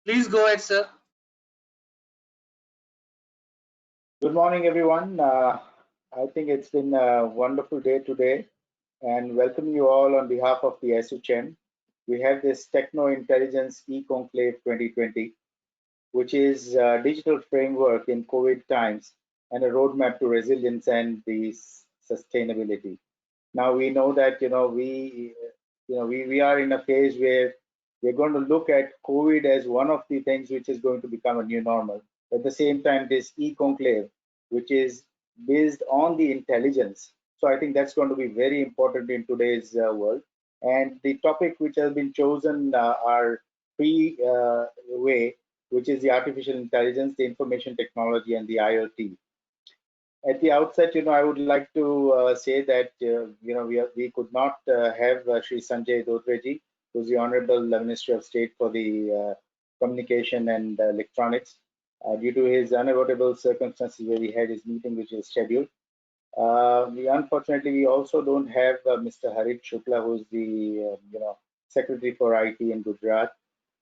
Please go ahead, sir. Good morning, everyone. I think it's been a wonderful day today, and welcome you all on behalf of the ASSOCHAM. We have this Techno Intelligence e-Conclave 2020, which is a digital framework in COVID times and a roadmap to resilience and the sustainability. Now we know that we are in a phase where we're going to look at COVID as one of the things which is going to become a new normal. At the same time, this e-conclave, which is based on the intelligence. So I think that's going to be very important in today's world. And the topic which has been chosen are three way, which is the artificial intelligence, the information technology, and the IoT. At the outset, I would like to say that we could not have Sri Sanjay Dotreji, who's the Honorable Minister of State for the Communication and Electronics, due to his unavoidable circumstances where he had his meeting, which is scheduled. Unfortunately, we also don't have Mr. Harit Shukla, who's the Secretary for IT in Gujarat,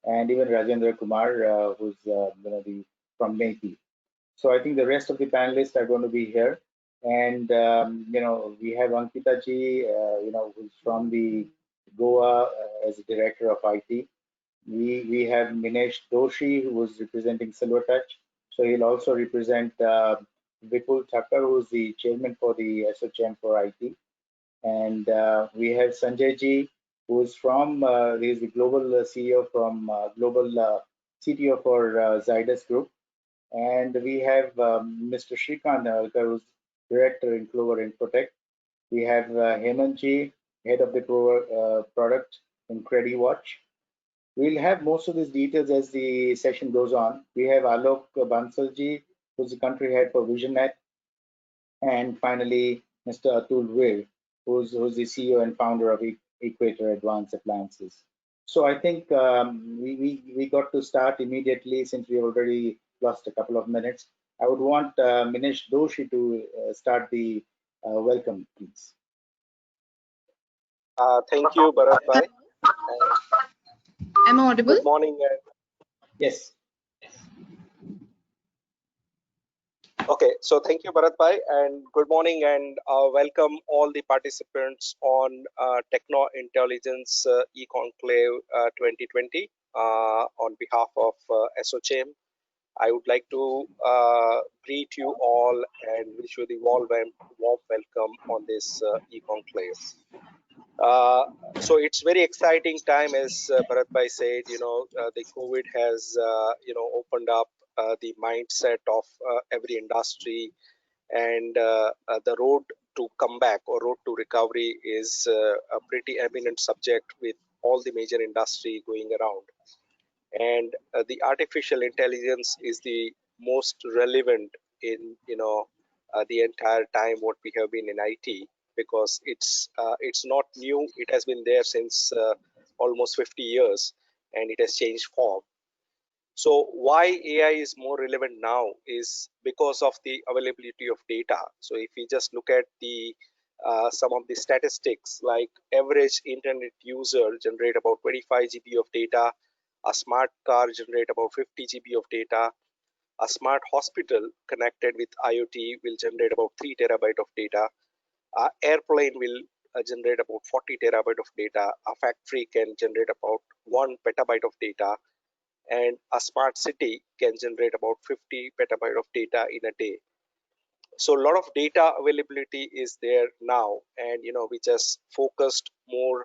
and even Rajendra Kumar, who's from MEPI. So I think the rest of the panelists are going to be here, and we have Ankita ji, who's from the Goa as the director of IT. We have Minesh Doshi, who is representing Silver Touch. So he'll also represent Vipul Thakkar, who's the chairman for the ASSOCHAM for IT, and we have Sanjay ji, who is from he's the global CEO from global CTO for Zydus Group. And we have Mr. Shrikant Navalkar, who's director in Clover Infotech. We have Hemant ji, head of the product in CrediWatch. We'll have most of these details as the session goes on. We have Alok Bansal ji, who's the country head for VisionNet. And finally, Mr. Atul Vir, who's the CEO and founder of Equator Appliances. So I think we got to start immediately since we already lost a couple of minutes. I would want Minesh Doshi to start the welcome, please. Thank you, Bharat Bhai. Am I audible? Good morning. Yes. Okay, so thank you, Bharat Bhai, and good morning and welcome all the participants on Techno Intelligence e-Conclave 2020 on behalf of ASSOCHAM. I would like to greet you all and wish you the warm welcome on this e-Conclave. So it's very exciting time, as Bharat Bhai said. The COVID has opened up the mindset of every industry, and the road to comeback or road to recovery is a pretty eminent subject with all the major industry going around. And the artificial intelligence is the most relevant in the entire time what we have been in IT, because it's not new. It has been there since almost 50 years, and it has changed form. So why AI is more relevant now is because of the availability of data. So if we just look at the some of the statistics, like average internet user generate about 25 GB of data, a smart car generate about 50 GB of data, a smart hospital connected with IoT will generate about 3 terabyte of data, an airplane will generate about 40 terabyte of data, a factory can generate about 1 petabyte of data, and a smart city can generate about 50 petabyte of data in a day. So a lot of data availability is there now, and we just focused more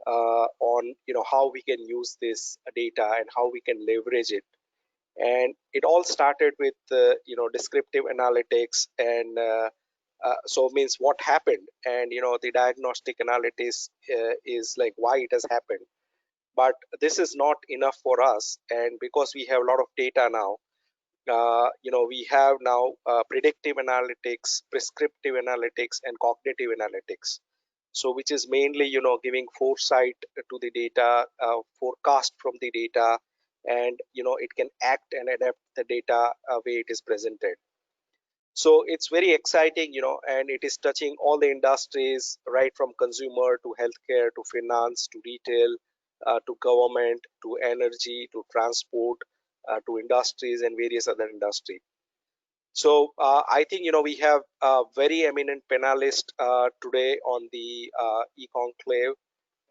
on how we can use this data and how we can leverage it. And it all started with descriptive analytics, and so means what happened, and the diagnostic analytics is like why it has happened. But this is not enough for us, and because we have a lot of data now, we have now predictive analytics, prescriptive analytics, and cognitive analytics. So which is mainly giving foresight to the data, forecast from the data, and it can act and adapt the data way it is presented. So it's very exciting, and it is touching all the industries, right from consumer to healthcare to finance to retail to government to energy to transport to industries and various other industry. So I think we have a very eminent panelist today on the e-Conclave,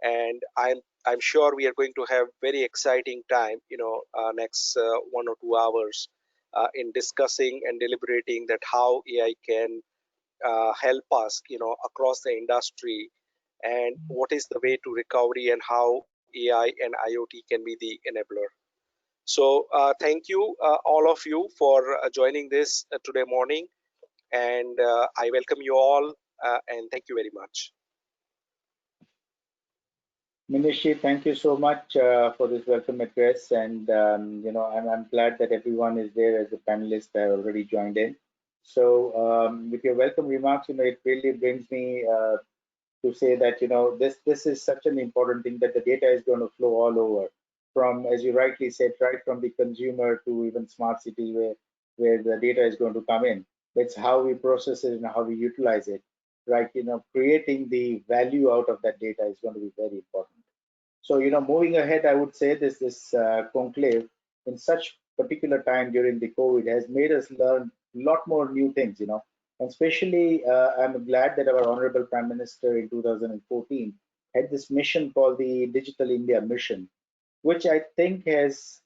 and I'm sure we are going to have very exciting time, next 1 or 2 hours in discussing and deliberating that how AI can help us, across the industry, and what is the way to recovery and how AI and IoT can be the enabler. So thank you, all of you, for joining this today morning, and I welcome you all, and thank you very much. Minishi, thank you so much for this welcome address, and I'm glad that everyone is there as a panelist that already joined in. So, with your welcome remarks, it really brings me to say that this is such an important thing, that the data is going to flow all over, from, as you rightly said, right from the consumer to even smart cities, where the data is going to come in. That's how we process it and how we utilize it, right? Creating the value out of that data is going to be very important. So, moving ahead, I would say this conclave in such particular time during the COVID has made us learn a lot more new things, and especially I'm glad that our Honorable Prime Minister in 2014 had this mission called the Digital India Mission, which I think has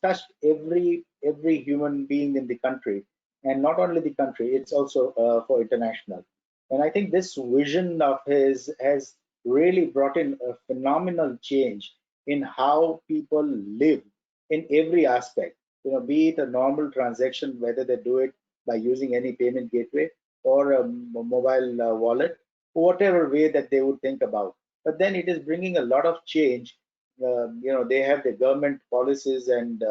touched every human being in the country, and not only the country, it's also for international. And I think this vision of his has really brought in a phenomenal change in how people live in every aspect. Be it a normal transaction, whether they do it by using any payment gateway or a mobile wallet, whatever way that they would think about. But then it is bringing a lot of change. They have the government policies and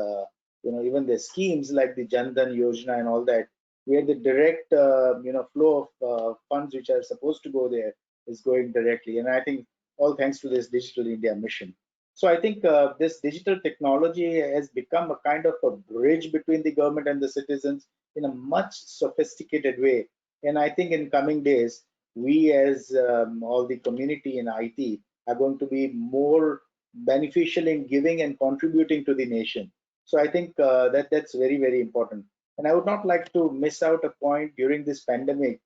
even the schemes like the Jan Dhan Yojana and all that, where the direct flow of funds which are supposed to go there is going directly. And I think all thanks to this Digital India mission. So I think this digital technology has become a kind of a bridge between the government and the citizens in a much sophisticated way. And I think in coming days, we as all the community in IT are going to be more beneficial in giving and contributing to the nation. So I think that's very, very important. And I would not like to miss out a point during this pandemic.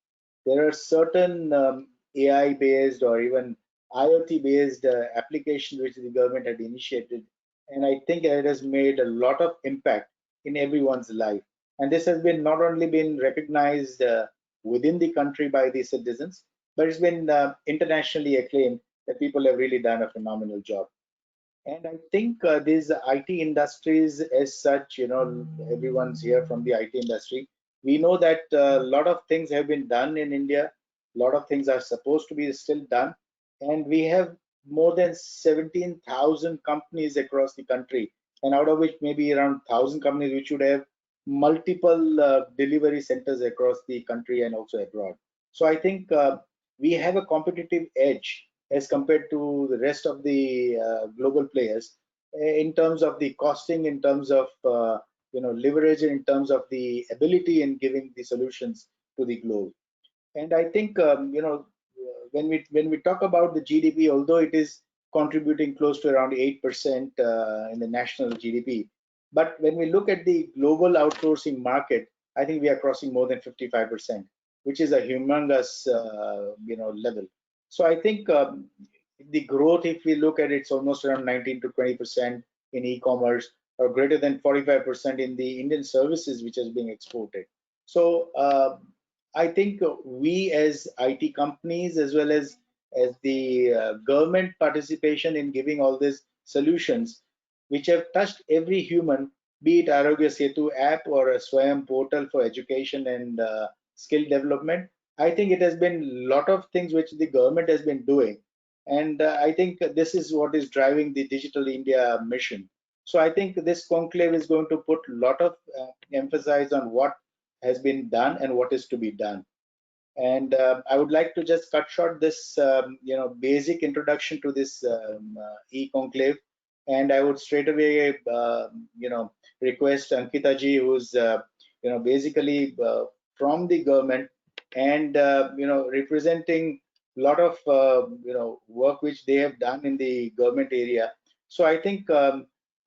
There are certain AI based or even IoT based applications which the government had initiated. And I think it has made a lot of impact in everyone's life. And this has been not only been recognized within the country by the citizens, but it's been internationally acclaimed that people have really done a phenomenal job. And I think these IT industries, as such, everyone's here from the IT industry. We know that a lot of things have been done in India. A lot of things are supposed to be still done. And we have more than 17,000 companies across the country, and out of which maybe around 1,000 companies which would have multiple delivery centers across the country and also abroad. So I think we have a competitive edge as compared to the rest of the global players in terms of the costing, in terms of leverage, in terms of the ability in giving the solutions to the globe. And I think when we talk about the GDP, although it is contributing close to around 8% in the national GDP, but when we look at the global outsourcing market, I think we are crossing more than 55%, which is a humongous level. So I think the growth, if we look at it, it's almost around 19 to 20% in e-commerce, or greater than 45% in the Indian services which is being exported. So I think we as IT companies, as well as the government participation in giving all these solutions, which have touched every human, be it Arogya Setu app or a Swayam portal for education and skill development. I think it has been a lot of things which the government has been doing. And I think this is what is driving the Digital India mission. So I think this conclave is going to put a lot of emphasis on what has been done and what is to be done. And I would like to just cut short this, basic introduction to this e-conclave. And I would straight away, request Ankita ji, who's, basically from the government and, representing a lot of, work which they have done in the government area. So I think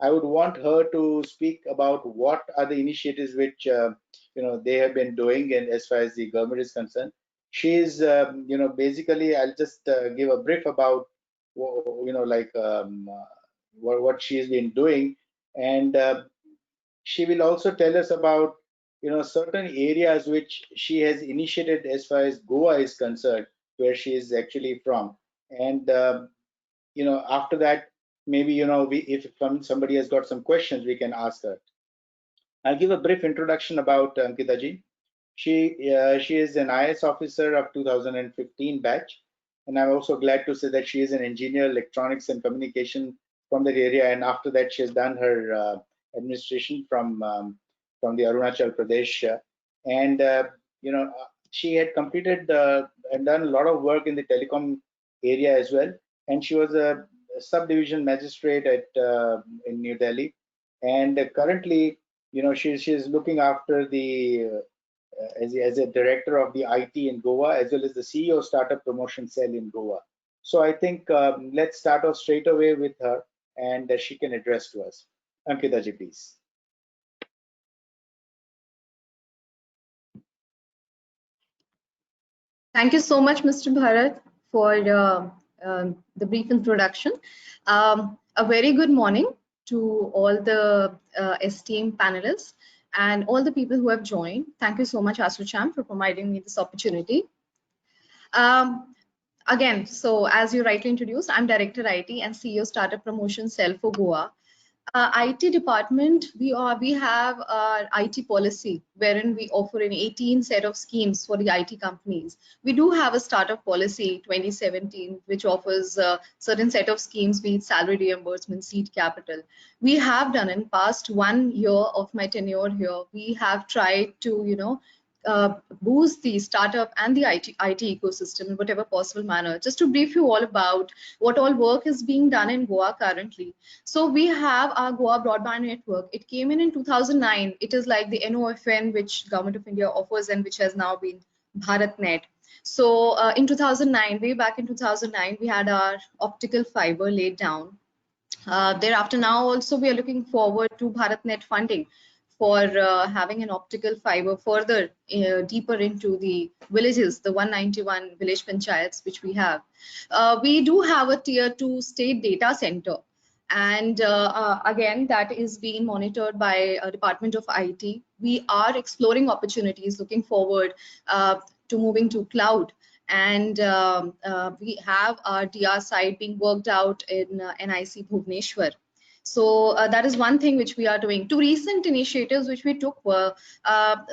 I would want her to speak about what are the initiatives which they have been doing, and as far as the government is concerned. She's basically, I'll just give a brief about what she's been doing, and she will also tell us about certain areas which she has initiated as far as Goa is concerned, where she is actually from. And after that, maybe if somebody has got some questions, we can ask her. I'll give a brief introduction about Ankita ji. She is an IS officer of 2015 batch, and I'm also glad to say that she is an engineer, electronics and communication from that area. And after that, she has done her administration from the Arunachal Pradesh, and she had completed and done a lot of work in the telecom area as well. And she was a subdivision magistrate at in New Delhi, and currently, she's looking after the as a director of the IT in Goa, as well as the CEO Startup Promotion Cell in Goa. So I think let's start off straight away with her, and she can address to us. Ankita ji, please. Thank you so much, Mr. Bharat, for the brief introduction. A very good morning to all the esteemed panelists and all the people who have joined. Thank you so much, ASSOCHAM, for providing me this opportunity. Again, so as you rightly introduced, I'm Director IT and CEO Startup Promotion Cell for Goa. IT department, we have our IT policy wherein we offer an 18 set of schemes for the IT companies. We do have a startup policy 2017 which offers a certain set of schemes, be it salary reimbursement, seed capital. We have done in past 1 year of my tenure here, we have tried to boost the startup and the IT ecosystem in whatever possible manner. Just to brief you all about what all work is being done in Goa currently. So we have our Goa broadband network. It came in 2009. It is like the NOFN which Government of India offers and which has now been BharatNet. So in 2009, way back in 2009, we had our optical fiber laid down. Thereafter, now also we are looking forward to BharatNet funding for having an optical fiber further deeper into the villages, the 191 village panchayats which we have. We do have a tier 2 state data center, and again that is being monitored by Department of IT. We are exploring opportunities, looking forward to moving to cloud, and we have our DR site being worked out in NIC Bhubaneswar. So that is one thing which we are doing. Two recent initiatives which we took were,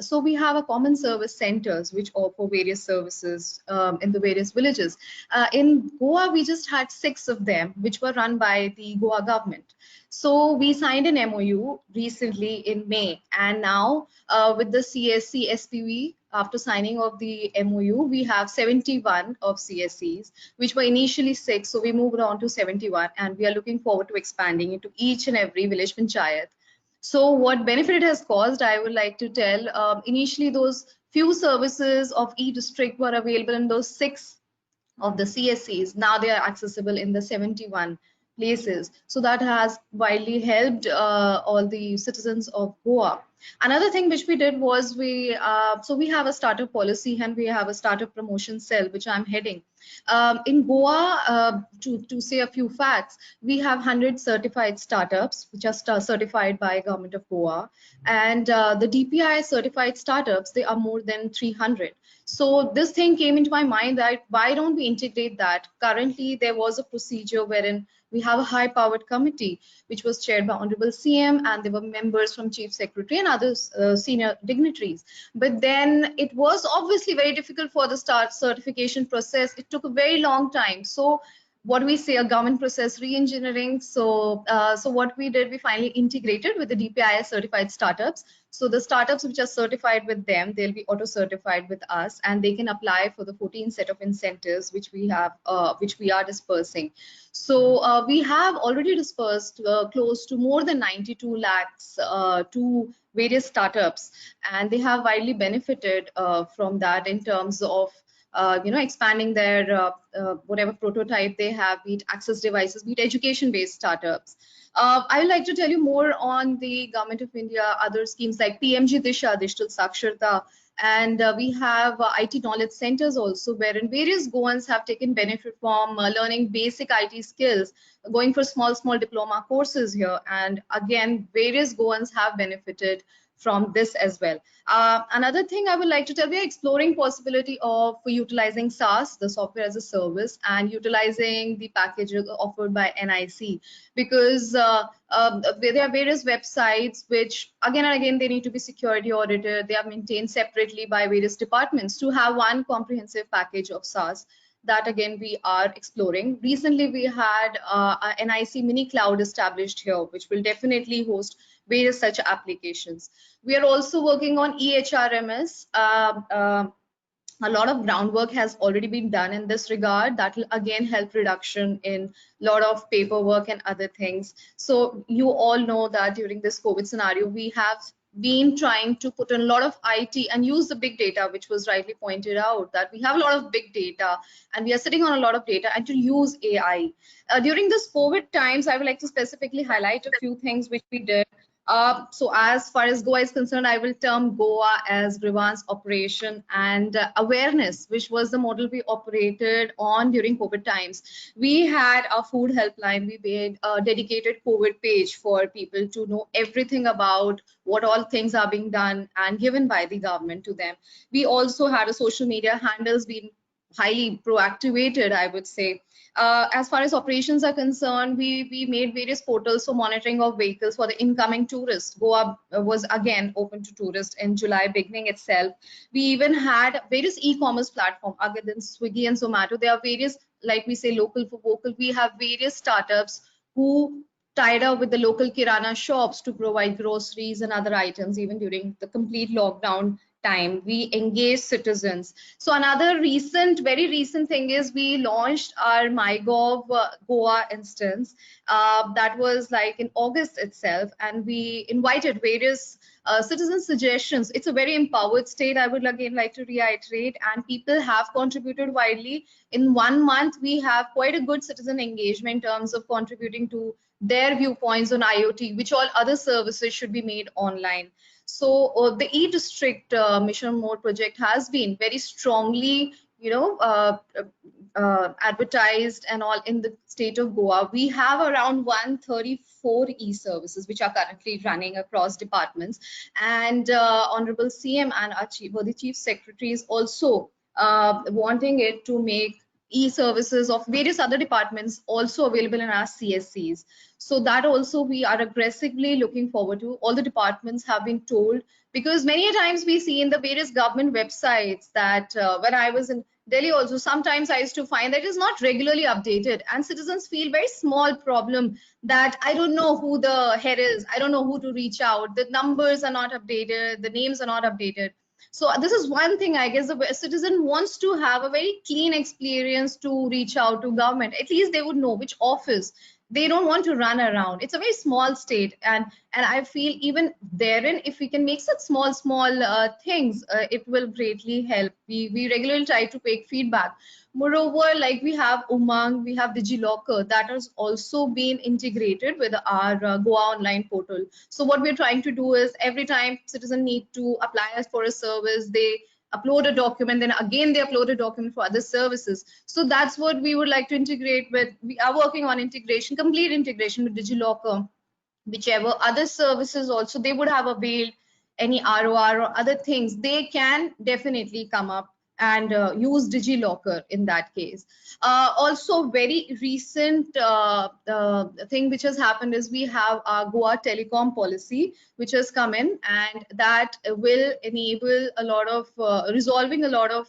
so we have a common service centers which offer various services in the various villages. In Goa, we just had 6 of them which were run by the Goa government. So we signed an MOU recently in May, and now with the CSC SPV, after signing of the MOU, we have 71 of CSCs, which were initially 6. So we moved on to 71, and we are looking forward to expanding into each and every village panchayat. So what benefit it has caused, I would like to tell. Initially, those few services of e-district were available in those 6 of the CSCs. Now they are accessible in the 71 places. So that has widely helped all the citizens of Goa. Another thing which we did was we have a startup policy and we have a startup promotion cell which I'm heading. In Goa, to say a few facts, we have 100 certified startups which are certified by Government of Goa, and the DPI certified startups, they are more than 300. So this thing came into my mind that why don't we integrate that? Currently, there was a procedure wherein we have a high-powered committee which was chaired by Honorable CM, and there were members from Chief Secretary and other senior dignitaries. But then it was obviously very difficult for the certification process. It took a very long time. So what we say, a government process re-engineering. So what we did, we finally integrated with the DPIS certified startups. So the startups which are certified with them, they'll be auto-certified with us, and they can apply for the 14 set of incentives which we have, which we are dispersing. So we have already dispersed close to more than 92 lakhs to various startups, and they have widely benefited from that in terms of expanding their whatever prototype they have, be it access devices, be it education-based startups. I would like to tell you more on the Government of India, other schemes like PMG Disha, Digital Saksharta, and we have IT knowledge centers also, wherein various Goans have taken benefit from learning basic IT skills, going for small diploma courses here. And again, various Goans have benefited from this as well. Another thing I would like to tell, we are exploring possibility of utilizing SaaS, the software as a service, and utilizing the packages offered by NIC, because there are various websites which again and again they need to be security audited. They are maintained separately by various departments to have one comprehensive package of SaaS. That again we are exploring. Recently we had a NIC mini cloud established here, which will definitely host various such applications. We are also working on EHRMS. A lot of groundwork has already been done in this regard. That will again help reduction in a lot of paperwork and other things. So you all know that during this COVID scenario, we have been trying to put in a lot of IT and use the big data, which was rightly pointed out, that we have a lot of big data and we are sitting on a lot of data, and to use AI. During this COVID times, I would like to specifically highlight a few things which we did. So as far as Goa is concerned, I will term Goa as grievance operation and awareness, which was the model we operated on during COVID times. We had a food helpline. We made a dedicated COVID page for people to know everything about what all things are being done and given by the government to them. We also had a social media handles being highly proactivated, I would say. As far as operations are concerned, we made various portals for monitoring of vehicles for the incoming tourists. Goa was again open to tourists in July beginning itself. We even had various e-commerce platforms other than Swiggy and Zomato. There are various, like we say, local for vocal. We have various startups who tied up with the local kirana shops to provide groceries and other items even during the complete lockdown time. We engage citizens. So another very recent thing is we launched our MyGov Goa instance. That was like in August itself, and we invited various citizen suggestions. It's a very empowered state, I would again like to reiterate, and people have contributed widely. In 1 month, we have quite a good citizen engagement in terms of contributing to their viewpoints on IoT, which all other services should be made online. So the e-district mission mode project has been very strongly, advertised and all in the state of Goa. We have around 134 e-services which are currently running across departments, and Honorable CM and our the Chief Secretary is also wanting it to make e-services of various other departments also available in our CSCs. So that also we are aggressively looking forward to. All the departments have been told, because many times we see in the various government websites that when I was in Delhi also, sometimes I used to find that it is not regularly updated, and citizens feel very small problem that I don't know who the head is, I don't know who to reach out, the numbers are not updated, the names are not updated. So this is one thing, I guess, the citizen wants to have a very clean experience to reach out to government. At least they would know which office. They don't want to run around. It's a very small state, and I feel even therein, if we can make such small things, it will greatly help. We regularly try to take feedback. Moreover, like we have Umang, we have Digilocker that has also been integrated with our Goa online portal. So what we're trying to do is every time citizen need to apply for a service, they upload a document, then again they upload a document for other services. So that's what we would like to integrate with. We are working on integration, complete integration with Digilocker. Whichever other services also they would have availed any ROR or other things, they can definitely come up and use Digilocker in that case. Also, very recent thing which has happened is we have our Goa telecom policy which has come in, and that will enable a lot of resolving a lot of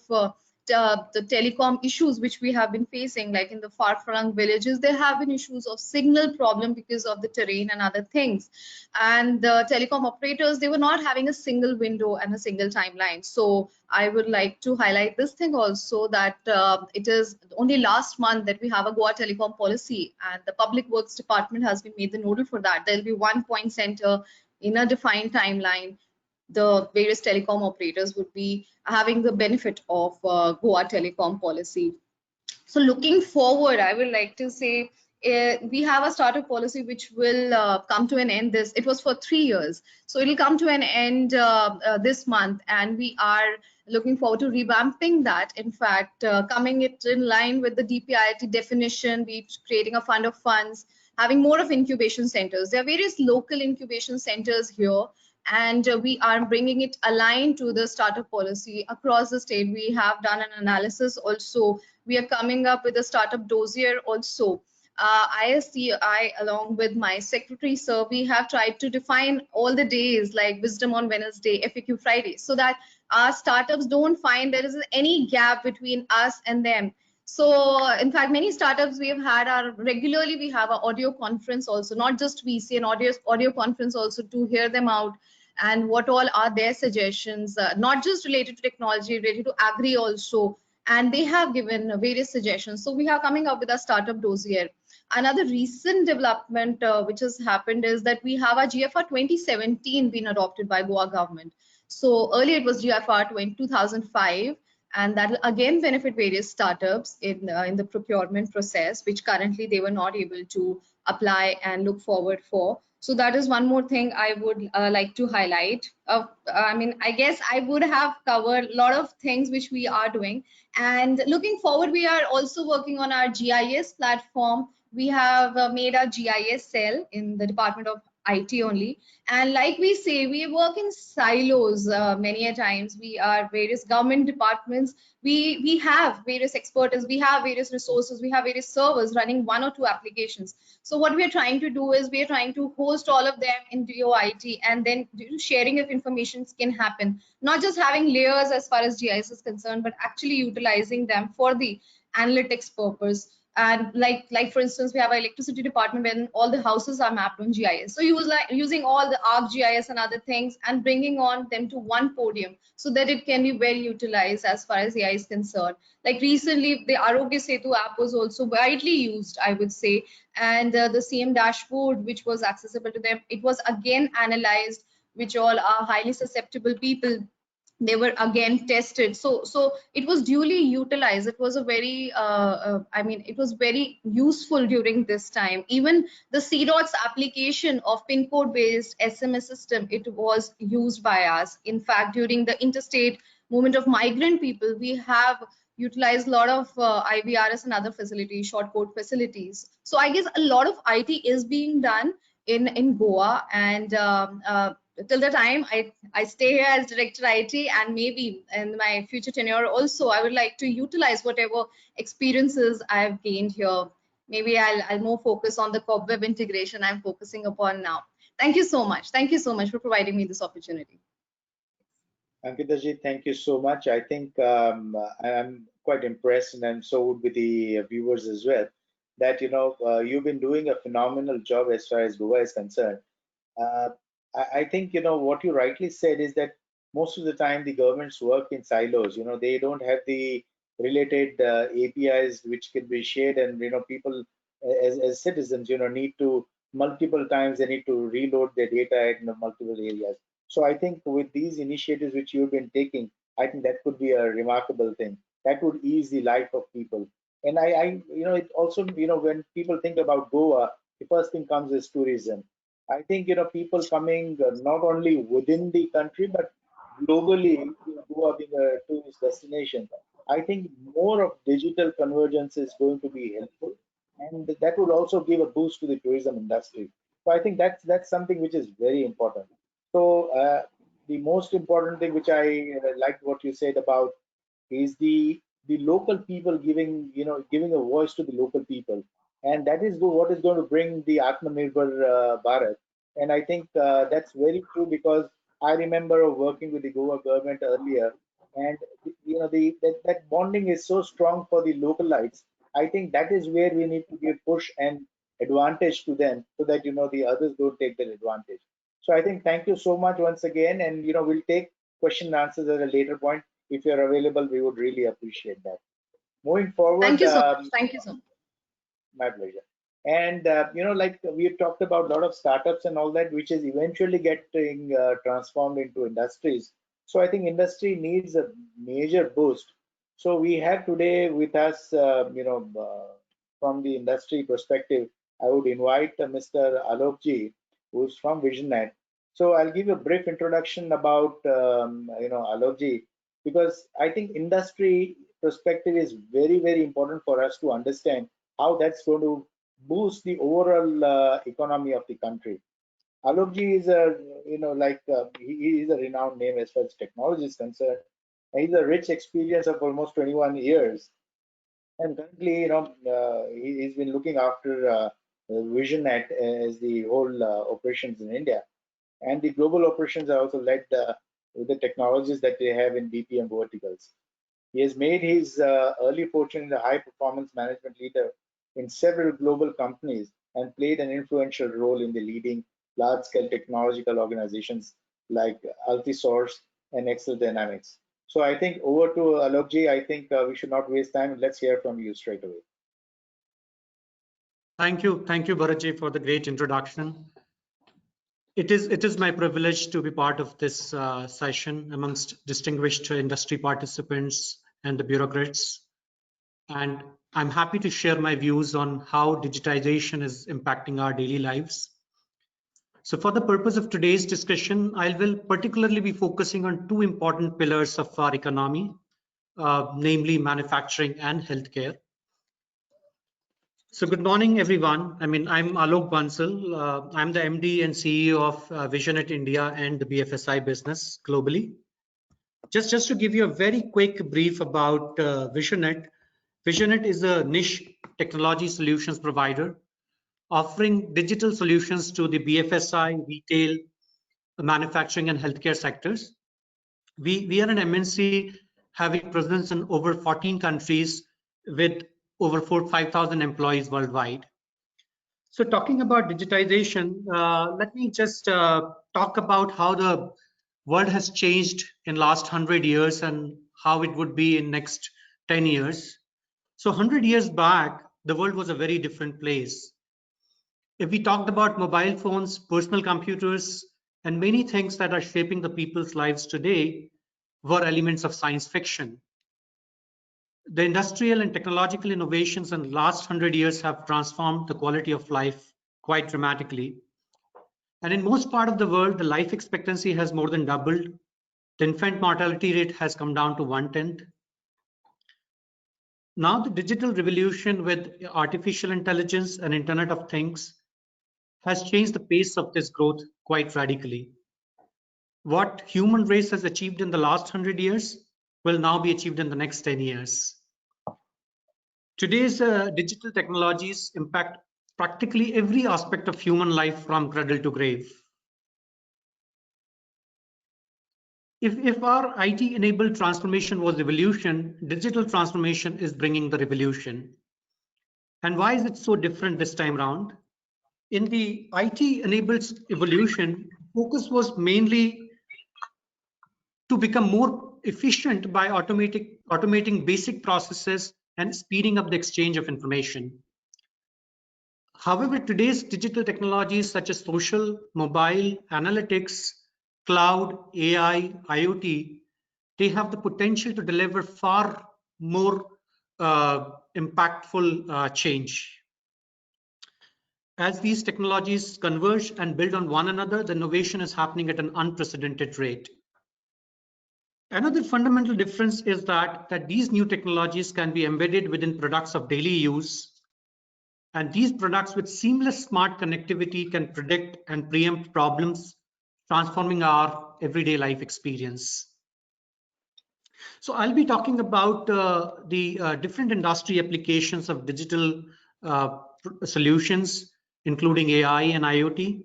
the telecom issues which we have been facing, like in the far-flung villages, there have been issues of signal problem because of the terrain and other things. And the telecom operators, they were not having a single window and a single timeline. So I would like to highlight this thing also, that it is only last month that we have a Goa telecom policy, and the Public Works Department has been made the nodal for that. There will be one point center in a defined timeline the various telecom operators would be having the benefit of Goa telecom policy. So looking forward, I would like to say we have a startup policy which will come to an end. It was for 3 years, so it will come to an end this month, and we are looking forward to revamping that. In fact, coming it in line with the DPIIT definition, be creating a fund of funds, having more of incubation centers. There are various local incubation centers here, and we are bringing it aligned to the startup policy across the state. We have done an analysis also. We are coming up with a startup dossier also. ISCI, along with my secretary, sir, we have tried to define all the days like Wisdom on Wednesday, FAQ Friday, so that our startups don't find there is any gap between us and them. So in fact, many startups we have had are regularly, we have an audio conference also, not just VC, an audio conference also to hear them out and what all are their suggestions, not just related to technology, related to agri also. And they have given various suggestions. So we are coming up with a startup dossier. Another recent development which has happened is that we have a GFR 2017 been adopted by Goa government. So earlier it was GFR 2005, and that will again benefit various startups in the procurement process, which currently they were not able to apply and look forward for. So that is one more thing I would like to highlight. I mean, I guess I would have covered a lot of things which we are doing. And looking forward, we are also working on our GIS platform. We have made our GIS cell in the Department of IT only. And like we say, we work in silos many a times. We are various government departments. We have various expertise, we have various resources, we have various servers running one or two applications. So what we are trying to do is we are trying to host all of them in DOIT, and then sharing of information can happen. Not just having layers as far as GIS is concerned, but actually utilizing them for the analytics purpose. And like for instance, we have an electricity department when all the houses are mapped on GIS. So using all the ArcGIS and other things and bringing on them to one podium so that it can be well utilized as far as AI is concerned. Like recently, the Arogya Setu app was also widely used, I would say, and the CM dashboard, which was accessible to them, it was again analyzed, which all are highly susceptible people, they were again tested. So it was duly utilized. It was a very I mean, it was very useful during this time. Even the CDOT's application of pin code based SMS system, it was used by us. In fact, during the interstate movement of migrant people, we have utilized a lot of IVRS and other facilities, short code facilities. So I guess a lot of IT is being done in Goa, and till the time I stay here as Director IT, and maybe in my future tenure also, I would like to utilize whatever experiences I've gained here. Maybe I'll more focus on the cobweb integration I'm focusing upon now. Thank you so much. Thank you so much for providing me this opportunity. Ankita ji, thank you so much. I think I'm quite impressed, and so would be the viewers as well, that you've been doing a phenomenal job as far as Goa is concerned. I think what you rightly said is that most of the time the governments work in silos. They don't have the related APIs which can be shared, and people as citizens need to multiple times, they need to reload their data in multiple areas. So I think with these initiatives which you've been taking, I think that could be a remarkable thing. That would ease the life of people. And it also, when people think about Goa, the first thing comes is tourism. I think people coming not only within the country but globally, Goa being a tourist destination. I think more of digital convergence is going to be helpful, and that would also give a boost to the tourism industry. So I think that's something which is very important. So the most important thing which I liked what you said about is the local people giving a voice to the local people, and that is what is going to bring the Atmanirbhar Bharat. And I think that's very true, because I remember working with the Goa government earlier, and that bonding is so strong for the localites. I think that is where we need to give push and advantage to them, so that the others don't take that advantage. So I think thank you so much once again, and we'll take question and answers at a later point. If you're available, we would really appreciate that. Moving forward, thank you so much. Thank you so much. My pleasure. And like we talked about a lot of startups and all that, which is eventually getting transformed into industries. So I think industry needs a major boost. So we have today with us, from the industry perspective, I would invite Mr. Alokji, who's from VisionNet. So I'll give you a brief introduction about Alokji, because I think industry perspective is very, very important for us to understand how that's going to boost the overall economy of the country. Alokji is a, he is a renowned name as far as technology is concerned. He's a rich experience of almost 21 years. And currently, he's been looking after VisionNet as the whole operations in India. And the global operations are also led with the technologies that they have in BPM verticals. He has made his early fortune in the high performance management leader in several global companies and played an influential role in the leading large scale technological organizations like Altisource and Excel Dynamics. So I think over to Alokji. I think we should not waste time. Let's hear from you straight away. Thank you, Bharatji, for the great introduction. It is my privilege to be part of this session amongst distinguished industry participants and the bureaucrats. And I'm happy to share my views on how digitization is impacting our daily lives. So for the purpose of today's discussion, I will particularly be focusing on two important pillars of our economy, namely manufacturing and healthcare. So good morning, everyone. I'm Alok Bansal. I'm the MD and CEO of VisionNet India and the BFSI business globally. Just to give you a very quick brief about VisionNet. VisionNet is a niche technology solutions provider offering digital solutions to the BFSI, retail, manufacturing, and healthcare sectors. We are an MNC having presence in over 14 countries with over 5,000 employees worldwide. So talking about digitization, let me just talk about how the world has changed in last 100 years and how it would be in next 10 years. So 100 years back, the world was a very different place. If we talked about mobile phones, personal computers, and many things that are shaping the people's lives today were elements of science fiction. The industrial and technological innovations in the last 100 years have transformed the quality of life quite dramatically. And in most part of the world, the life expectancy has more than doubled. The infant mortality rate has come down to 1/10. Now the digital revolution with artificial intelligence and Internet of Things has changed the pace of this growth quite radically. What human race has achieved in the last 100 years will now be achieved in the next 10 years. Today's digital technologies impact practically every aspect of human life from cradle to grave. If our IT-enabled transformation was evolution, digital transformation is bringing the revolution. And why is it so different this time around? In the IT-enabled evolution, focus was mainly to become more efficient by automating basic processes and speeding up the exchange of information. However, today's digital technologies such as social, mobile, analytics, cloud, AI, IoT, they have the potential to deliver far more impactful change. As these technologies converge and build on one another, the innovation is happening at an unprecedented rate. Another fundamental difference is that these new technologies can be embedded within products of daily use. And these products with seamless smart connectivity can predict and preempt problems, transforming our everyday life experience. So I'll be talking about the different industry applications of digital solutions, including AI and IoT.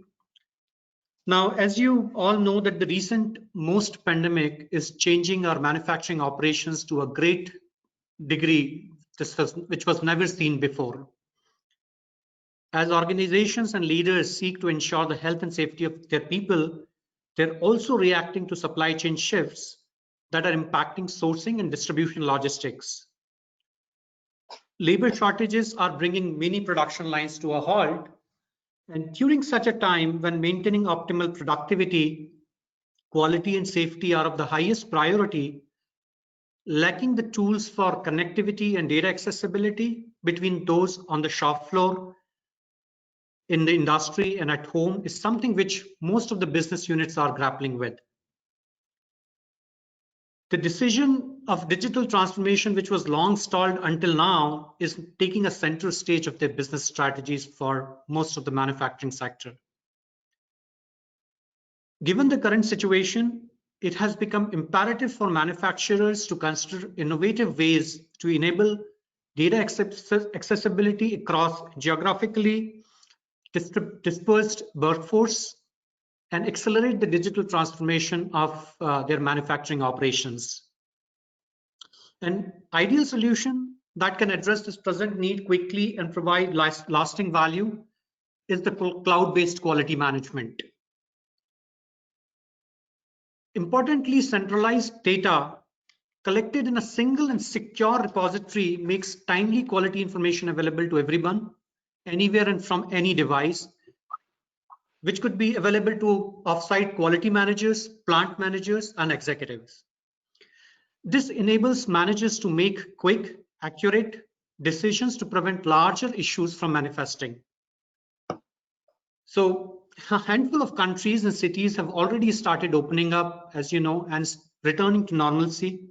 Now, as you all know that the recent most pandemic is changing our manufacturing operations to a great degree, which was never seen before. As organizations and leaders seek to ensure the health and safety of their people, they're also reacting to supply chain shifts that are impacting sourcing and distribution logistics. Labor shortages are bringing many production lines to a halt. And during such a time when maintaining optimal productivity, quality and safety are of the highest priority, lacking the tools for connectivity and data accessibility between those on the shop floor, in the industry and at home is something which most of the business units are grappling with. The decision of digital transformation, which was long stalled until now, is taking a center stage of their business strategies for most of the manufacturing sector. Given the current situation, it has become imperative for manufacturers to consider innovative ways to enable data accessibility across geographically dispersed workforce and accelerate the digital transformation of their manufacturing operations. An ideal solution that can address this present need quickly and provide lasting value is the cloud-based quality management. Importantly, centralized data collected in a single and secure repository makes timely quality information available to everyone, anywhere and from any device, which could be available to off-site quality managers, plant managers, and executives. This enables managers to make quick, accurate decisions to prevent larger issues from manifesting. So a handful of countries and cities have already started opening up, as you know, and returning to normalcy.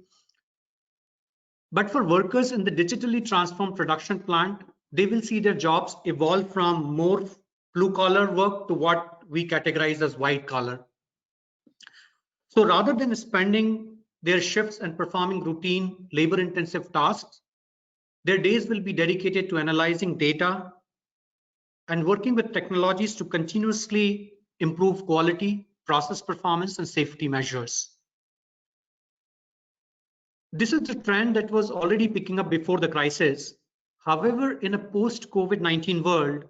But for workers in the digitally transformed production plant, they will see their jobs evolve from more blue-collar work to what we categorize as white-collar. So rather than spending their shifts and performing routine labor-intensive tasks, their days will be dedicated to analyzing data and working with technologies to continuously improve quality, process performance, and safety measures. This is a trend that was already picking up before the crisis. However, in a post-COVID-19 world,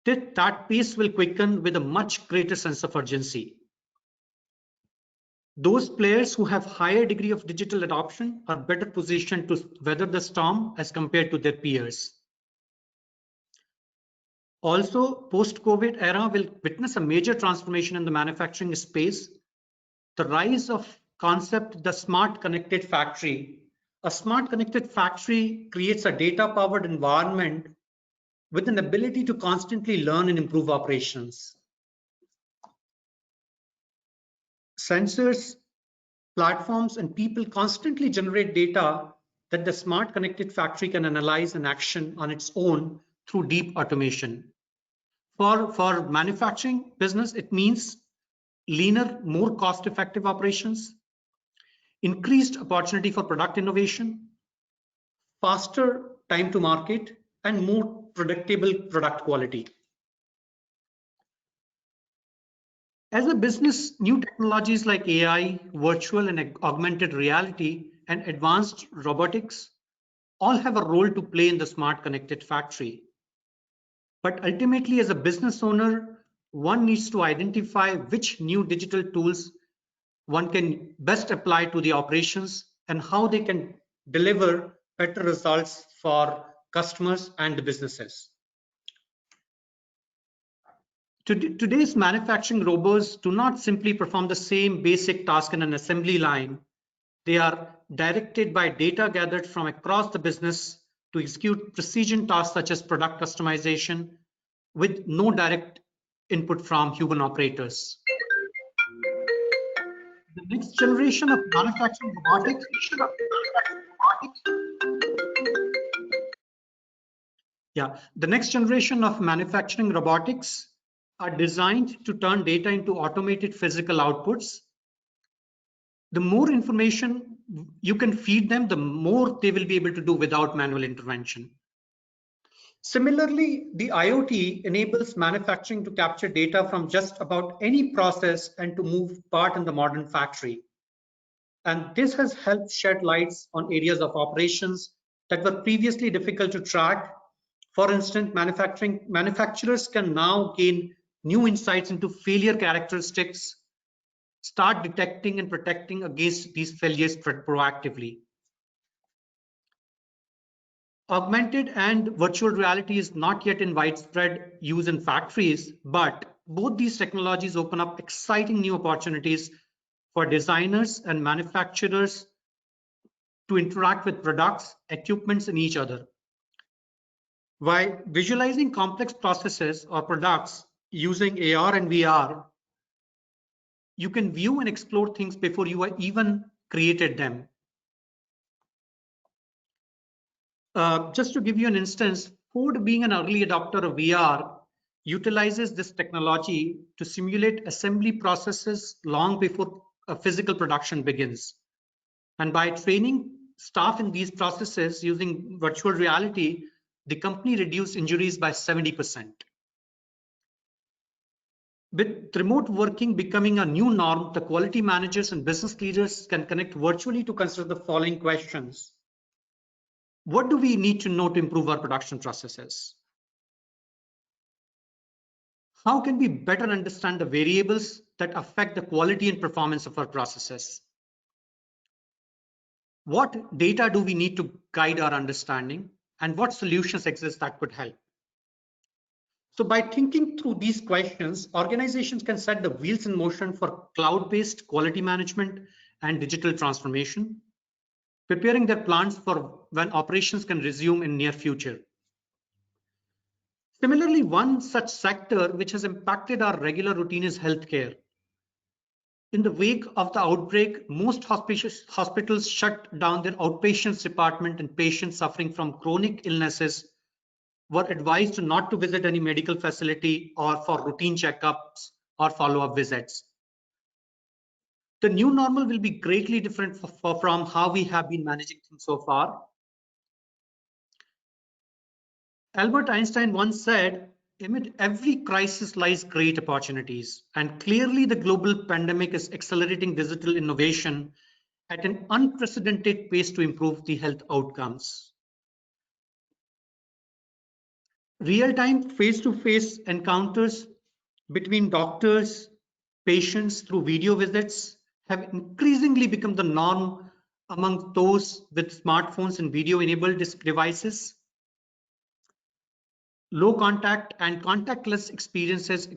that pace will quicken with a much greater sense of urgency. Those players who have higher degree of digital adoption are better positioned to weather the storm as compared to their peers. Also, post-COVID era will witness a major transformation in the manufacturing space. The rise of concept, the smart connected factory. A smart connected factory creates a data-powered environment with an ability to constantly learn and improve operations. Sensors, platforms, and people constantly generate data that the smart connected factory can analyze and action on its own through deep automation. For manufacturing business, it means leaner, more cost-effective operations, increased opportunity for product innovation, faster time to market, and more predictable product quality. As a business, new technologies like AI, virtual and augmented reality, and advanced robotics all have a role to play in the smart connected factory. But ultimately, as a business owner, one needs to identify which new digital tools one can best apply to the operations and how they can deliver better results for customers and the businesses. Today's manufacturing robots do not simply perform the same basic task in an assembly line. They are directed by data gathered from across the business to execute precision tasks such as product customization with no direct input from human operators. The next generation of manufacturing robotics the next generation of manufacturing robotics are designed to turn data into automated physical outputs. The more information you can feed them, the more they will be able to do without manual intervention. Similarly, the IoT enables manufacturing to capture data from just about any process and to move part in the modern factory. And this has helped shed lights on areas of operations that were previously difficult to track. For instance, manufacturers can now gain new insights into failure characteristics, start detecting and protecting against these failures proactively. Augmented and virtual reality is not yet in widespread use in factories, but both these technologies open up exciting new opportunities for designers and manufacturers to interact with products, equipments, and each other. By visualizing complex processes or products using AR and VR, you can view and explore things before you have even created them. Just to give you an instance, Ford, being an early adopter of VR, utilizes this technology to simulate assembly processes long before a physical production begins. And by training staff in these processes using virtual reality, the company reduced injuries by 70%. With remote working becoming a new norm, the quality managers and business leaders can connect virtually to consider the following questions. What do we need to know to improve our production processes? How can we better understand the variables that affect the quality and performance of our processes? What data do we need to guide our understanding, and what solutions exist that could help? So by thinking through these questions, organizations can set the wheels in motion for cloud-based quality management and digital transformation, preparing their plants for when operations can resume in near future. Similarly, one such sector which has impacted our regular routine is healthcare. In the wake of the outbreak, most hospitals shut down their outpatients department, and patients suffering from chronic illnesses were advised not to visit any medical facility or for routine checkups or follow-up visits. The new normal will be greatly different from how we have been managing things so far. Albert Einstein once said, amid every crisis lies great opportunities, and clearly the global pandemic is accelerating digital innovation at an unprecedented pace to improve the health outcomes. Real-time face-to-face encounters between doctors, patients through video visits have increasingly become the norm among those with smartphones and video-enabled devices. Low contact and contactless experiences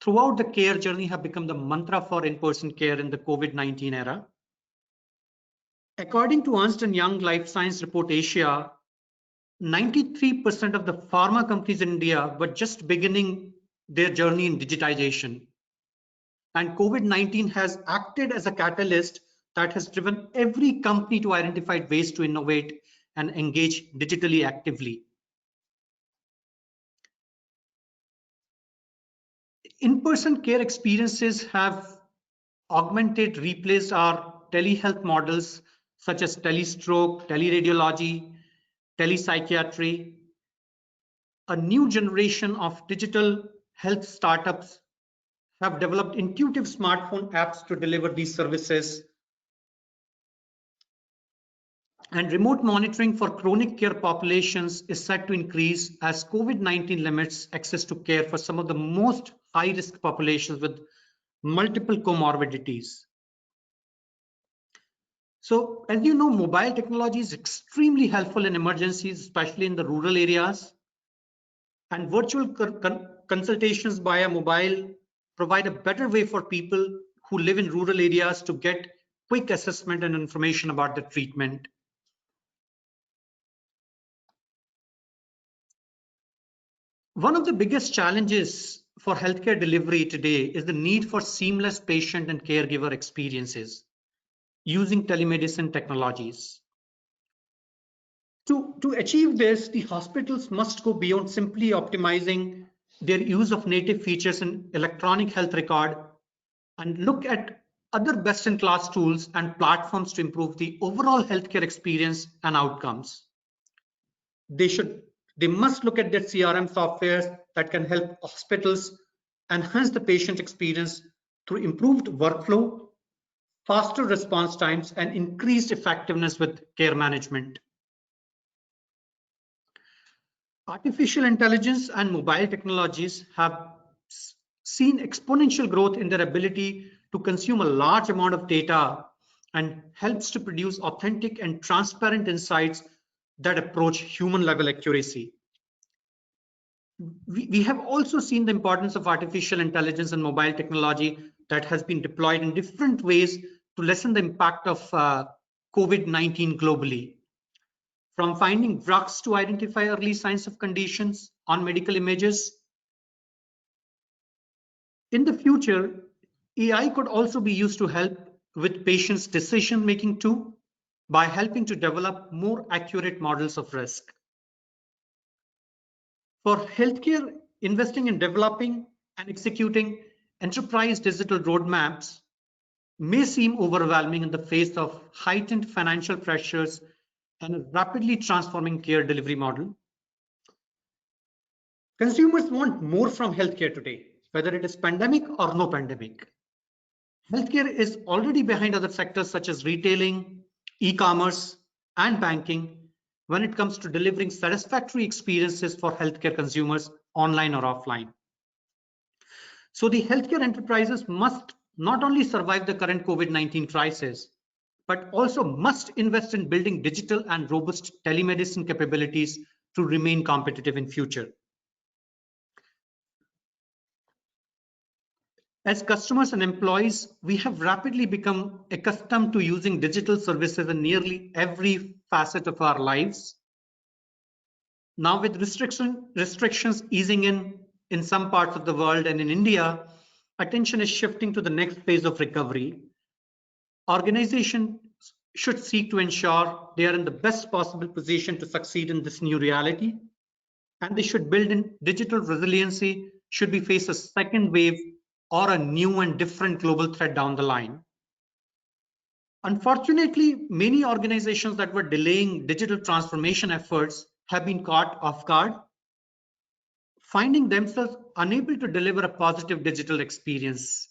throughout the care journey have become the mantra for in-person care in the COVID-19 era. According to Ernst & Young Life Science Report Asia, 93% of the pharma companies in India were just beginning their journey in digitization. And COVID-19 has acted as a catalyst that has driven every company to identify ways to innovate and engage digitally actively. In-person care experiences have augmented, replaced our telehealth models such as telestroke, teleradiology, telepsychiatry. A new generation of digital health startups have developed intuitive smartphone apps to deliver these services. And remote monitoring for chronic care populations is set to increase as COVID-19 limits access to care for some of the most high-risk populations with multiple comorbidities. So, as you know, mobile technology is extremely helpful in emergencies, especially in the rural areas. And virtual consultations via mobile provide a better way for people who live in rural areas to get quick assessment and information about the treatment. One of the biggest challenges for healthcare delivery today is the need for seamless patient and caregiver experiences using telemedicine technologies. To achieve this, the hospitals must go beyond simply optimizing their use of native features in electronic health record and look at other best-in-class tools and platforms to improve the overall healthcare experience and outcomes. They must look at their CRM softwares that can help hospitals enhance the patient experience through improved workflow, faster response times, and increased effectiveness with care management. Artificial intelligence and mobile technologies have seen exponential growth in their ability to consume a large amount of data and helps to produce authentic and transparent insights that approach human level accuracy. We have also seen the importance of artificial intelligence and mobile technology that has been deployed in different ways to lessen the impact of COVID-19 globally. From finding drugs to identify early signs of conditions on medical images. In the future, AI could also be used to help with patients' decision making too, by helping to develop more accurate models of risk. For healthcare, investing in developing and executing enterprise digital roadmaps may seem overwhelming in the face of heightened financial pressures and a rapidly transforming care delivery model. Consumers want more from healthcare today, whether it is pandemic or no pandemic. Healthcare is already behind other sectors such as retailing, e-commerce, and banking when it comes to delivering satisfactory experiences for healthcare consumers online or offline. So the healthcare enterprises must not only survive the current COVID-19 crisis, but also must invest in building digital and robust telemedicine capabilities to remain competitive in future. As customers and employees, we have rapidly become accustomed to using digital services in nearly every facet of our lives. Now with restrictions easing in some parts of the world and in India, attention is shifting to the next phase of recovery. Organizations should seek to ensure they are in the best possible position to succeed in this new reality, and they should build in digital resiliency should we face a second wave or a new and different global threat down the line. Unfortunately, many organizations that were delaying digital transformation efforts have been caught off guard, finding themselves unable to deliver a positive digital experience.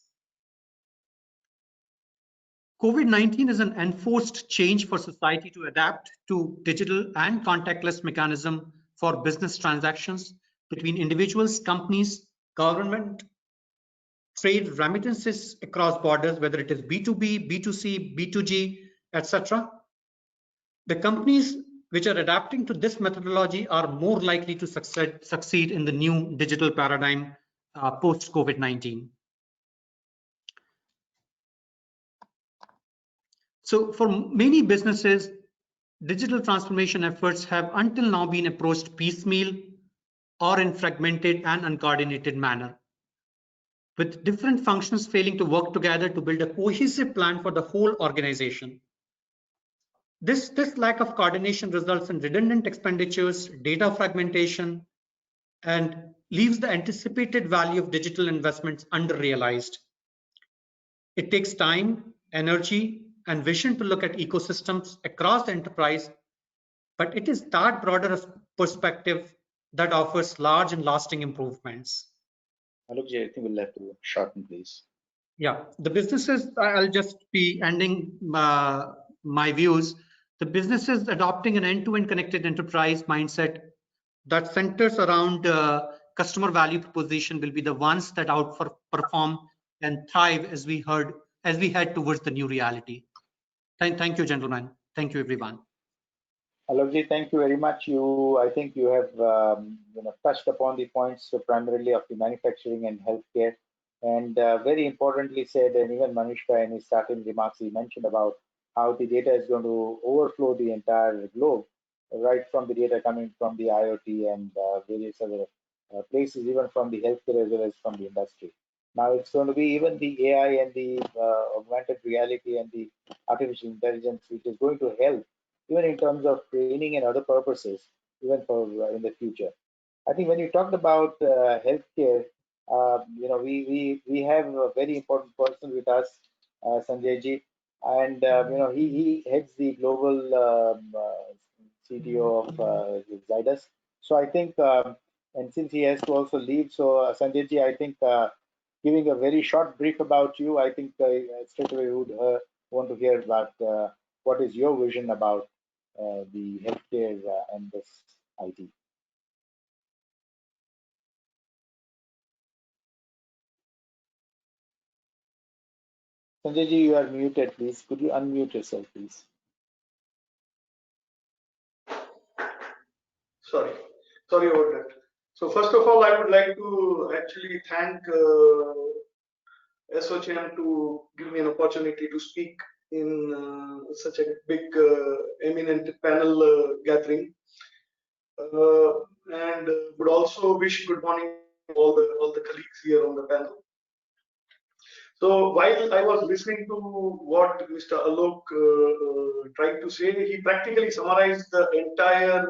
COVID-19 is an enforced change for society to adapt to digital and contactless mechanism for business transactions between individuals, companies, government, trade, remittances across borders, whether it is B2B, B2C, B2G, etc. The companies which are adapting to this methodology are more likely to succeed in the new digital paradigm post-COVID-19. So for many businesses, digital transformation efforts have until now been approached piecemeal or in fragmented and uncoordinated manner, with different functions failing to work together to build a cohesive plan for the whole organization. This lack of coordination results in redundant expenditures, data fragmentation, and leaves the anticipated value of digital investments under-realized. It takes time, energy, and vision to look at ecosystems across the enterprise, but it is that broader perspective that offers large and lasting improvements. Alokji, I think we'll have to shorten, please. Yeah, the businesses, I'll just be ending my views. The businesses adopting an end-to-end connected enterprise mindset that centers around customer value proposition will be the ones that outperform and thrive as we head towards the new reality. Thank you, gentlemen. Thank you, everyone. Alokji, thank you very much. I think you have touched upon the points primarily of the manufacturing and healthcare, and very importantly said, and even Manishka in his starting remarks, he mentioned about how the data is going to overflow the entire globe, right from the data coming from the IoT and various other places, even from the healthcare as well as from the industry. Now it's going to be even the AI and the augmented reality and the artificial intelligence, which is going to help even in terms of training and other purposes, even for in the future. I think when you talked about healthcare, we have a very important person with us, Sanjay ji, and he heads the global CTO of Zydus. So I think, and since he has to also leave, so Sanjay ji, I think giving a very short brief about you, I think straight away we would want to hear about what is your vision about the healthcare and this IT. Sanjay ji, you are muted, please. Could you unmute yourself, please? Sorry about that. So first of all, I would like to actually thank ASSOCHAM to give me an opportunity to speak in such a big eminent panel gathering, and would also wish good morning to all the colleagues here on the panel. So while I was listening to what Mr. Alok tried to say, he practically summarized the entire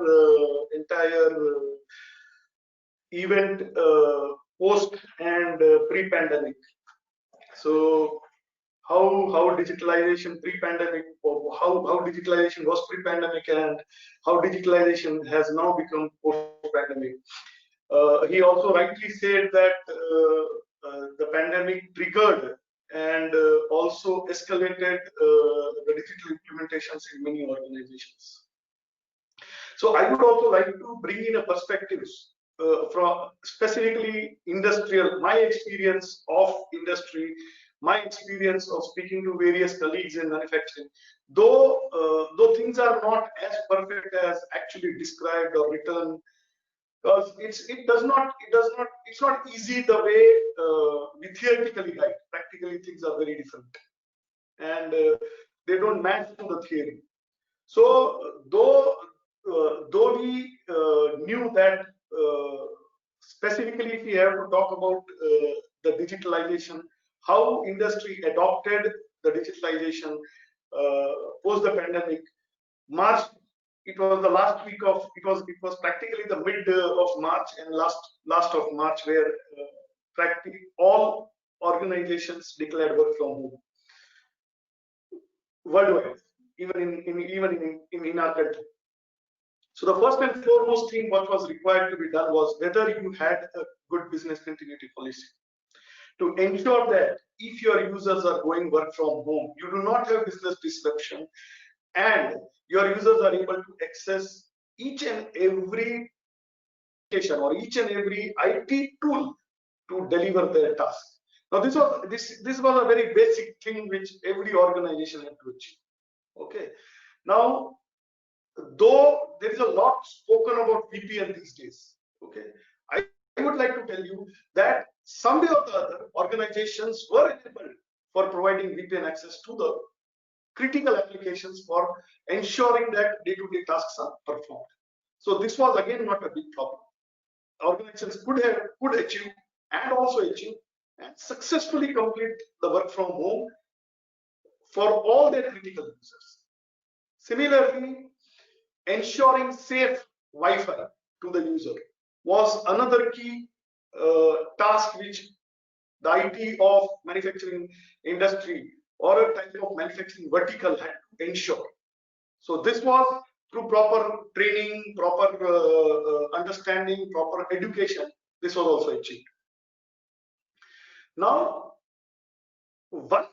event post and pre-pandemic. So how digitalization pre-pandemic, or how digitalization was pre-pandemic, and how digitalization has now become post-pandemic. He also rightly said that the pandemic triggered and also escalated the digital implementations in many organizations. So I would also like to bring in a perspective from specifically industrial, my experience of industry, my experience of speaking to various colleagues in manufacturing. Though things are not as perfect as actually described or written, because it's not easy the way we theoretically write. Practically things are very different, and they don't match to the theory. So though we knew that specifically if we have to talk about the digitalization, how industry adopted the digitalization post the pandemic, March. It was the last week of, it was practically the mid of March and last of March, where practically all organizations declared work from home worldwide, even in our country. So the first and foremost thing what was required to be done was whether you had a good business continuity policy to ensure that if your users are going work from home, you do not have business disruption, and your users are able to access each and every application or each and every IT tool to deliver their task. Now this was a very basic thing which every organization had to achieve. Okay. Now, though there is a lot spoken about VPN these days, okay, I would like to tell you that some way or the other organizations were enabled for providing VPN access to the critical applications for ensuring that day-to-day tasks are performed. So this was again not a big problem. Organizations could achieve and also achieve and successfully complete the work from home for all their critical users. Similarly, ensuring safe Wi-Fi to the user was another key task which the IT of manufacturing industry or a type of manufacturing vertical had to ensure. So this was through proper training, proper understanding, proper education. This was also achieved. Now, one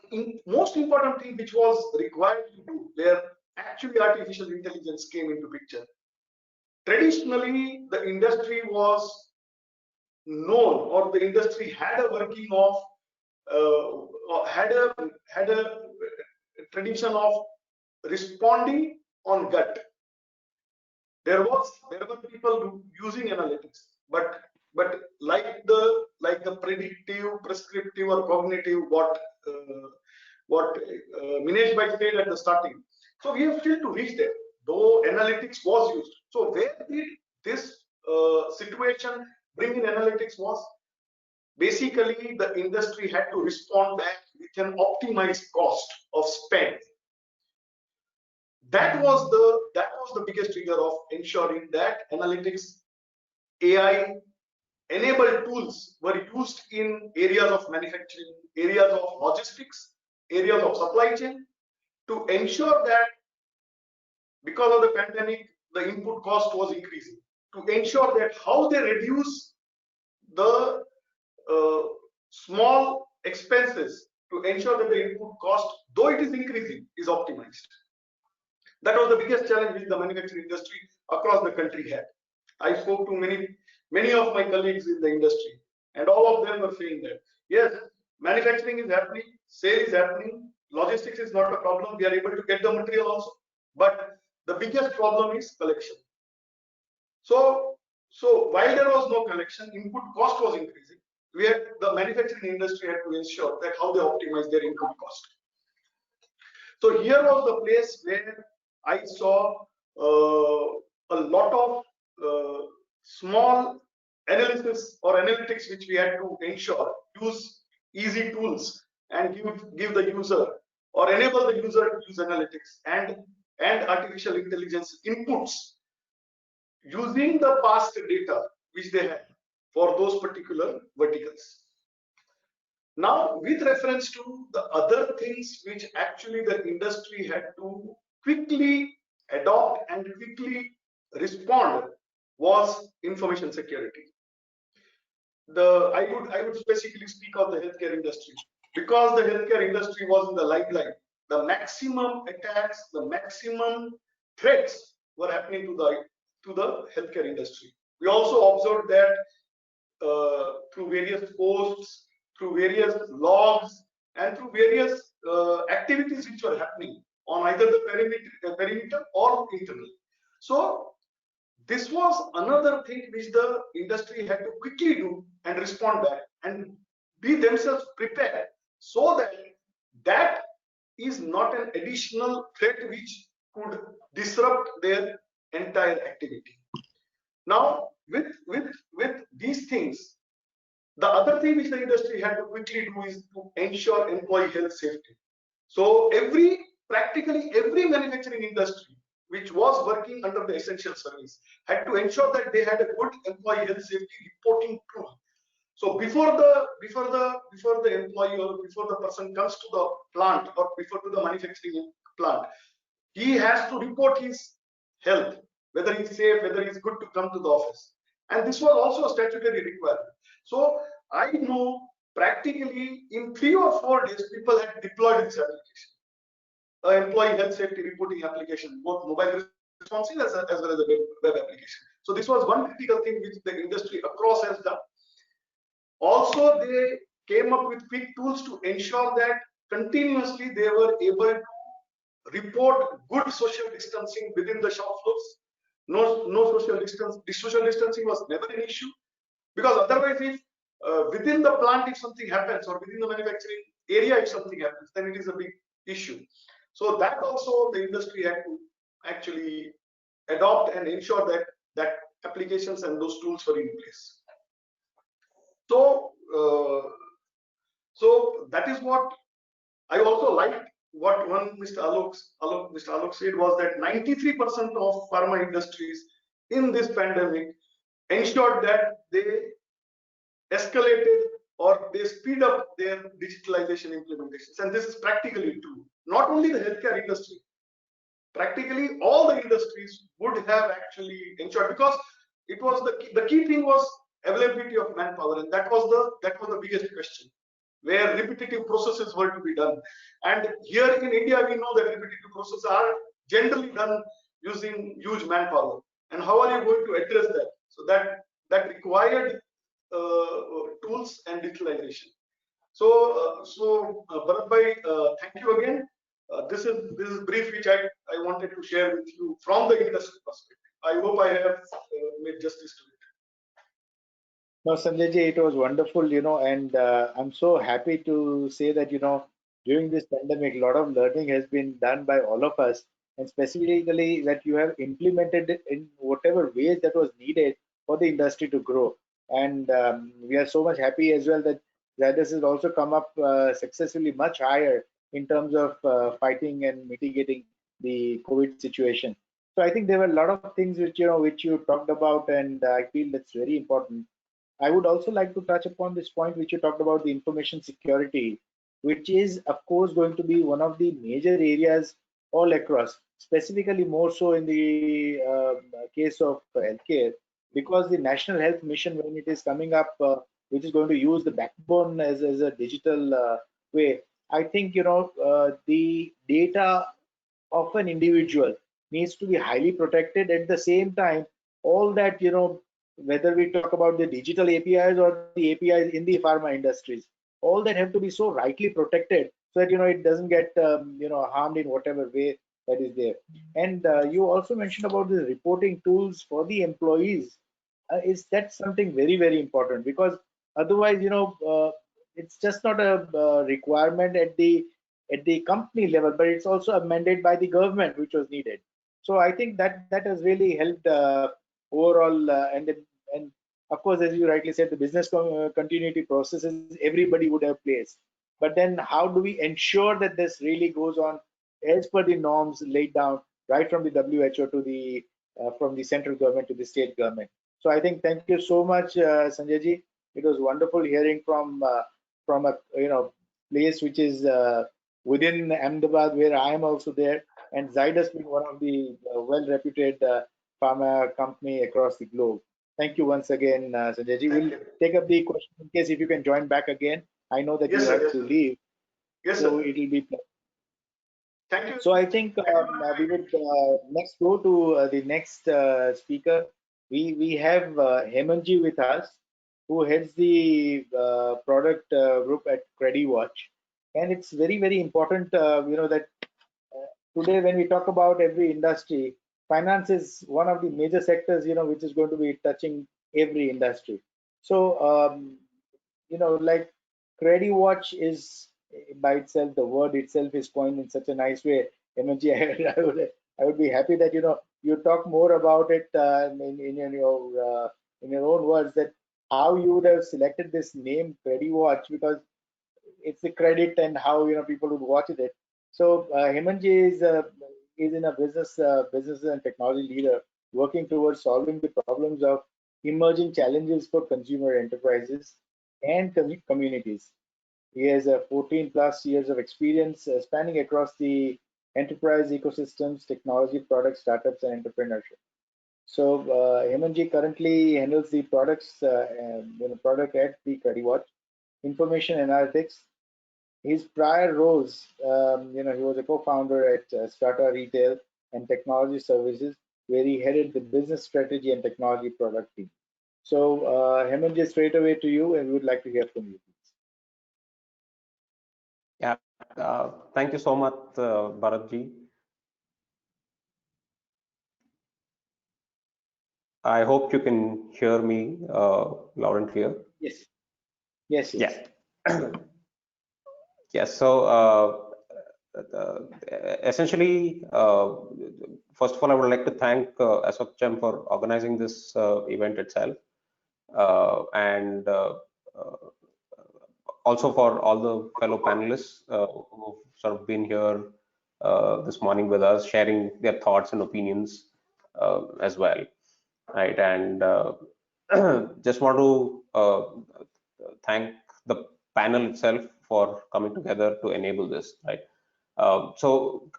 most important thing which was required to do, where actually artificial intelligence came into picture. Traditionally, the industry was known, or the industry had a working of had a tradition of responding on gut. There were people using analytics, but like the predictive, prescriptive, or cognitive, what Minesh Bhai said at the starting. So we have still to reach there, though analytics was used. So where did this situation bring in analytics was? Basically, the industry had to respond back with an optimized cost of spend. That was the biggest trigger of ensuring that analytics, AI enabled tools were used in areas of manufacturing, areas of logistics, areas of supply chain, to ensure that because of the pandemic, the input cost was increasing. To ensure that how they reduce the small expenses, to ensure that the input cost, though it is increasing, is optimized. That was the biggest challenge which the manufacturing industry across the country had. I spoke to many of my colleagues in the industry, and all of them were saying that yes, manufacturing is happening, sale is happening, logistics is not a problem, we are able to get the material also, but the biggest problem is collection. So while there was no collection, input cost was increasing. The manufacturing industry had to ensure that how they optimize their input cost. So here was the place where I saw a lot of small analysis or analytics which we had to ensure, use easy tools and give the user or enable the user to use analytics and artificial intelligence inputs using the past data which they had for those particular verticals. Now, with reference to the other things which actually the industry had to quickly adopt and quickly respond was information security. I would specifically speak of the healthcare industry because the healthcare industry was in the limelight. The maximum attacks, the maximum threats were happening to the healthcare industry. We also observed that through various posts, through various logs, and through various activities which were happening on either the perimeter or internal. So this was another thing which the industry had to quickly do and respond back and be themselves prepared so that that is not an additional threat which could disrupt their entire activity. Now, with these things, the other thing which the industry had to quickly do is to ensure employee health safety. So practically every manufacturing industry which was working under the essential service had to ensure that they had a good employee health safety reporting tool. So before the employee or before the person comes to the plant or before to the manufacturing plant, he has to report his health, whether he's safe, whether he's good to come to the office. And this was also a statutory requirement. So I know practically in 3 or 4 days, people had deployed this application, employee health safety reporting application, both mobile responsive as well as a web application. So this was one critical thing which the industry across has done. Also, they came up with quick tools to ensure that continuously they were able to report good social distancing within the shop floors. No social distance. This social distancing was never an issue because otherwise, if within the plant if something happens or within the manufacturing area if something happens, then it is a big issue. So that also the industry had to actually adopt and ensure that applications and those tools were in place. So that is what I also liked. What one Mr. Alok said was that 93% of pharma industries in this pandemic ensured that they escalated or they speed up their digitalization implementations, and this is practically true. Not only the healthcare industry, practically all the industries would have actually ensured, because it was the key thing was availability of manpower, and that was the biggest question, where repetitive processes were to be done. And here in India, we know that repetitive processes are generally done using huge manpower. And how are you going to address that? So that required tools and digitalization. So Bharat bhai, thank you again. This is brief which I wanted to share with you from the industry perspective. I hope I have made justice to it. No, Sanjay ji, it was wonderful, and I'm so happy to say that, during this pandemic, a lot of learning has been done by all of us, and specifically that you have implemented it in whatever ways that was needed for the industry to grow. And we are so much happy as well that this has also come up successfully much higher in terms of fighting and mitigating the COVID situation. So I think there were a lot of things which you talked about, and I feel that's very important. I would also like to touch upon this point which you talked about, the information security, which is of course going to be one of the major areas all across, specifically more so in the case of healthcare, because the National Health Mission, when it is coming up, which is going to use the backbone as a digital way, I think the data of an individual needs to be highly protected. At the same time, all that whether we talk about the digital APIs or the APIs in the pharma industries, all that have to be so rightly protected so that it doesn't get harmed in whatever way that is there. And you also mentioned about the reporting tools for the employees. Is that something very, very important? Because otherwise, it's just not a requirement at the company level, but it's also a mandate by the government, which was needed. So I think that has really helped overall, and of course, as you rightly said, the business continuity processes everybody would have placed. But then, how do we ensure that this really goes on as per the norms laid down, right from the WHO to the from the central government to the state government? So I think thank you so much, Sanjay ji. It was wonderful hearing from a place which is within Ahmedabad, where I am also there, and Zydus being one of the well-reputed pharma company across the globe. Thank you once again, Sanjay ji. We'll take up the question in case if you can join back again. I know that Yes, you sir. have to leave, Yes, so sir. it'll be. Thank you. So I think we would next go to the next speaker. We have Hemanji with us, who heads the product group at CrediWatch, and it's very, very important, that today when we talk about every industry, finance is one of the major sectors, which is going to be touching every industry. So like CrediWatch is by itself, the word itself is coined in such a nice way. Energy, I would be happy that you talk more about it in your own words, that how you would have selected this name CrediWatch, because it's the credit and how people would watch it. So Hemanji is in a business and technology leader working towards solving the problems of emerging challenges for consumer enterprises and communities. He has 14 plus years of experience spanning across the enterprise ecosystems, technology, products, startups, and entrepreneurship. So Hemanji currently handles the products, product at the CrediWatch, information analytics. His prior roles, he was a co-founder at Strata Retail and Technology Services, where he headed the business strategy and technology product team. So, Hemanji, straight away to you, and we would like to hear from you, please. Yeah, thank you so much, Bharatji. I hope you can hear me loud and clear. Yes. Yes. Yes. Yes. So essentially, first of all, I would like to thank ASSOCHAM for organizing this event itself, and also for all the fellow panelists who've sort of been here this morning with us, sharing their thoughts and opinions as well, right? And just want to thank the panel itself for coming together to enable this, right? So,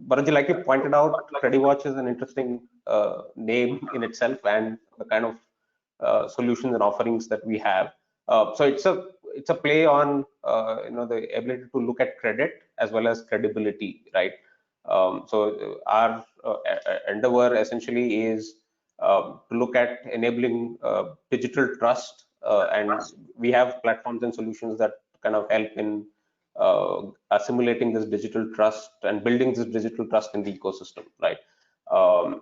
Bharatji, like you pointed out, CrediWatch is an interesting name in itself, and the kind of solutions and offerings that we have. So it's a play on the ability to look at credit as well as credibility, right? So our endeavor essentially is to look at enabling digital trust, and we have platforms and solutions that kind of help in assimilating this digital trust and building this digital trust in the ecosystem, right?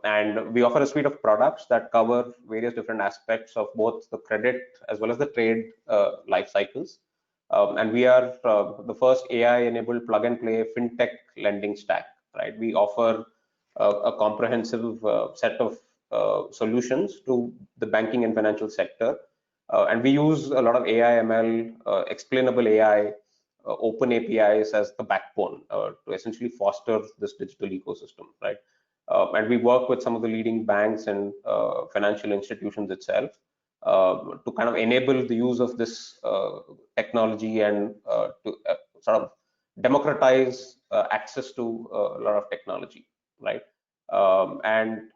And we offer a suite of products that cover various different aspects of both the credit as well as the trade life cycles. And we are the first AI-enabled plug-and-play fintech lending stack, right? We offer a comprehensive set of solutions to the banking and financial sector. And we use a lot of AI, ML, explainable AI, open APIs as the backbone to essentially foster this digital ecosystem, right? And we work with some of the leading banks and financial institutions itself to kind of enable the use of this technology and to sort of democratize access to a lot of technology, right? And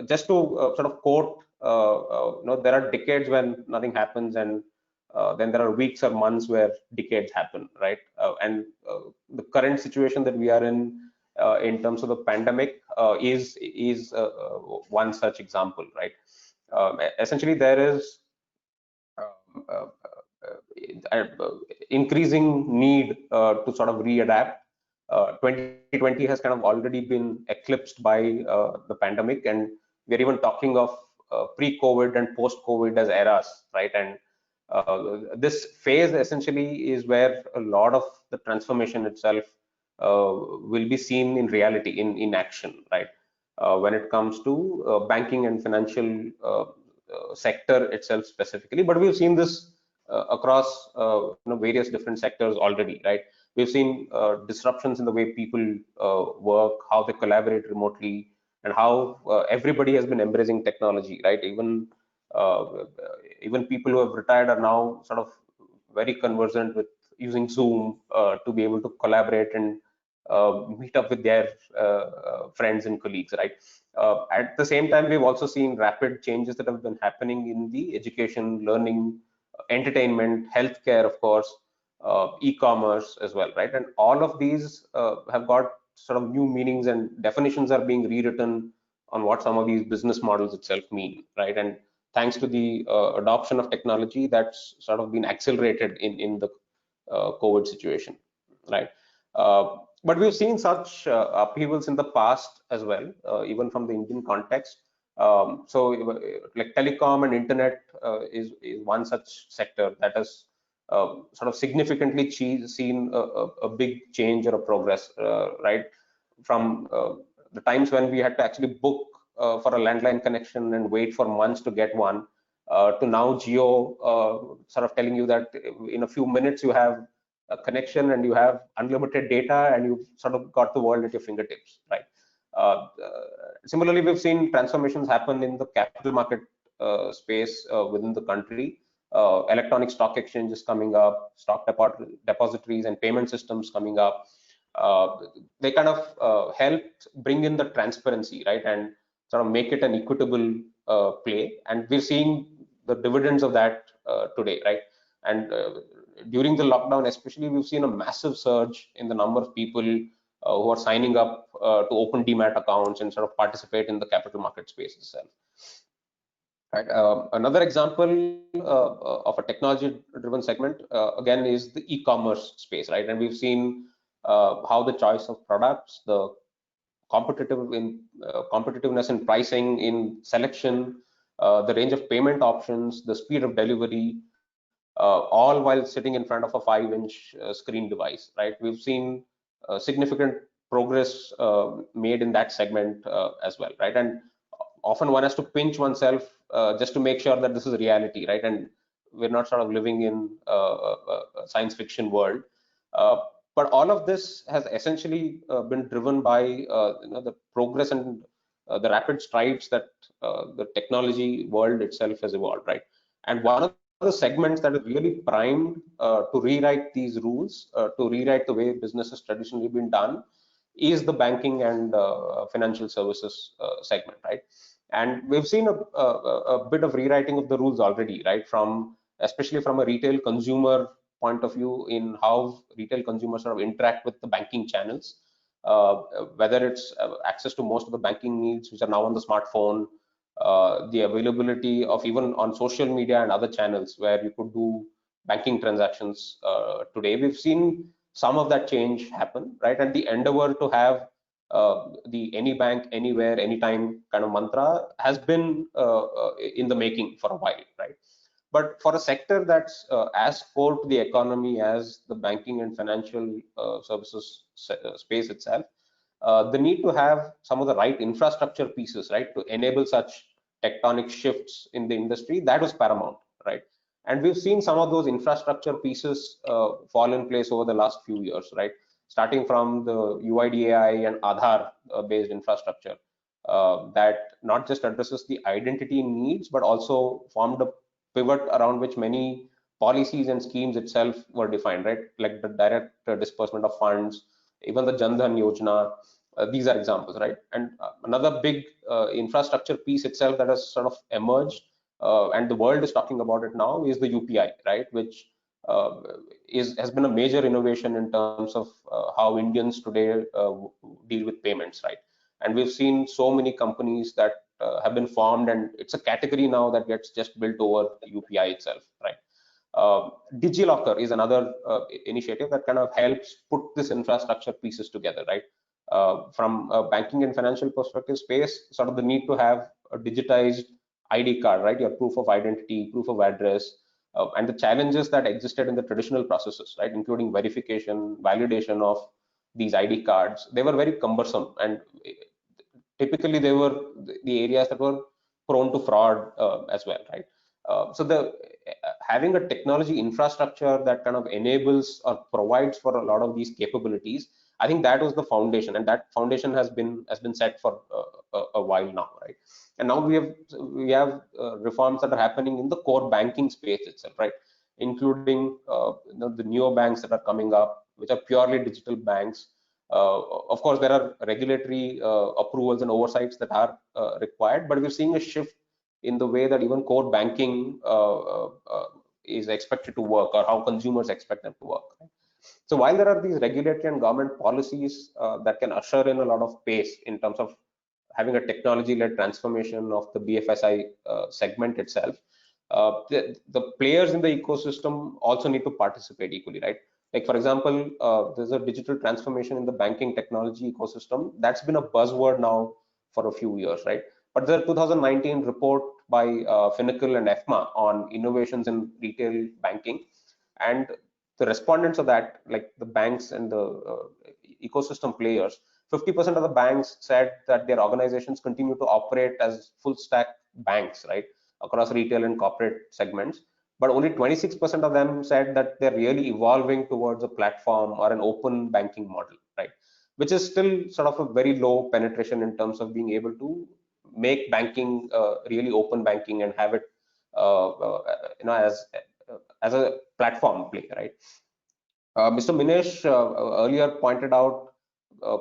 just to sort of quote, there are decades when nothing happens, and then there are weeks or months where decades happen, right? And the current situation that we are in terms of the pandemic is one such example, right? Essentially, there is increasing need to sort of readapt 2020 has kind of already been eclipsed by the pandemic, and we're even talking of pre-COVID and post-COVID as eras, right? And this phase essentially is where a lot of the transformation itself will be seen in reality, in action, right? When it comes to banking and financial sector itself specifically, but we've seen this across various different sectors already, right? We've seen disruptions in the way people work, how they collaborate remotely, and how everybody has been embracing technology, right? Even people who have retired are now sort of very conversant with using Zoom to be able to collaborate and meet up with their friends and colleagues, right? At the same time, we've also seen rapid changes that have been happening in the education, learning, entertainment, healthcare, of course, e-commerce as well, right? And all of these have got sort of new meanings, and definitions are being rewritten on what some of these business models itself mean, right? And thanks to the adoption of technology, that's sort of been accelerated in the COVID situation, right? But we've seen such upheavals in the past as well, even from the Indian context. So like telecom and internet is one such sector that has sort of significantly seen a big change or a progress, right? From the times when we had to actually book for a landline connection and wait for months to get one, to now Geo sort of telling you that in a few minutes you have a connection and you have unlimited data and you've sort of got the world at your fingertips, right? Similarly, we've seen transformations happen in the capital market space within the country. Electronic stock exchanges coming up, stock depositories and payment systems coming up. They kind of helped bring in the transparency, right, and sort of make it an equitable play. And we're seeing the dividends of that today, right? And during the lockdown, especially, we've seen a massive surge in the number of people who are signing up to open demat accounts and sort of participate in the capital market space itself. Right. Another example of a technology-driven segment, again, is the e-commerce space, right? And we've seen how the choice of products, the competitiveness in pricing, in selection, the range of payment options, the speed of delivery, all while sitting in front of a 5-inch screen device, right? We've seen significant progress made in that segment as well, right? And often one has to pinch oneself just to make sure that this is reality, right? And we're not sort of living in a science fiction world. But all of this has essentially been driven by the progress and the rapid strides that the technology world itself has evolved, right? And one of the segments that is really primed to rewrite these rules, to rewrite the way business has traditionally been done, is the banking and financial services segment, right? And we've seen a bit of rewriting of the rules already, right? Especially from a retail consumer point of view, in how retail consumers sort of interact with the banking channels, whether it's access to most of the banking needs, which are now on the smartphone, the availability of even on social media and other channels where you could do banking transactions today. We've seen some of that change happen, right? And the endeavor to have the any bank, anywhere, anytime kind of mantra has been in the making for a while, right? But for a sector that's as core to the economy as the banking and financial services space itself, the need to have some of the right infrastructure pieces, right, to enable such tectonic shifts in the industry, that was paramount, right? And we've seen some of those infrastructure pieces fall in place over the last few years, right? Starting from the UIDAI and Aadhaar based infrastructure that not just addresses the identity needs, but also formed a pivot around which many policies and schemes itself were defined, right? Like the direct disbursement of funds, even the Jan Dhan Yojana. These are examples, right? And another big infrastructure piece itself that has sort of emerged, and the world is talking about it now, is the UPI, right? Which has been a major innovation in terms of how Indians today deal with payments, right? And we've seen so many companies that have been formed, and it's a category now that gets just built over the UPI itself, right? Digilocker is another initiative that kind of helps put this infrastructure pieces together, right? From a banking and financial perspective space, sort of the need to have a digitized ID card, right? Your proof of identity, proof of address, and the challenges that existed in the traditional processes, right? Including verification, validation of these ID cards. They were very cumbersome, and typically they were the areas that were prone to fraud as well, right? So the having a technology infrastructure that kind of enables or provides for a lot of these capabilities, I think that was the foundation, and that foundation has been set for a while now, right? And now we have reforms that are happening in the core banking space itself, right? Including the newer banks that are coming up, which are purely digital banks. Of course, there are regulatory approvals and oversights that are required, but we're seeing a shift in the way that even core banking is expected to work, or how consumers expect them to work. Right? So while there are these regulatory and government policies that can usher in a lot of pace in terms of having a technology-led transformation of the BFSI segment itself, the players in the ecosystem also need to participate equally, right? Like, for example, there's a digital transformation in the banking technology ecosystem. That's been a buzzword now for a few years, right? But the 2019 report by Finacle and EFMA on innovations in retail banking, and the respondents of that, like the banks and the ecosystem players, 50% of the banks said that their organizations continue to operate as full stack banks, right, across retail and corporate segments. But only 26% of them said that they're really evolving towards a platform or an open banking model, right? Which is still sort of a very low penetration in terms of being able to make banking really open banking and have it, as a platform play, right? Mr. Minesh earlier pointed out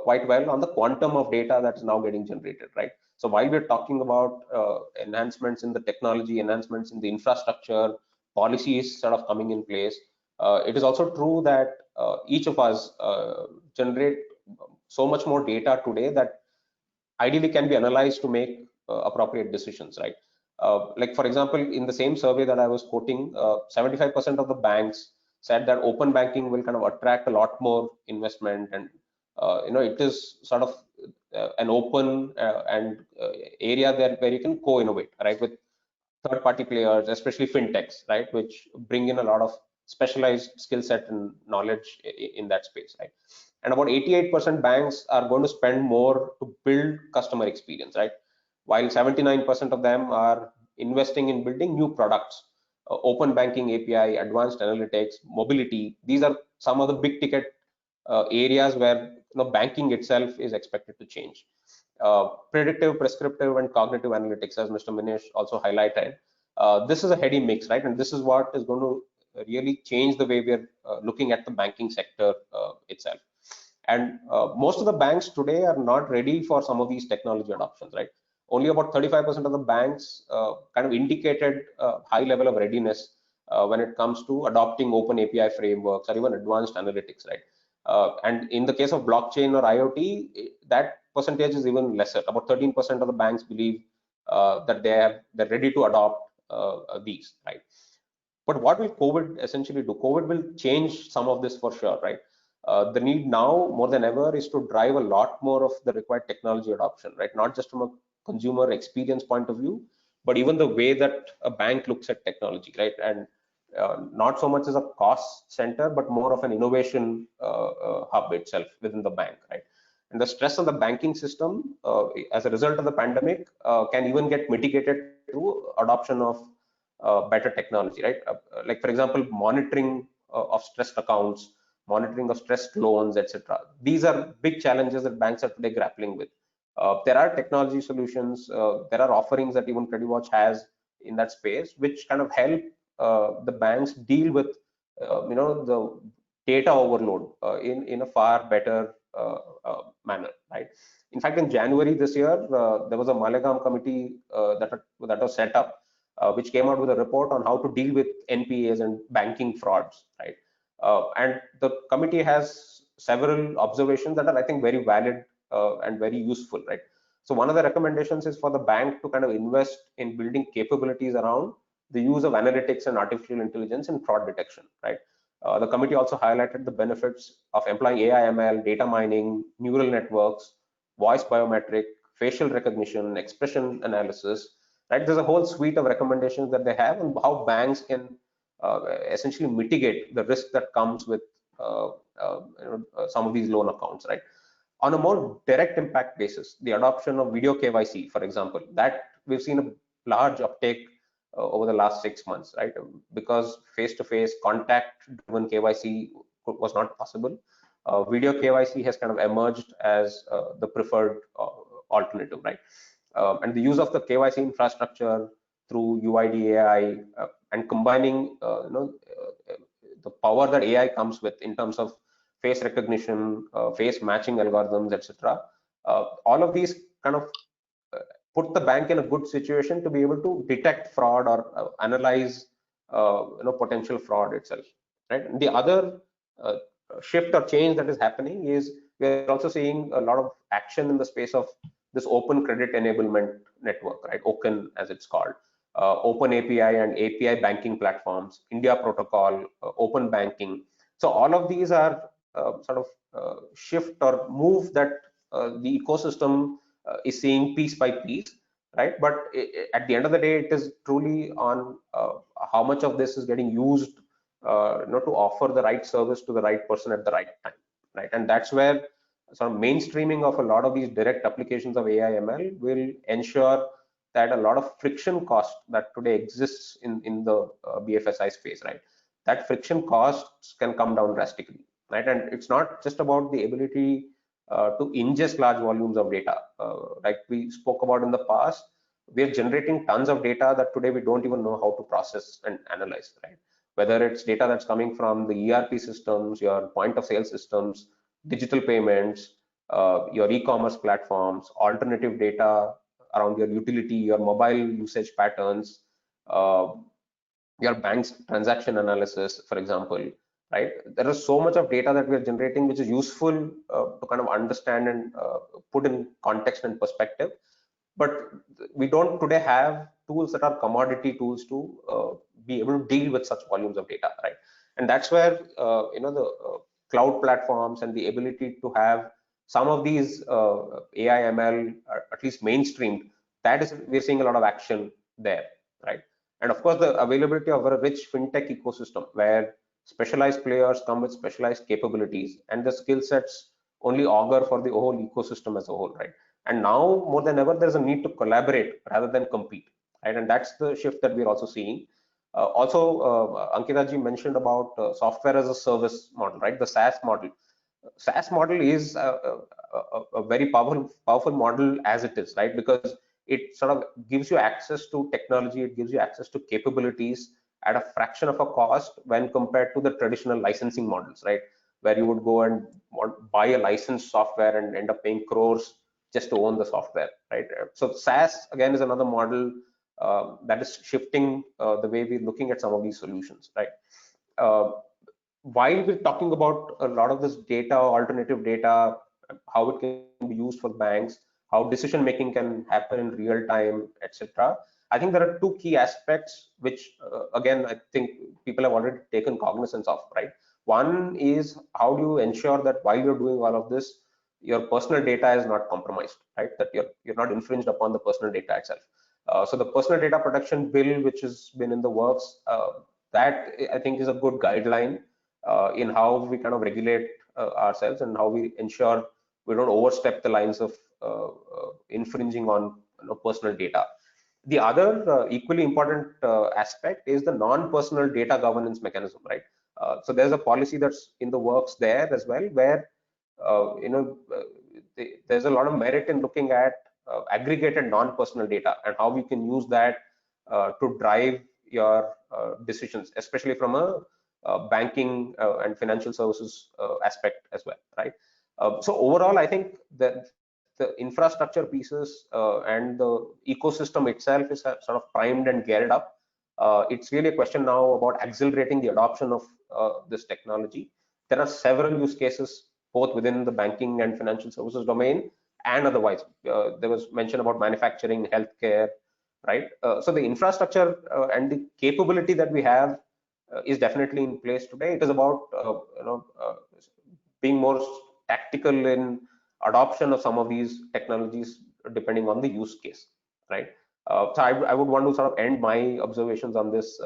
quite well on the quantum of data that is now getting generated, right? So while we're talking about enhancements in the technology, enhancements in the infrastructure, policies sort of coming in place, it is also true that each of us generate so much more data today that ideally can be analyzed to make appropriate decisions, right? Like, for example, in the same survey that I was quoting, 75% of the banks said that open banking will kind of attract a lot more investment, and it is sort of an open and area there where you can co-innovate, right, with third-party players, especially fintechs, right, which bring in a lot of specialized skill set and knowledge in that space, right? And about 88% banks are going to spend more to build customer experience, right? While 79% of them are investing in building new products, open banking API, advanced analytics, mobility. These are some of the big ticket areas where banking itself is expected to change. Predictive, prescriptive, and cognitive analytics, as Mr. Minesh also highlighted. This is a heady mix, right? And this is what is going to really change the way we're looking at the banking sector itself. And most of the banks today are not ready for some of these technology adoptions, right? Only about 35% of the banks kind of indicated a high level of readiness when it comes to adopting open API frameworks or even advanced analytics, right? And in the case of blockchain or IoT, that percentage is even lesser. About 13% of the banks believe that they're ready to adopt these, right? But what will COVID essentially do? COVID will change some of this for sure, right? The need now more than ever is to drive a lot more of the required technology adoption, right? Not just from a consumer experience point of view, but even the way that a bank looks at technology, right? And not so much as a cost center, but more of an innovation hub itself within the bank, right? And the stress on the banking system as a result of the pandemic can even get mitigated through adoption of better technology, right? Like, for example, monitoring of stressed accounts, monitoring of stressed loans, etc. These are big challenges that banks are today grappling with. There are technology solutions, there are offerings that even CreditWatch has in that space, which kind of help the banks deal with the data overload in a far better manner, right? In fact, in January this year, there was a Malegaon committee that was set up, which came out with a report on how to deal with NPAs and banking frauds, right? And the committee has several observations that are, I think, very valid and very useful, right? So one of the recommendations is for the bank to kind of invest in building capabilities around the use of analytics and artificial intelligence in fraud detection, right? The committee also highlighted the benefits of employing AI, ML, data mining, neural networks, voice biometric, facial recognition, expression analysis, right? There's a whole suite of recommendations that they have on how banks can essentially mitigate the risk that comes with some of these loan accounts, right? On a more direct impact basis, the adoption of video KYC, for example, that we've seen a large uptake over the last 6 months, right? Because face-to-face contact-driven KYC was not possible. Video KYC has kind of emerged as the preferred alternative, right? And the use of the KYC infrastructure through UID AI and combining, the power that AI comes with in terms of face recognition, face matching algorithms, etc. All of these kind of put the bank in a good situation to be able to detect fraud or analyze potential fraud itself, right? And the other shift or change that is happening is we're also seeing a lot of action in the space of this open credit enablement network, right? OCEN as it's called. Open API and API banking platforms, India protocol, open banking. So all of these are sort of shift or move that the ecosystem is seeing piece by piece, right? But at the end of the day, it is truly on how much of this is getting used to offer the right service to the right person at the right time, right? And that's where sort of mainstreaming of a lot of these direct applications of AI ML will ensure that a lot of friction cost that today exists in the BFSI space, right? That friction costs can come down drastically, right? And it's not just about the ability to ingest large volumes of data. Like we spoke about in the past, we're generating tons of data that today we don't even know how to process and analyze, right? Whether it's data that's coming from the ERP systems, your point of sale systems, digital payments, your e-commerce platforms, alternative data around your utility, your mobile usage patterns, your bank's transaction analysis, for example, right? There is so much of data that we are generating, which is useful to kind of understand and put in context and perspective. But we don't today have tools that are commodity tools to be able to deal with such volumes of data, right? And that's where the cloud platforms and the ability to have some of these AI ML at least mainstreamed, that is, we're seeing a lot of action there, right? And of course, the availability of a rich fintech ecosystem where specialized players come with specialized capabilities and the skill sets only augur for the whole ecosystem as a whole, right? And now more than ever, there's a need to collaborate rather than compete, right? And that's the shift that we're also seeing. Ankita ji mentioned about software as a service model, right? The SaaS model. SaaS model is a very powerful model as it is, right? Because it sort of gives you access to technology, it gives you access to capabilities at a fraction of a cost when compared to the traditional licensing models, right? Where you would go and buy a licensed software and end up paying crores just to own the software, right? So SaaS again is another model that is shifting the way we're looking at some of these solutions, right? While we're talking about a lot of this data, alternative data, how it can be used for banks, how decision making can happen in real time, etc. I think there are two key aspects which again I think people have already taken cognizance of, right? One is how do you ensure that while you're doing all of this, your personal data is not compromised, right? That you're not infringed upon the personal data itself. So the personal data protection bill, which has been in the works, that I think is a good guideline in how we kind of regulate ourselves and how we ensure we don't overstep the lines of infringing on personal data. The other equally important aspect is the non-personal data governance mechanism, right? So there's a policy that's in the works there as well, where there's a lot of merit in looking at aggregated non-personal data and how we can use that to drive your decisions, especially from a banking and financial services aspect as well, right? So overall, I think that the infrastructure pieces and the ecosystem itself is sort of primed and geared up. It's really a question now about accelerating the adoption of this technology. There are several use cases both within the banking and financial services domain and otherwise. There was mention about manufacturing, healthcare, right? So the infrastructure and the capability that we have is definitely in place today. It is about being more tactical in adoption of some of these technologies depending on the use case, right? So I would want to sort of end my observations on this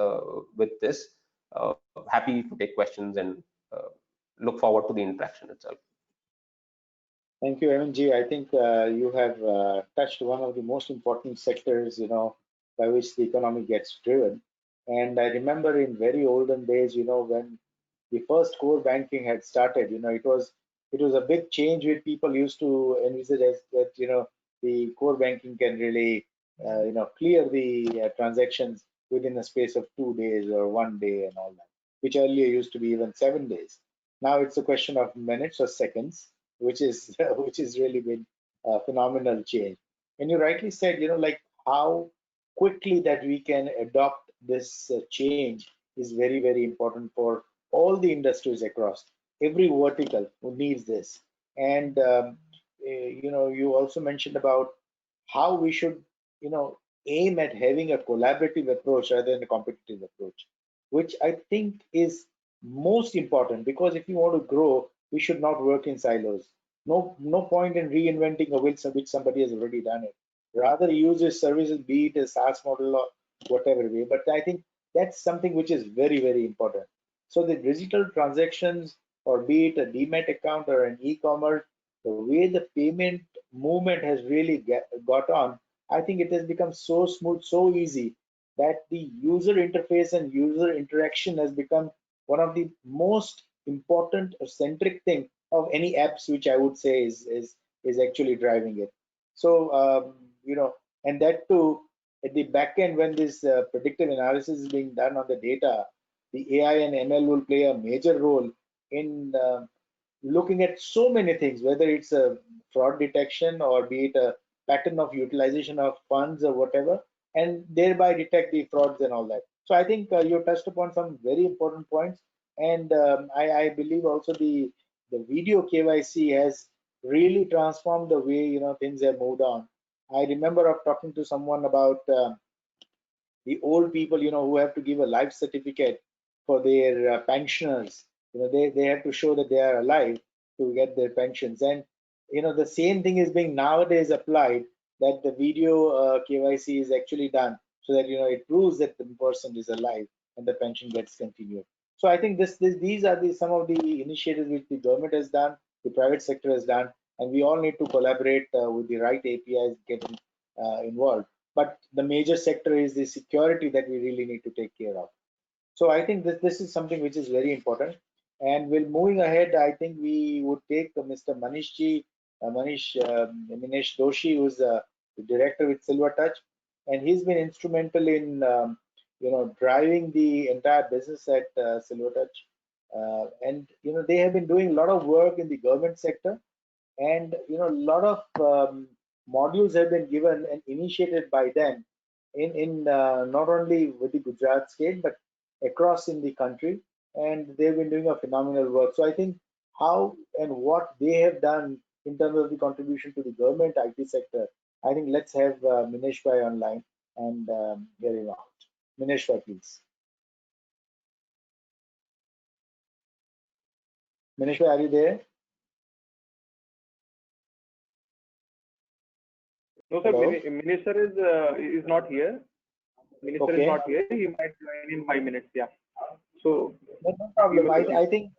with this. Happy to take questions and look forward to the interaction itself. Thank you, MNG. I think you have touched one of the most important sectors, by which the economy gets driven. And I remember in very olden days, when the first core banking had started, it was a big change which people used to envisage as that, the core banking can really, clear the transactions within a space of 2 days or 1 day and all that, which earlier used to be even 7 days. Now it's a question of minutes or seconds, which is which has really been a phenomenal change. And you rightly said, like how quickly that we can adopt this change is very, very important for all the industries across every vertical who needs this. And you also mentioned about how we should, aim at having a collaborative approach rather than a competitive approach, which I think is most important, because if you want to grow, we should not work in silos. No point in reinventing a wheel which somebody has already done it. Rather use his services, be it a SaaS model or whatever way. But I think that's something which is very, very important. So the digital transactions, or be it a demat account or an e-commerce, the way the payment movement has really got on, I think it has become so smooth, so easy, that the user interface and user interaction has become one of the most important or centric thing of any apps, which I would say is actually driving it. So and that too at the back end, when this predictive analysis is being done on the data, the AI and ML will play a major role in looking at so many things, whether it's a fraud detection or be it a pattern of utilization of funds or whatever, and thereby detect the frauds and all that. So I think you touched upon some very important points, and I believe also the video KYC has really transformed the way things have moved on. I remember of talking to someone about the old people, who have to give a life certificate for their pensioners. They have to show that they are alive to get their pensions. And the same thing is being nowadays applied, that the video KYC is actually done, so that it proves that the person is alive and the pension gets continued. So I think these are some of the initiatives which the government has done, the private sector has done, and we all need to collaborate with the right APIs getting involved. But the major sector is the security that we really need to take care of. So I think this is something which is very important. And we're moving ahead. I think we would take Mr. Manish Doshi, who's the director with Silver Touch, and he's been instrumental in driving the entire business at Silver Touch. And they have been doing a lot of work in the government sector, and a lot of modules have been given and initiated by them in not only with the Gujarat state but across in the country, and they've been doing a phenomenal work. So I think how and what they have done in terms of the contribution to the government IT sector, I think let's have Minesh Bhai online and hear him out. Minesh Bhai, please. Minesh Bhai, are you there? No, sir. Minister is not here. Minister is not here. He might join in 5 minutes. Yeah. So no problem. I think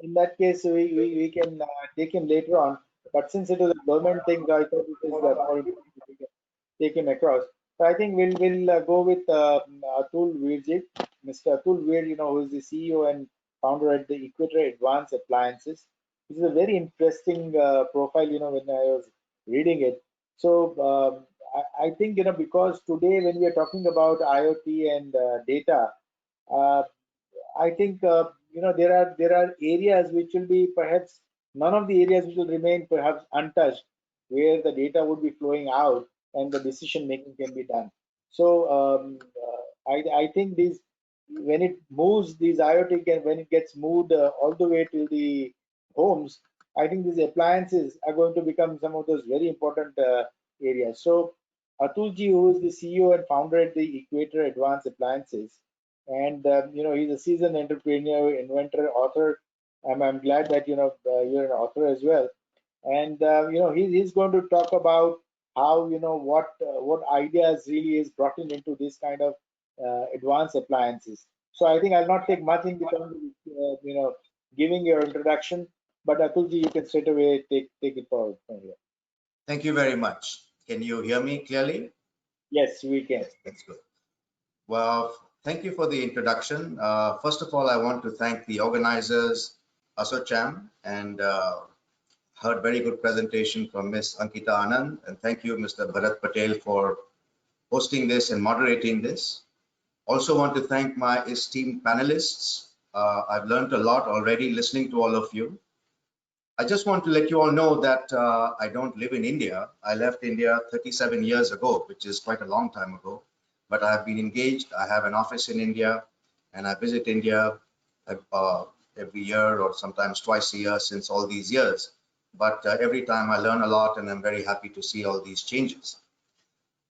in that case we can take him later on. But since it is a government thing, I thought it is more important we can take him across. So I think we'll go with Atul Veerji, Mr. Atul Veer, who is the CEO and founder at the Equator Appliances. This is a very interesting profile. When I was reading it. So I think because today when we are talking about IoT and data, I think there are areas which will be perhaps none of the areas which will remain perhaps untouched, where the data would be flowing out and the decision making can be done. So I think when it moves, these IoT when it gets moved all the way to the homes, I think these appliances are going to become some of those very important areas. So Atulji, who is the CEO and founder at the Equator Appliances, and he's a seasoned entrepreneur, inventor, author. I'm glad that you're an author as well, and he's going to talk about how what ideas really is brought into this kind of advanced appliances. So I think I'll not take much in terms of giving your introduction, but Atulji, you can straight away take it forward from here. Thank you very much. Can you hear me clearly? Yes, we can. That's good. Well, thank you for the introduction. First of all, I want to thank the organizers, ASSOCHAM, and heard very good presentation from Ms. Ankita Anand. And thank you, Mr. Bharat Patel, for hosting this and moderating this. Also want to thank my esteemed panelists. I've learned a lot already listening to all of you. I just want to let you all know that I don't live in India. I left India 37 years ago, which is quite a long time ago. But I have been engaged. I have an office in India, and I visit India every year or sometimes twice a year since all these years. But every time I learn a lot, and I'm very happy to see all these changes.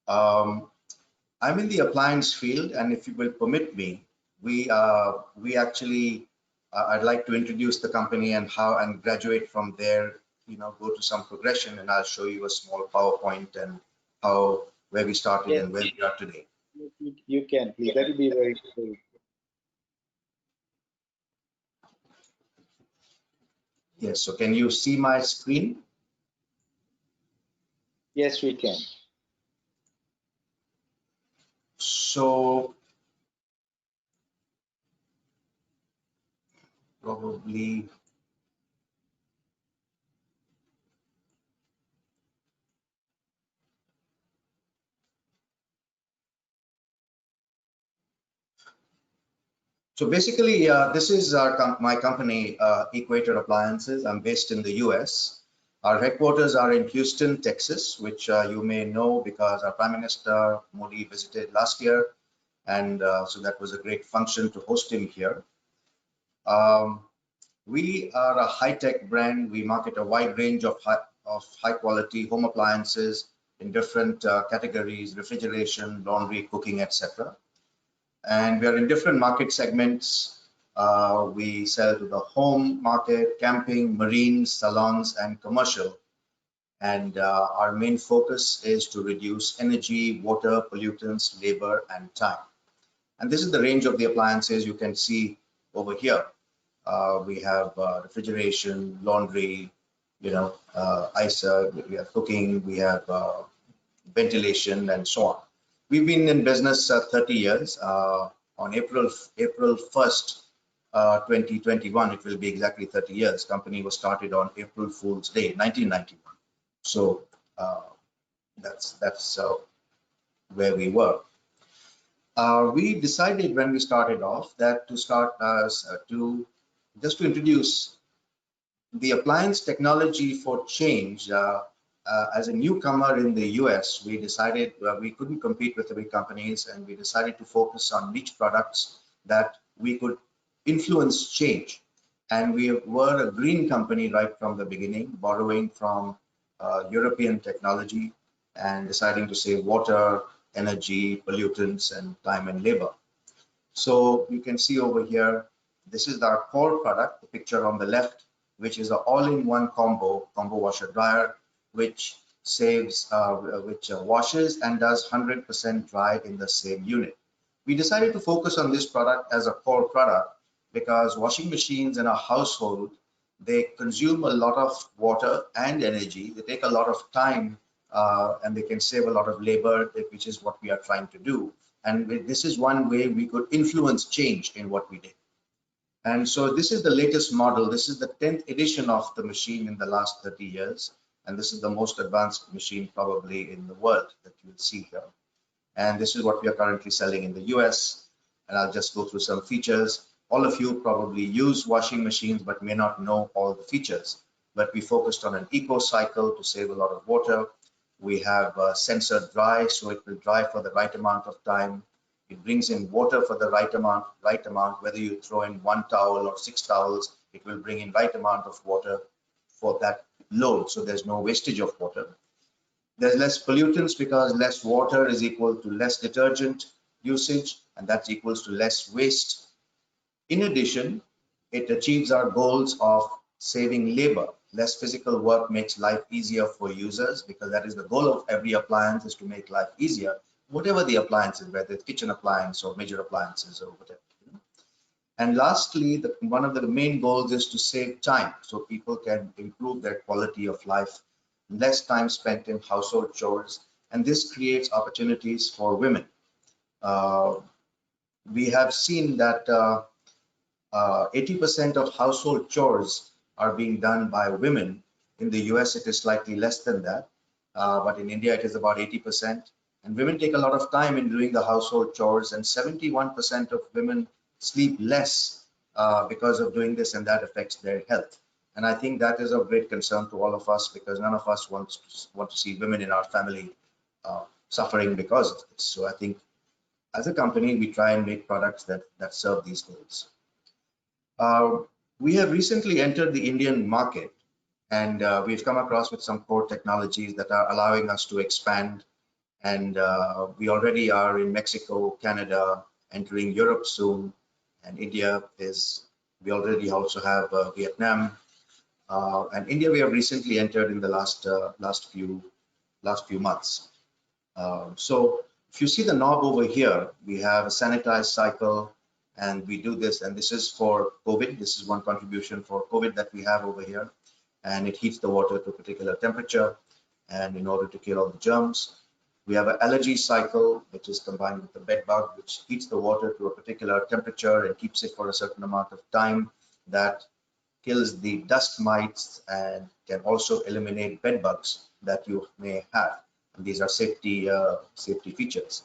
I'm in the appliance field, and if you will permit me, we actually I'd like to introduce the company and graduate from there, go to some progression, and I'll show you a small PowerPoint and where we started and where we are today. You can, please. That will be very good. Yes, so can you see my screen? Yes, we can. So probably so basically this is my company, Equator Appliances. I'm based in the US. Our headquarters are in Houston, Texas, which you may know because our Prime Minister Modi visited last year, and so that was a great function to host him here. We are a high-tech brand. We market a wide range of high-quality home appliances in different categories: refrigeration, laundry, cooking, etc. And we are in different market segments. We sell to the home market, camping, marine, salons, and commercial. And our main focus is to reduce energy, water, pollutants, labor, and time. And this is the range of the appliances you can see over here. We have refrigeration, laundry, ice, we have cooking, we have ventilation, and so on. We've been in business 30 years. On April 1st, 2021, it will be exactly 30 years. Company was started on April Fool's Day, 1991. So that's where we were. We decided when we started off that just to introduce the appliance technology for change. As a newcomer in the US, we decided we couldn't compete with the big companies, and we decided to focus on niche products that we could influence change. And we were a green company right from the beginning, borrowing from European technology and deciding to save water, energy, pollutants, and time and labor. So you can see over here, this is our core product, the picture on the left, which is an all-in-one combo washer dryer, which washes and does 100% dry in the same unit. We decided to focus on this product as a core product because washing machines in a household, they consume a lot of water and energy. They take a lot of time and they can save a lot of labor, which is what we are trying to do. And this is one way we could influence change in what we did. And so this is the latest model. This is the 10th edition of the machine in the last 30 years. And this is the most advanced machine probably in the world that you will see here. And this is what we are currently selling in the US. And I'll just go through some features. All of you probably use washing machines, but may not know all the features. But we focused on an eco cycle to save a lot of water. We have sensor dry, so it will dry for the right amount of time. It brings in water for the right amount, whether you throw in 1 towel or 6 towels, it will bring in right amount of water for that load, so there's no wastage of water. There's less pollutants because less water is equal to less detergent usage, and that equals to less waste. In addition, it achieves our goals of saving labor. Less physical work makes life easier for users, because that is the goal of every appliance, is to make life easier, whatever the appliance is, whether it's kitchen appliance or major appliances or whatever. And lastly, one of the main goals is to save time, so people can improve their quality of life, less time spent in household chores, and this creates opportunities for women. We have seen that 80% of household chores are being done by women. In the US, it is slightly less than that, but in India, it is about 80%. And women take a lot of time in doing the household chores, and 71% of women sleep less because of doing this, and that affects their health. And I think that is of great concern to all of us, because none of us want to see women in our family suffering because of this. So I think as a company, we try and make products that serve these goals. We have recently entered the Indian market, and we've come across with some core technologies that are allowing us to expand. And we already are in Mexico, Canada, entering Europe soon, and India is, we already also have Vietnam. And India we have recently entered in the last few months. So if you see the knob over here, we have a sanitized cycle, and we do this, and this is for COVID. This is one contribution for COVID that we have over here, and it heats the water to a particular temperature, and in order to kill all the germs. We have an allergy cycle, which is combined with the bed bug, which heats the water to a particular temperature and keeps it for a certain amount of time. That kills the dust mites and can also eliminate bed bugs that you may have. And these are safety features.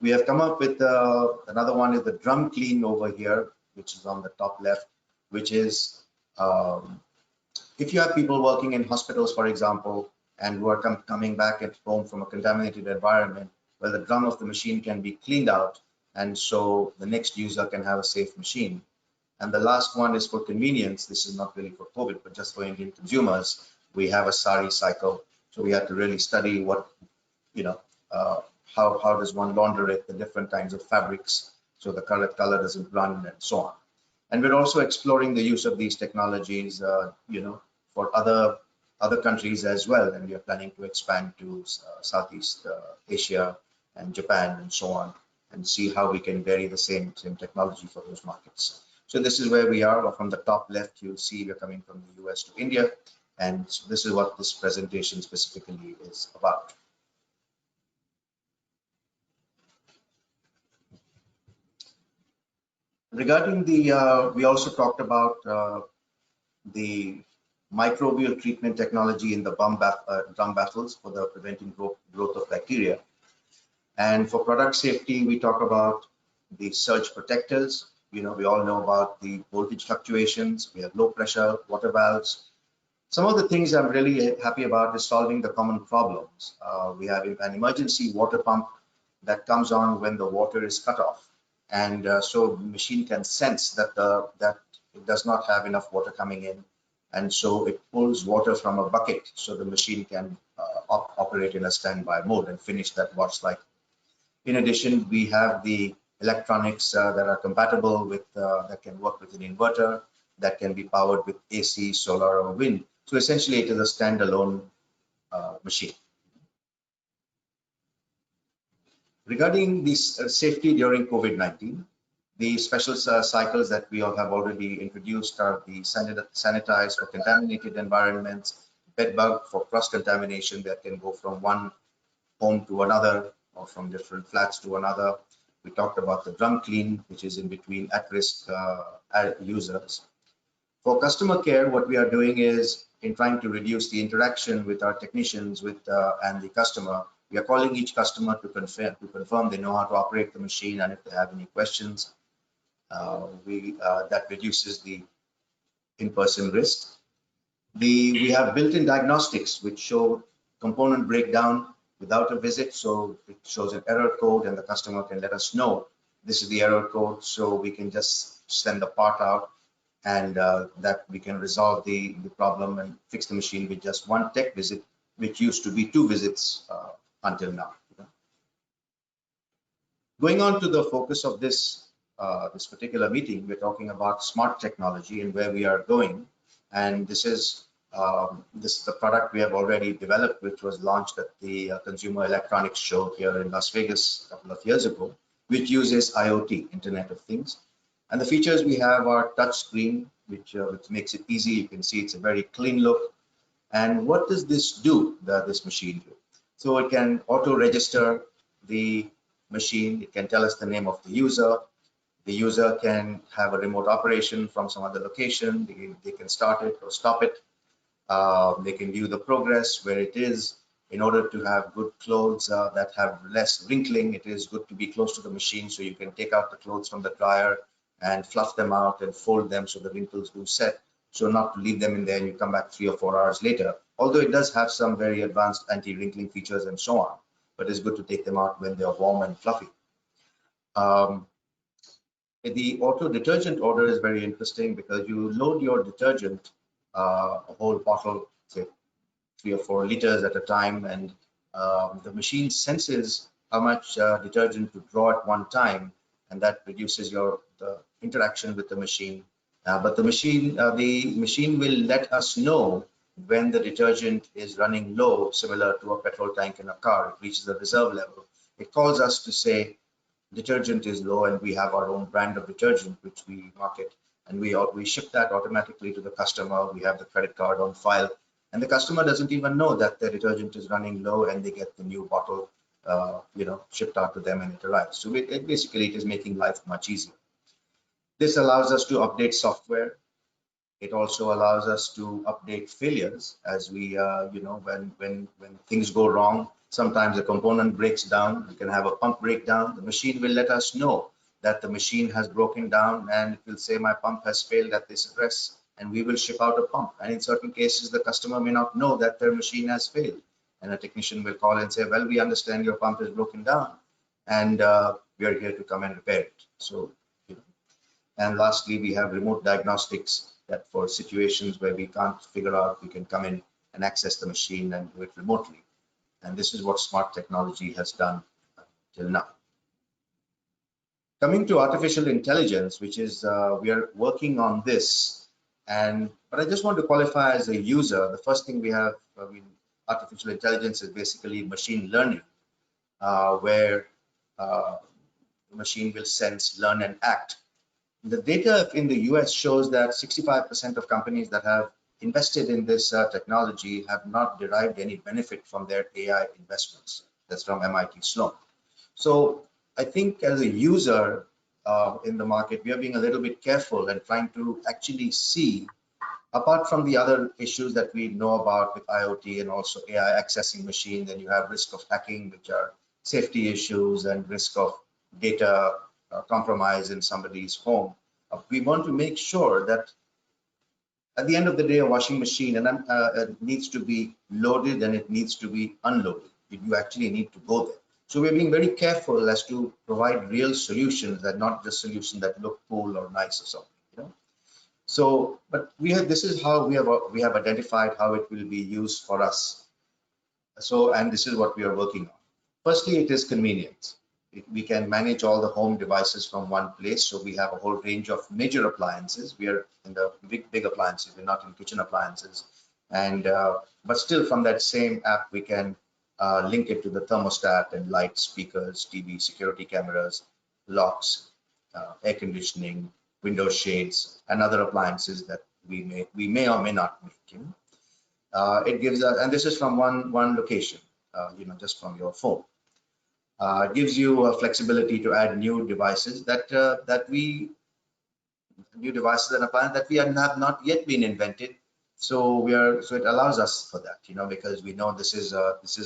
We have come up with another one is the drum clean over here, which is on the top left, which is if you have people working in hospitals, for example, and who are coming back at home from a contaminated environment, well, the drum of the machine can be cleaned out, and so the next user can have a safe machine. And the last one is for convenience. This is not really for COVID, but just for Indian consumers. We have a sari cycle, so we have to really study what, how does one launder it, the different kinds of fabrics, so the color doesn't run, and so on. And we're also exploring the use of these technologies, for other countries as well, and we are planning to expand to Southeast Asia and Japan and so on, and see how we can vary the same technology for those markets. So this is where we are. From the top left, you'll see we're coming from the US to India, and so this is what this presentation specifically is about. Regarding the, we also talked about the microbial treatment technology in the drum baffles for the preventing growth of bacteria. And for product safety, we talk about the surge protectors. We all know about the voltage fluctuations. We have low pressure water valves. Some of the things I'm really happy about is solving the common problems. We have an emergency water pump that comes on when the water is cut off. And so the machine can sense that that it does not have enough water coming in, and so it pulls water from a bucket, so the machine can operate in a standby mode and finish that wash cycle. In addition, we have the electronics that are compatible with that can work with an inverter, that can be powered with AC, solar, or wind. So essentially, it is a standalone machine. Regarding this safety during COVID-19, the special cycles that we all have already introduced are the sanitized for contaminated environments, bed bug for cross-contamination that can go from one home to another or from different flats to another. We talked about the drum clean, which is in between at-risk users. For customer care, what we are doing is in trying to reduce the interaction with our technicians and the customer. We are calling each customer to confirm they know how to operate the machine, and if they have any questions, that reduces the in-person risk. We have built-in diagnostics which show component breakdown without a visit, so it shows an error code, and the customer can let us know this is the error code, so we can just send the part out, and that we can resolve the problem and fix the machine with just one tech visit which used to be 2 visits until now. Going on to the focus of this this particular meeting, we're talking about smart technology and where we are going. And this is the product we have already developed, which was launched at the Consumer Electronics Show here in Las Vegas a couple of years ago, which uses IoT, Internet of Things. And the features we have are touch screen, which makes it easy. You can see it's a very clean look. And what does this do, this machine do? So it can auto-register the machine. It can tell us the name of the user. The user can have a remote operation from some other location. They can start it or stop it. They can view the progress, where it is. In order to have good clothes that have less wrinkling, it is good to be close to the machine, so you can take out the clothes from the dryer and fluff them out and fold them so the wrinkles do set. So not to leave them in there and you come back 3 or 4 hours later. Although it does have some very advanced anti-wrinkling features and so on, but it's good to take them out when they're warm and fluffy. The auto detergent order is very interesting because you load your detergent, a whole bottle, say 3 or 4 liters at a time, and the machine senses how much detergent to draw at one time, and that reduces the interaction with the machine. But the machine will let us know when the detergent is running low, similar to a petrol tank in a car. It reaches a reserve level. It calls us to say detergent is low, and we have our own brand of detergent which we market, and we ship that automatically to the customer. We have the credit card on file, and the customer doesn't even know that their detergent is running low, and they get the new bottle shipped out to them and it arrives. So basically it is making life much easier. This allows us to update software. It also allows us to update failures as we, when things go wrong. Sometimes a component breaks down. We can have a pump breakdown. The machine will let us know that the machine has broken down, and it will say my pump has failed at this address, and we will ship out a pump. And in certain cases, the customer may not know that their machine has failed, and a technician will call and say, well, we understand your pump is broken down, and we are here to come and repair it. So, and lastly, we have remote diagnostics, that for situations where we can't figure out, we can come in and access the machine and do it remotely. And this is what smart technology has done till now. Coming to artificial intelligence, which is, we are working on this, but I just want to qualify as a user. The first thing we have, artificial intelligence is basically machine learning, where the machine will sense, learn, and act. The data in the US shows that 65% of companies that have invested in this technology have not derived any benefit from their AI investments. That's from MIT Sloan. So I think as a user in the market, we are being a little bit careful and trying to actually see, apart from the other issues that we know about with IoT and also AI accessing machines, and you have risk of hacking, which are safety issues, and risk of data compromise in somebody's home. We want to make sure that at the end of the day, a washing machine needs to be loaded and it needs to be unloaded. You actually need to go there. So we're being very careful as to provide real solutions, and not just solutions that look cool or nice or something. So, but this is how we have identified how it will be used for us. So, and this is what we are working on. Firstly, it is convenience. We can manage all the home devices from one place. So we have a whole range of major appliances. We are in the big appliances. We're not in kitchen appliances. And but still, from that same app, we can link it to the thermostat and lights, speakers, TV, security cameras, locks, air conditioning, window shades, and other appliances that we may or may not make. It gives us, and this is from one location, just from your phone. It gives you a flexibility to add new devices new devices and appliances that we have not yet been invented. So it allows us for that, because we know this is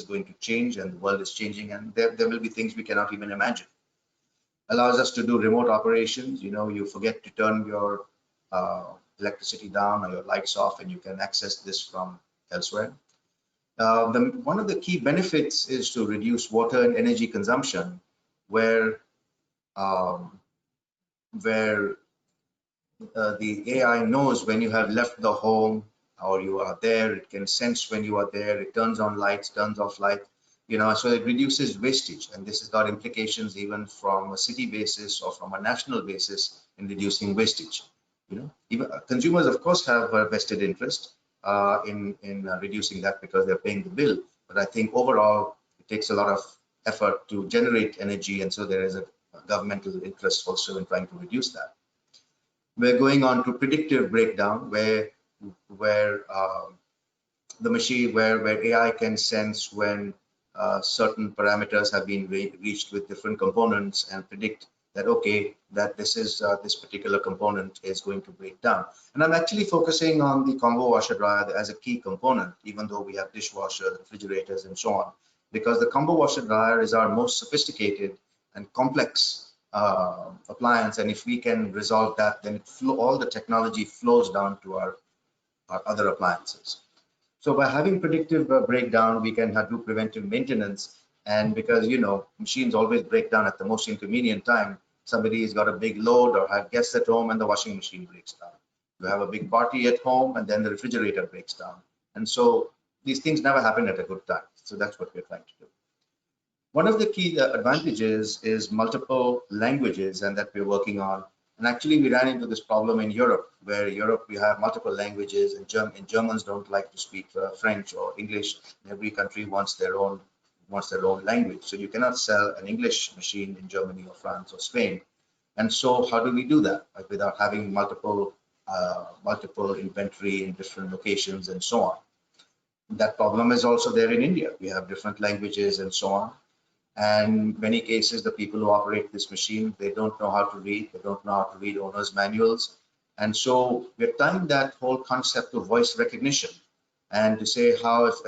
going to change, and the world is changing, and there will be things we cannot even imagine. Allows us to do remote operations. You forget to turn your electricity down or your lights off, and you can access this from elsewhere. One of the key benefits is to reduce water and energy consumption, where the AI knows when you have left the home, or you are there. It can sense when you are there. It turns on lights, turns off light, you know, so it reduces wastage. And this has got implications even from a city basis or from a national basis in reducing wastage. You know, even consumers, of course, have a vested interest in reducing that because they're paying the bill. But I think overall, it takes a lot of effort to generate energy, and so there is a governmental interest also in trying to reduce that. We're going on to predictive breakdown, where the machine, where AI can sense when certain parameters have been reached with different components and predict that, okay, that this particular component is going to break down. And I'm actually focusing on the combo washer dryer as a key component, even though we have dishwashers, refrigerators, and so on, because the combo washer dryer is our most sophisticated and complex appliance. And if we can resolve that, then all the technology flows down to our other appliances. So by having predictive breakdown, we can do preventive maintenance. And because, you know, machines always break down at the most inconvenient time. Somebody's got a big load or have guests at home and the washing machine breaks down. You have a big party at home and then the refrigerator breaks down. And so these things never happen at a good time. So that's what we're trying to do. One of the key advantages is multiple languages, and that we're working on. And actually, we ran into this problem in Europe, where we have multiple languages, and Germans don't like to speak French or English. Every country wants their own language. So you cannot sell an English machine in Germany or France or Spain. And so how do we do that without having multiple inventory in different locations and so on? That problem is also there in India. We have different languages and so on. And many cases, the people who operate this machine, they don't know how to read. They don't know how to read owner's manuals. And so we're tying that whole concept of voice recognition and to say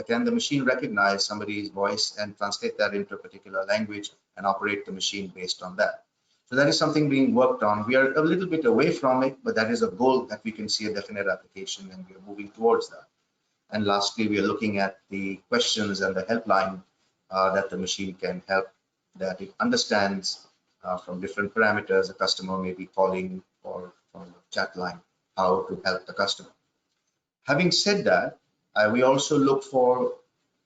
can the machine recognize somebody's voice and translate that into a particular language and operate the machine based on that. So that is something being worked on. We are a little bit away from it, but that is a goal that we can see a definite application, and we're moving towards that. And lastly, we are looking at the questions and the helpline that the machine can help, that it understands from different parameters a customer may be calling, or from a chat line, how to help the customer. Having said that, we also look for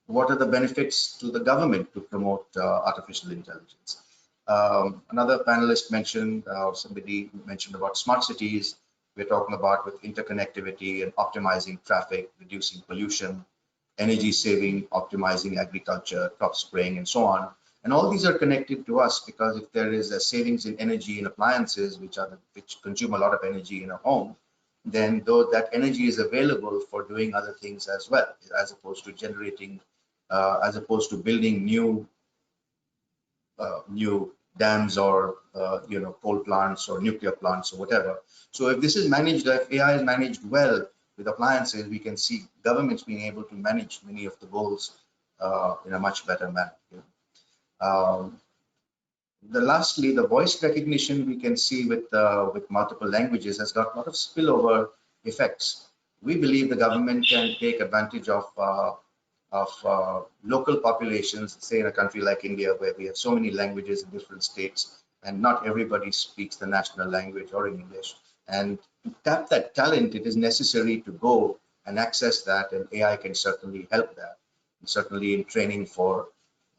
what are the benefits to the government to promote artificial intelligence. Another panelist mentioned, somebody mentioned about smart cities. We're talking about with interconnectivity and optimizing traffic, reducing pollution, energy saving, optimizing agriculture, crop spraying, and so on. And all these are connected to us, because if there is a savings in energy in appliances, which consume a lot of energy in a home, then that energy is available for doing other things as well, as opposed to generating, as opposed to building new dams or coal plants or nuclear plants or whatever. So if this is managed, if AI is managed well with appliances, we can see governments being able to manage many of the goals in a much better manner. Lastly, the voice recognition we can see with multiple languages has got a lot of spillover effects. We believe the government can take advantage of local populations, say in a country like India, where we have so many languages in different states, and not everybody speaks the national language or in English. And to tap that talent, it is necessary to go and access that, and AI can certainly help that. And certainly in training for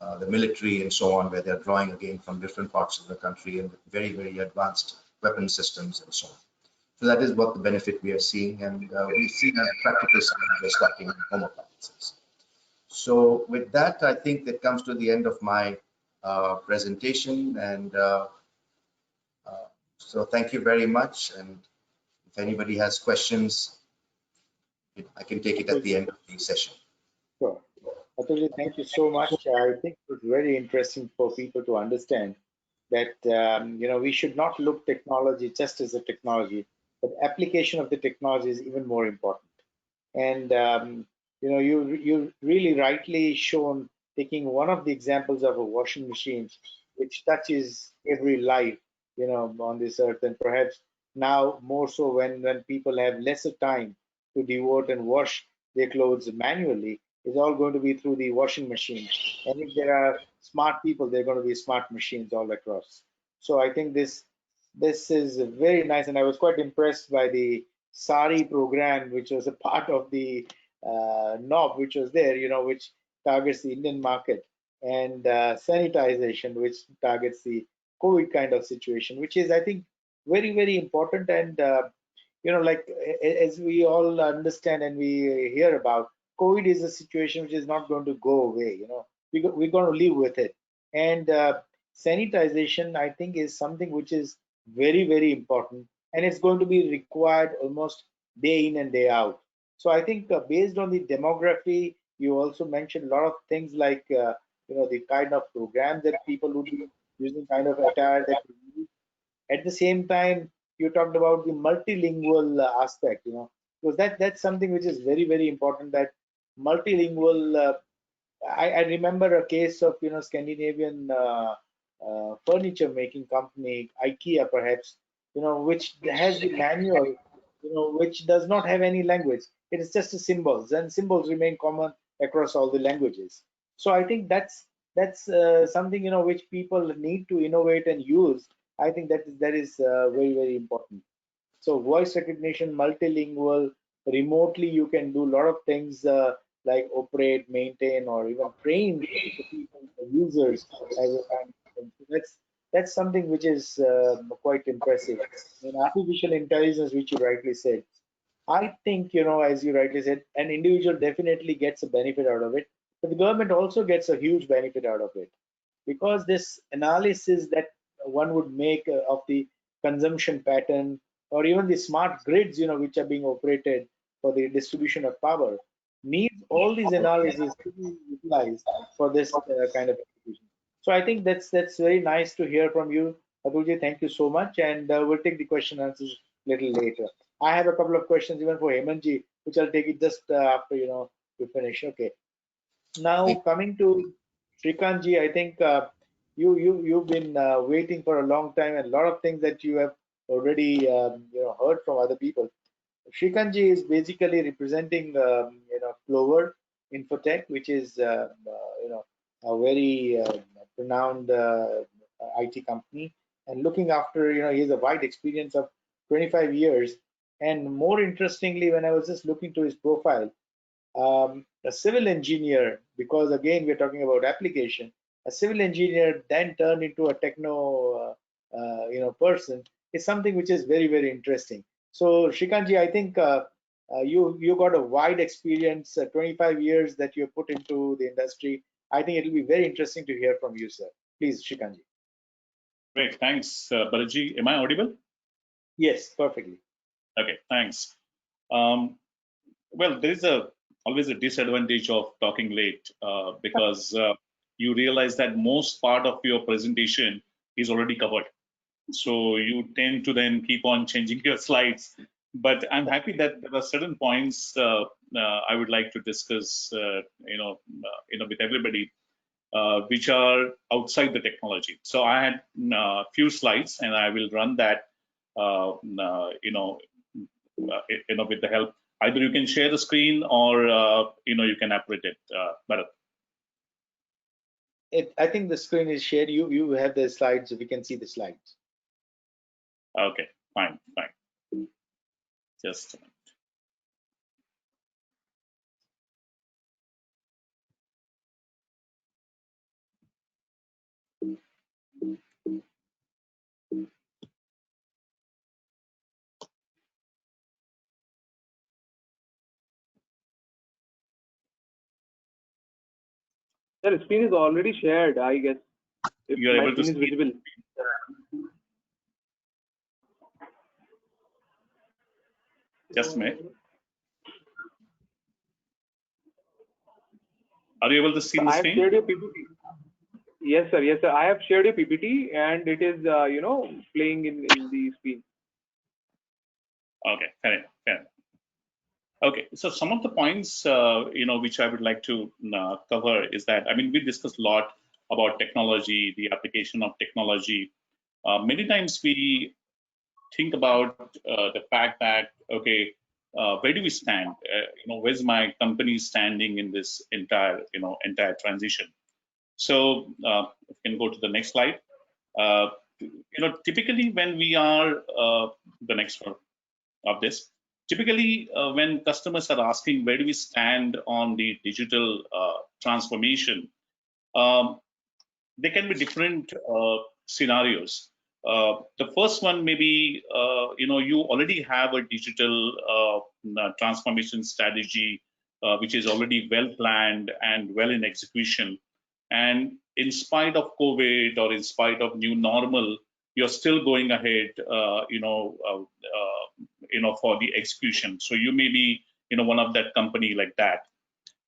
the military and so on, where they're drawing again from different parts of the country and very, very advanced weapon systems and so on. So that is what the benefit we are seeing, and we see that practical side we're starting in home appliances. So with that, I think that comes to the end of my presentation, and so thank you very much. And if anybody has questions, I can take it at the end of the session. Sure. Atulji, thank you so much. I think it was very interesting for people to understand that we should not look technology just as a technology, but application of the technology is even more important. And you really rightly shown, taking one of the examples of a washing machine which touches every life on this earth, and perhaps now more so when people have lesser time to devote and wash their clothes manually, is all going to be through the washing machine. And if there are smart people, they're going to be smart machines all across. So I think this is very nice, and I was quite impressed by the SARI program, which was a part of the knob, which was there, which targets the Indian market, and sanitization, which targets the COVID kind of situation, which is, I think, very, very important. And like as we all understand and we hear about, COVID is a situation which is not going to go away. We're going to live with it. And sanitization, I think, is something which is very, very important, and it's going to be required almost day in and day out. So I think based on the demography, you also mentioned a lot of things like the kind of programs that people would be using, kind of attire that we use. At the same time, you talked about the multilingual aspect, because that's something which is very, very important. That multilingual. I remember a case of Scandinavian furniture making company, IKEA perhaps, which has the manual, which does not have any language. It is just a symbols, and symbols remain common across all the languages. So I think that's something which people need to innovate and use. I think that is very, very important. So voice recognition, multilingual, remotely you can do a lot of things like operate, maintain, or even train the people, the users as a kind of thing. So that's something which is quite impressive. And artificial intelligence, which you rightly said, I think, as you rightly said, an individual definitely gets a benefit out of it, but the government also gets a huge benefit out of it, because this analysis that one would make of the consumption pattern, or even the smart grids, which are being operated for the distribution of power, needs all these analyses to be utilized for this kind of application. So I think that's very nice to hear from you, Atulji. Thank you so much, and we'll take the question and answers a little later. I have a couple of questions even for Hemantji, which I'll take it just after we finish. Okay. Now coming to Shrikantji, I think you've been waiting for a long time, and a lot of things that you have already heard from other people. Shrikantji is basically representing Clover Infotech, which is a very renowned IT company, and looking after he has a wide experience of 25 years. And more interestingly, when I was just looking to his profile, a civil engineer, because again we're talking about application, a civil engineer then turned into a techno person is something which is very, very interesting. So Shrikantji, I think you got a wide experience, 25 years that you put into the industry. I think it will be very interesting to hear from you, sir. Please, Shrikantji. Great, thanks, Bharatji. Am I audible? Yes, perfectly. Okay, thanks. Well, there is always a disadvantage of talking late because you realize that most part of your presentation is already covered. So you tend to then keep on changing your slides. But I'm happy that there are certain points I would like to discuss, with everybody, which are outside the technology. So I had a few slides, and I will run that, with the help. Either you can share the screen, or you can operate it, Bharat. I think the screen is shared. You have the slides, so we can see the slides. Okay, fine. Just a minute. The screen is already shared, I guess. If you are able to see visible. Just a minute. Are you able to see the screen? I have shared your PPT. Yes, sir. Yes, sir. I have shared your PPT, and it is, playing in the screen. Okay, fair enough. Okay, so some of the points, which I would like to cover is that, we discussed a lot about technology, the application of technology. Many times we think about the fact that, okay, where do we stand? Where's my company standing in this entire transition? So if you can go to the next slide. Typically when we are the next one of this, Typically, when customers are asking where do we stand on the digital transformation, there can be different scenarios. The first one may be, you already have a digital transformation strategy, which is already well planned and well in execution. And in spite of COVID or in spite of new normal, you're still going ahead, for the execution. So you may be, one of that company like that.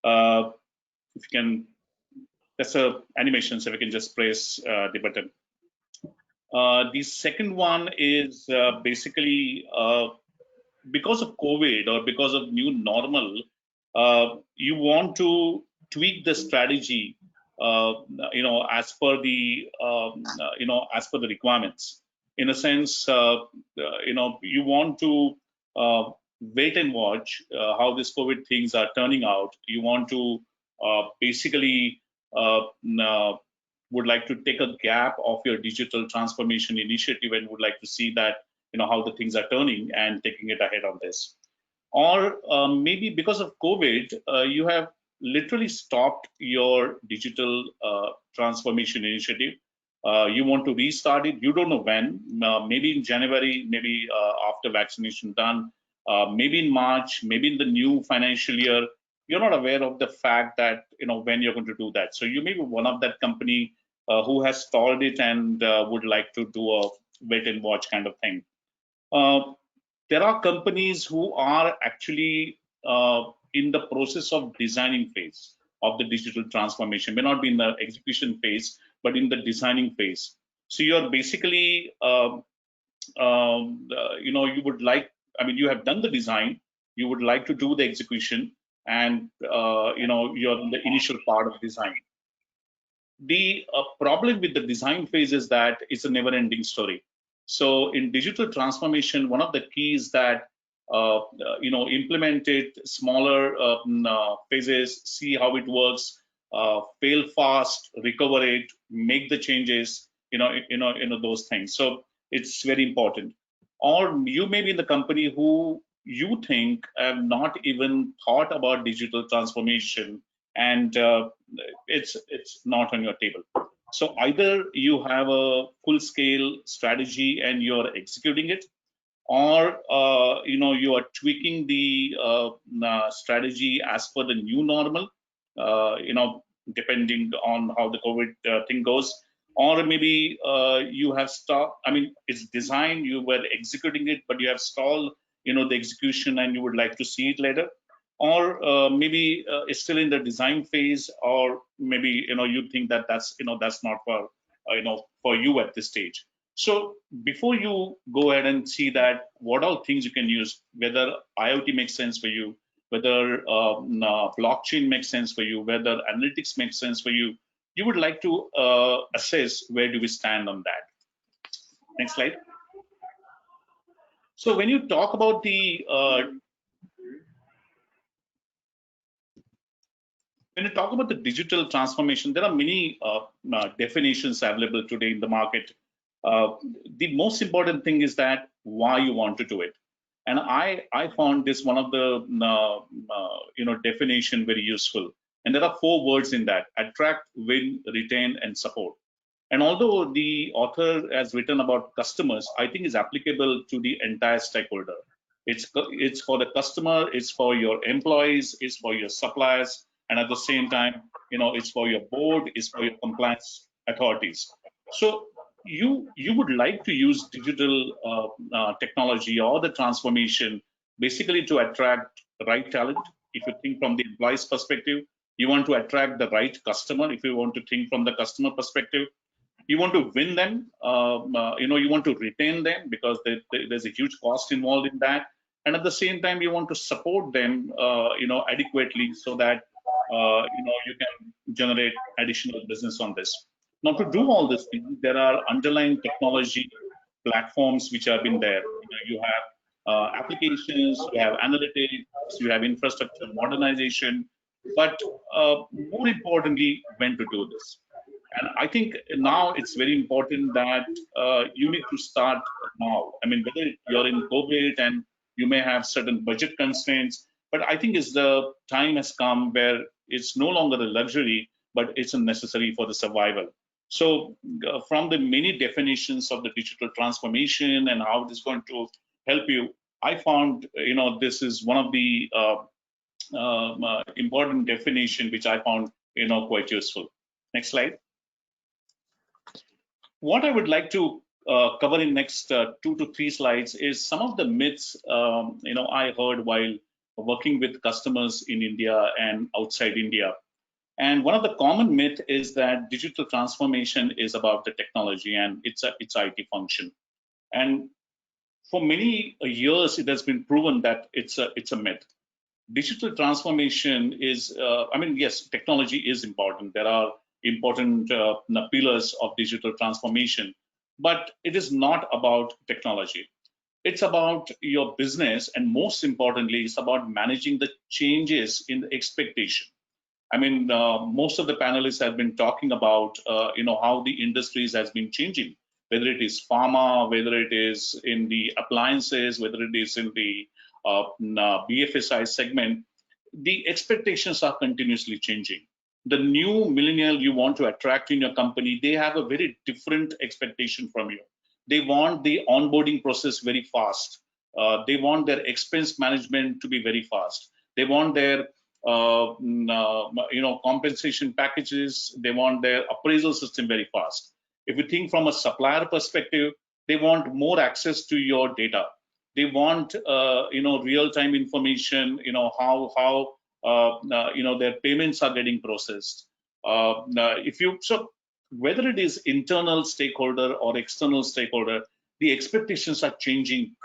If you can, that's a animation, so we can just press the button. The second one is basically because of COVID or because of new normal, you want to tweak the strategy, as per the, as per the requirements. In a sense, you want to wait and watch how this COVID things are turning out. You want to basically would like to take a gap of your digital transformation initiative and would like to see that, how the things are turning and taking it ahead on this. Or maybe because of COVID, you have literally stopped your digital transformation initiative. You want to restart it. You don't know when, maybe in January, maybe after vaccination done, maybe in March, maybe in the new financial year. You're not aware of the fact that, when you're going to do that. So you may be one of that company who has stalled it and would like to do a wait and watch kind of thing. There are companies who are actually in the process of designing phase of the digital transformation, may not be in the execution phase, but in the designing phase. So you're basically, you would like, you have done the design, you would like to do the execution, and you're in the initial part of design. The problem with the design phase is that it's a never-ending story. So in digital transformation, one of the keys that implement it, smaller phases, see how it works, fail fast, recover it, make the changes, those things. So it's very important. Or you may be in the company who you think have not even thought about digital transformation, and it's not on your table. So either you have a full-scale strategy and you're executing it, or you are tweaking the strategy as per the new normal, depending on how the COVID thing goes. Or maybe you have stopped. It's designed, you were executing it, but you have stalled, the execution, and you would like to see it later. Or maybe it's still in the design phase, or maybe you think that that's not for for you at this stage. So before you go ahead and see that what all things you can use, whether IoT makes sense for you, whether blockchain makes sense for you, whether analytics makes sense for you, you would like to assess where do we stand on that. Next slide. So when you talk about the digital transformation, there are many definitions available today in the market. The most important thing is that why you want to do it. And I found this one of the definition very useful. And there are 4 words in that: attract, win, retain, and support. And although the author has written about customers, I think is applicable to the entire stakeholder. It's for the customer, it's for your employees, it's for your suppliers, and at the same time, it's for your board, it's for your compliance authorities. So you would like to use digital technology or the transformation basically to attract the right talent. If you think from the employee's perspective, you want to attract the right customer. If you want to think from the customer perspective, you want to win them, you want to retain them, because there's a huge cost involved in that. And at the same time, you want to support them, adequately, so that, you can generate additional business on this. Now, to do all this thing, there are underlying technology platforms which have been there. You have applications, you have analytics, you have infrastructure modernization, but more importantly, when to do this. And I think now it's very important that you need to start now. Whether you're in COVID and You may have certain budget constraints, but I think the time has come where it's no longer a luxury, but it's a necessary for the survival. So from the many definitions of the digital transformation and how it is going to help you, I found, this is one of the important definition which I found, quite useful. Next slide. What I would like to cover in next 2 to 3 slides is some of the myths, I heard while working with customers in India and outside India. And one of the common myth is that digital transformation is about the technology and it's IT function. And for many years, it has been proven that it's a myth. Digital transformation is, yes, technology is important. There are important pillars of digital transformation, but it is not about technology. It's about your business, and most importantly, it's about managing the changes in the expectation. Most of the panelists have been talking about, how the industries has been changing, whether it is pharma, whether it is in the appliances, whether it is in the BFSI segment. The expectations are continuously changing. The new millennial you want to attract in your company, they have a very different expectation from you. They want the onboarding process very fast. They want their expense management to be very fast. They want their compensation packages. They want their appraisal system very fast. If you think from a supplier perspective, they want more access to your data. They want real-time information. How their payments are getting processed. Whether it is internal stakeholder or external stakeholder, the expectations are changing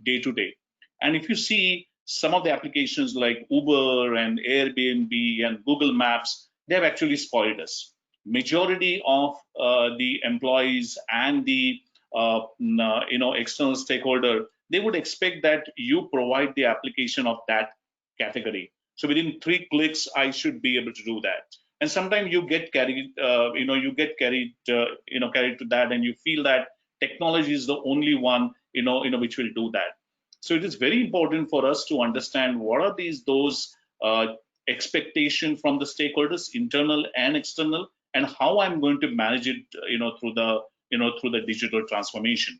day to day. And if you see some of the applications like Uber and Airbnb and Google Maps, they have actually spoiled us. Majority of the employees and the external stakeholder, they would expect that you provide the application of that category. So within 3 clicks, I should be able to do that. And sometimes you get carried, carried to that, and you feel that technology is the only one, which will do that. So it is very important for us to understand what are those expectations from the stakeholders, internal and external, and how I'm going to manage it, through the digital transformation.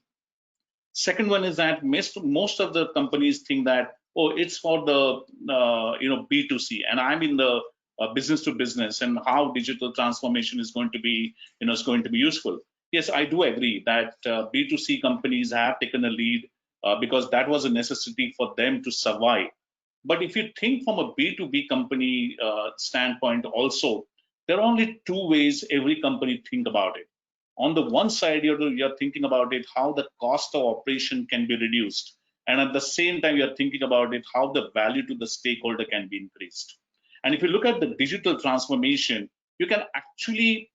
Second one is that most of the companies think that, oh, it's for the B2C, and I'm in the business to business, and how digital transformation is going to be useful. Yes, I do agree that B2C companies have taken a lead because that was a necessity for them to survive. But if you think from a B2B company standpoint also, there are only 2 ways every company think about it. On the one side, you're thinking about it, how the cost of operation can be reduced. And at the same time, you're thinking about it, how the value to the stakeholder can be increased. And if you look at the digital transformation, you can actually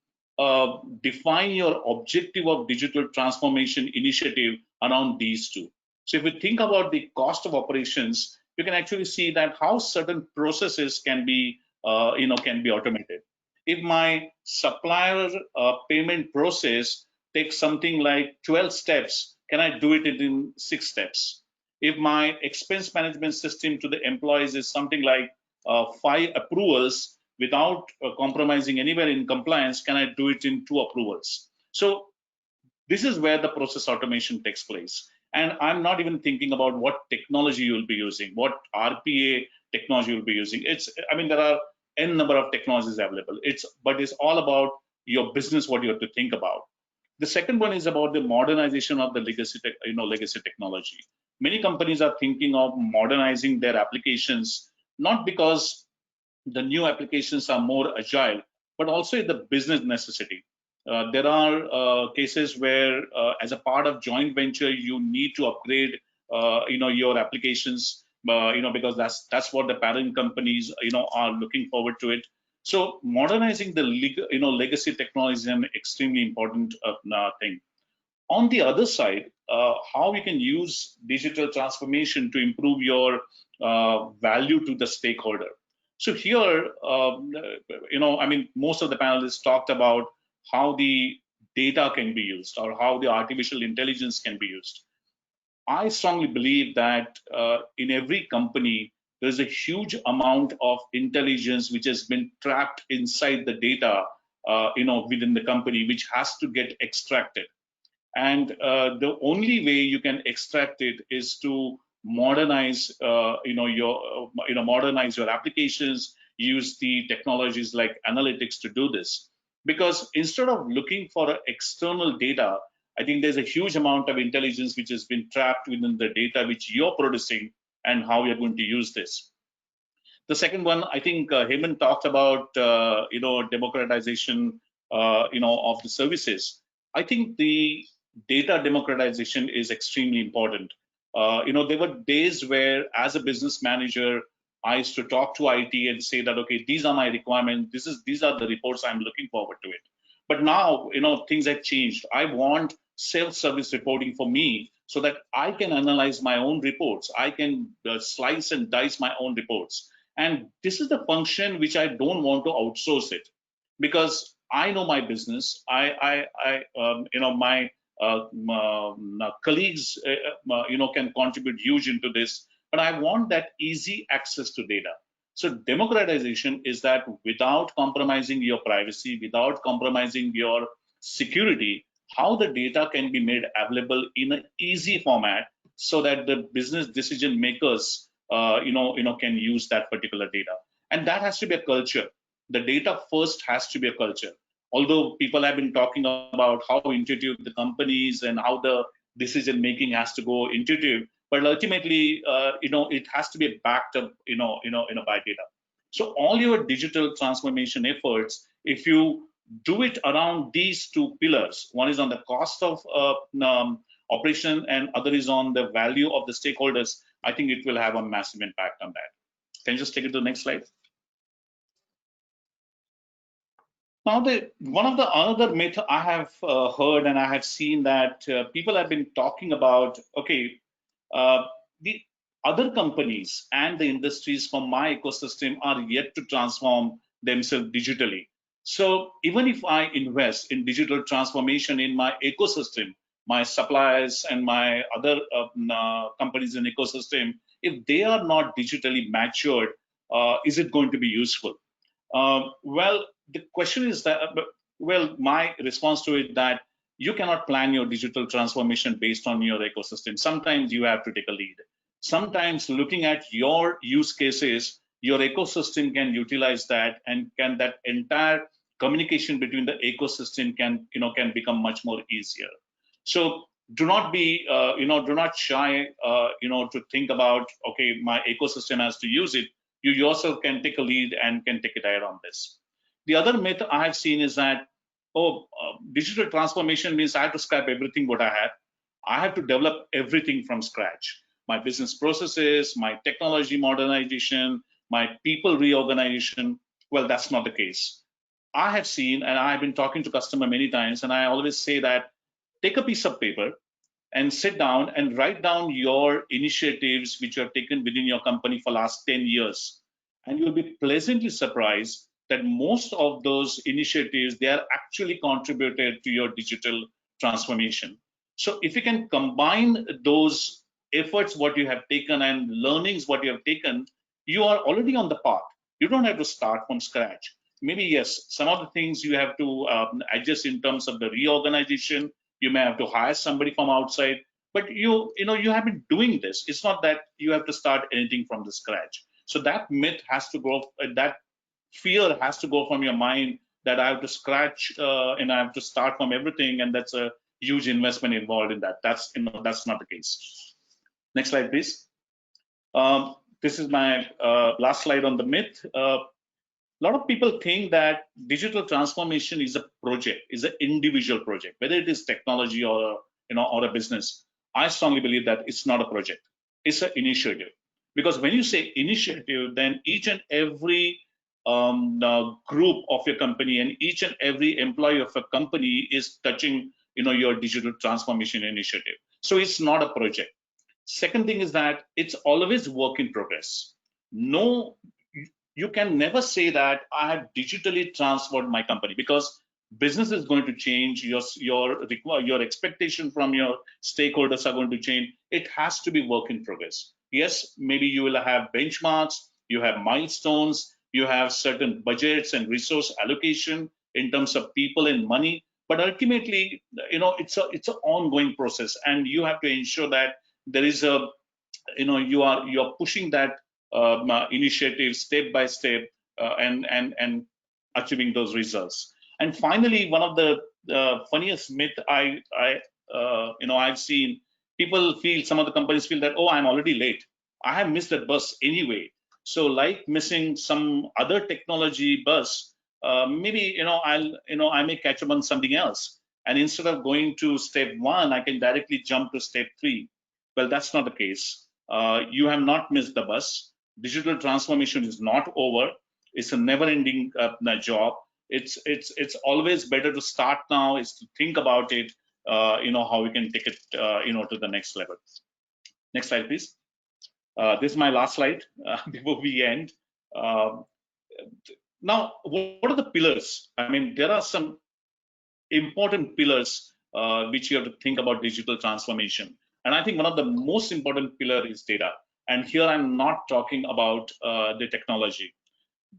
define your objective of digital transformation initiative around these 2. So if you think about the cost of operations, you can actually see that how certain processes can be automated. If my supplier payment process takes something like 12 steps, can I do it in 6 steps? If my expense management system to the employees is something like 5 approvals without compromising anywhere in compliance, can I do it in 2 approvals? So this is where the process automation takes place. And I'm not even thinking about what technology you'll be using, what RPA technology you'll be using. There are n number of technologies available. But it's all about your business, what you have to think about. The second one is about the modernization of the legacy technology. Many companies are thinking of modernizing their applications, not because the new applications are more agile, but also the business necessity. There are cases where, as a part of joint venture, you need to upgrade, your applications, because that's what the parent companies, are looking forward to it. So modernizing the legacy technology is an extremely important thing. On the other side, how we can use digital transformation to improve your value to the stakeholder. So here, most of the panelists talked about how the data can be used or how the artificial intelligence can be used. I strongly believe that in every company, there's a huge amount of intelligence which has been trapped inside the data, within the company, which has to get extracted. And the only way you can extract it is to modernize, modernize your applications, use the technologies like analytics to do this. Because instead of looking for external data, I think there's a huge amount of intelligence which has been trapped within the data which you're producing and how you're going to use this. The second one, I think Hemant talked about, democratization, of the services. I think the data democratization is extremely important. There were days where, as a business manager, I used to talk to IT and say that, okay, these are my requirements. These are the reports I'm looking forward to it. But now, things have changed. I want self-service reporting for me so that I can analyze my own reports. I can slice and dice my own reports. And this is the function which I don't want to outsource it, because I know my business. My colleagues, can contribute huge into this, but I want that easy access to data. So democratization is that without compromising your privacy, without compromising your security, how the data can be made available in an easy format so that the business decision makers, can use that particular data. And that has to be a culture. The data first has to be a culture. Although people have been talking about how intuitive the companies and how the decision making has to go intuitive, but ultimately, it has to be backed up, by data. So all your digital transformation efforts, if you do it around these two pillars, one is on the cost of operation and other is on the value of the stakeholders, I think it will have a massive impact on that. Can you just take it to the next slide? Now, one of the other myth I have heard and I have seen that people have been talking about, okay, the other companies and the industries from my ecosystem are yet to transform themselves digitally. So even if I invest in digital transformation in my ecosystem, my suppliers and my other companies in ecosystem, if they are not digitally matured, is it going to be useful? Well, the question is that, my response to it that you cannot plan your digital transformation based on your ecosystem. Sometimes you have to take a lead. Sometimes looking at your use cases, your ecosystem can utilize that, and can that entire communication between the ecosystem can become much more easier. So do not be, do not shy, to think about, okay, my ecosystem has to use it. You yourself can take a lead and can take it ahead on this. The other myth I have seen is that, digital transformation means I have to scrap everything what I have. I have to develop everything from scratch. My business processes, my technology modernization, my people reorganization. Well, that's not the case. I have seen, and I've been talking to customer many times, and I always say that take a piece of paper and sit down and write down your initiatives which you have taken within your company for last 10 years. And you'll be pleasantly surprised that most of those initiatives, they are actually contributed to your digital transformation. So if you can combine those efforts, what you have taken, and learnings, what you have taken, you are already on the path. You don't have to start from scratch. Maybe, yes, some of the things you have to adjust in terms of the reorganization. You may have to hire somebody from outside, but you have been doing this. It's not that you have to start anything from the scratch. So that myth has to go, that fear has to go from your mind, that I have to scratch and I have to start from everything, and that's a huge investment involved in that. That's not the case. Next slide, please. This is my last slide on the myth. A lot of people think that digital transformation is a project, is an individual project, whether it is technology or or a business. I strongly believe that it's not a project; it's an initiative. Because when you say initiative, then each and every group of your company and each and every employee of a company is touching your digital transformation initiative. So it's not a project. Second thing is that it's always work in progress. No, you can never say that I have digitally transformed my company, because business is going to change, your expectation from your stakeholders are going to change. It has to be work in progress. Yes, maybe you will have benchmarks, you have milestones, you have certain budgets and resource allocation in terms of people and money, but ultimately, it's an ongoing process, and you have to ensure that there is a, you are pushing that initiative step by step, and achieving those results. And finally, one of the funniest myth I've seen, people feel, some of the companies feel that, oh, I'm already late, I have missed that bus anyway. So like missing some other technology bus, maybe I may catch up on something else, and instead of going to step 1, I can directly jump to step 3. Well, that's not the case. You have not missed the bus. Digital transformation is not over. It's a never-ending job. It's always better to start now, is to think about it, how we can take it to the next level. Next slide, please. This is my last slide before we end. Now, what are the pillars? I mean, there are some important pillars which you have to think about digital transformation. And I think one of the most important pillar is data. And here I'm not talking about the technology.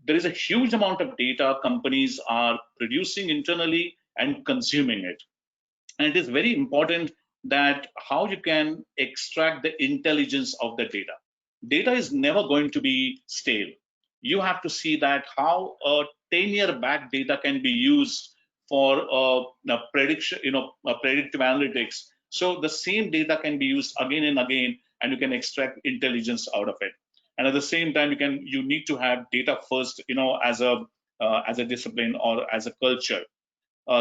There is a huge amount of data companies are producing internally and consuming it. And it is very important that how you can extract the intelligence of the data. Data is never going to be stale. You have to see that how a 10-year back data can be used for prediction, predictive analytics. So the same data can be used again and again, and you can extract intelligence out of it. And at the same time, you need to have data first, as a discipline or as a culture.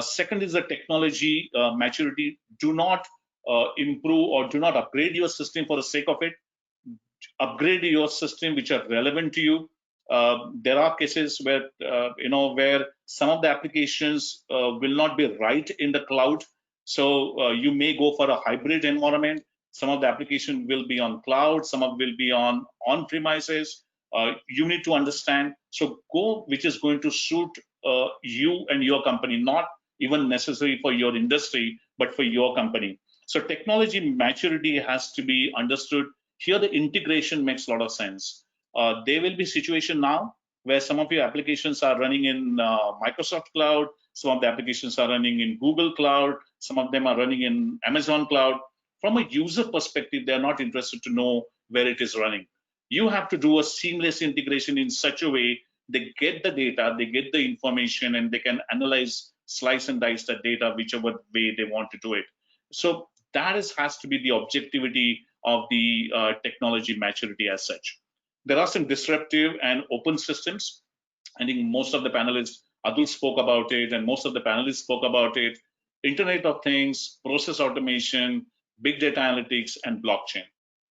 Second is the technology maturity. Do not improve or do not upgrade your system for the sake of it. Upgrade your system which are relevant to you. There are cases where where some of the applications will not be right in the cloud. So you may go for a hybrid environment. Some of the application will be on cloud, some of will be on premises. You need to understand. So go which is going to suit you and your company, not even necessary for your industry, but for your company. So technology maturity has to be understood. Here the integration makes a lot of sense. There will be situation now where some of your applications are running in Microsoft Cloud, some of the applications are running in Google Cloud, some of them are running in Amazon Cloud. From a user perspective, they're not interested to know where it is running. You have to do a seamless integration in such a way they get the data, they get the information, and they can analyze, slice and dice the data whichever way they want to do it. So that has to be the objectivity of the technology maturity as such. There are some disruptive and open systems. I think most of the panelists, Atul spoke about it, and most of the panelists spoke about it. Internet of Things, process automation, big data analytics, and blockchain.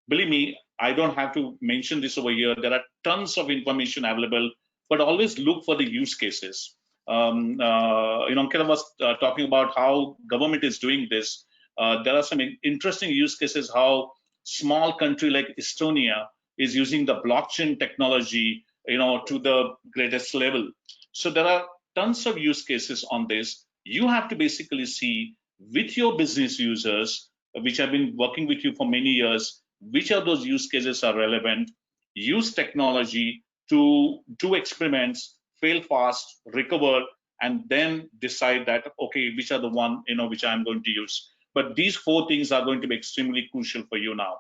Believe me, I don't have to mention this over here. There are tons of information available, but always look for the use cases. Ankita was talking about how government is doing this. There are some interesting use cases how small country like Estonia is using the blockchain technology, to the greatest level. So there are tons of use cases on this. You have to basically see with your business users, which have been working with you for many years, which of those use cases are relevant. Use technology to do experiments, fail fast, recover, and then decide that, okay, which are the one, which I'm going to use. But these 4 things are going to be extremely crucial for you now.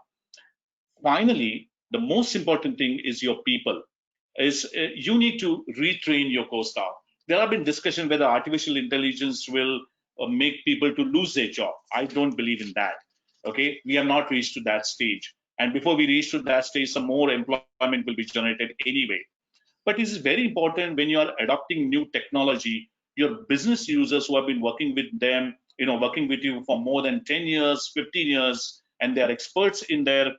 Finally, the most important thing is your people. You need to retrain your core staff. There have been discussions whether artificial intelligence will make people to lose their job. I don't believe in that. Okay, we have not reached to that stage. And before we reach to that stage, some more employment will be generated anyway. But it is very important when you are adopting new technology, your business users who have been working with them, working with you for more than 10 years, 15 years, and they are experts in their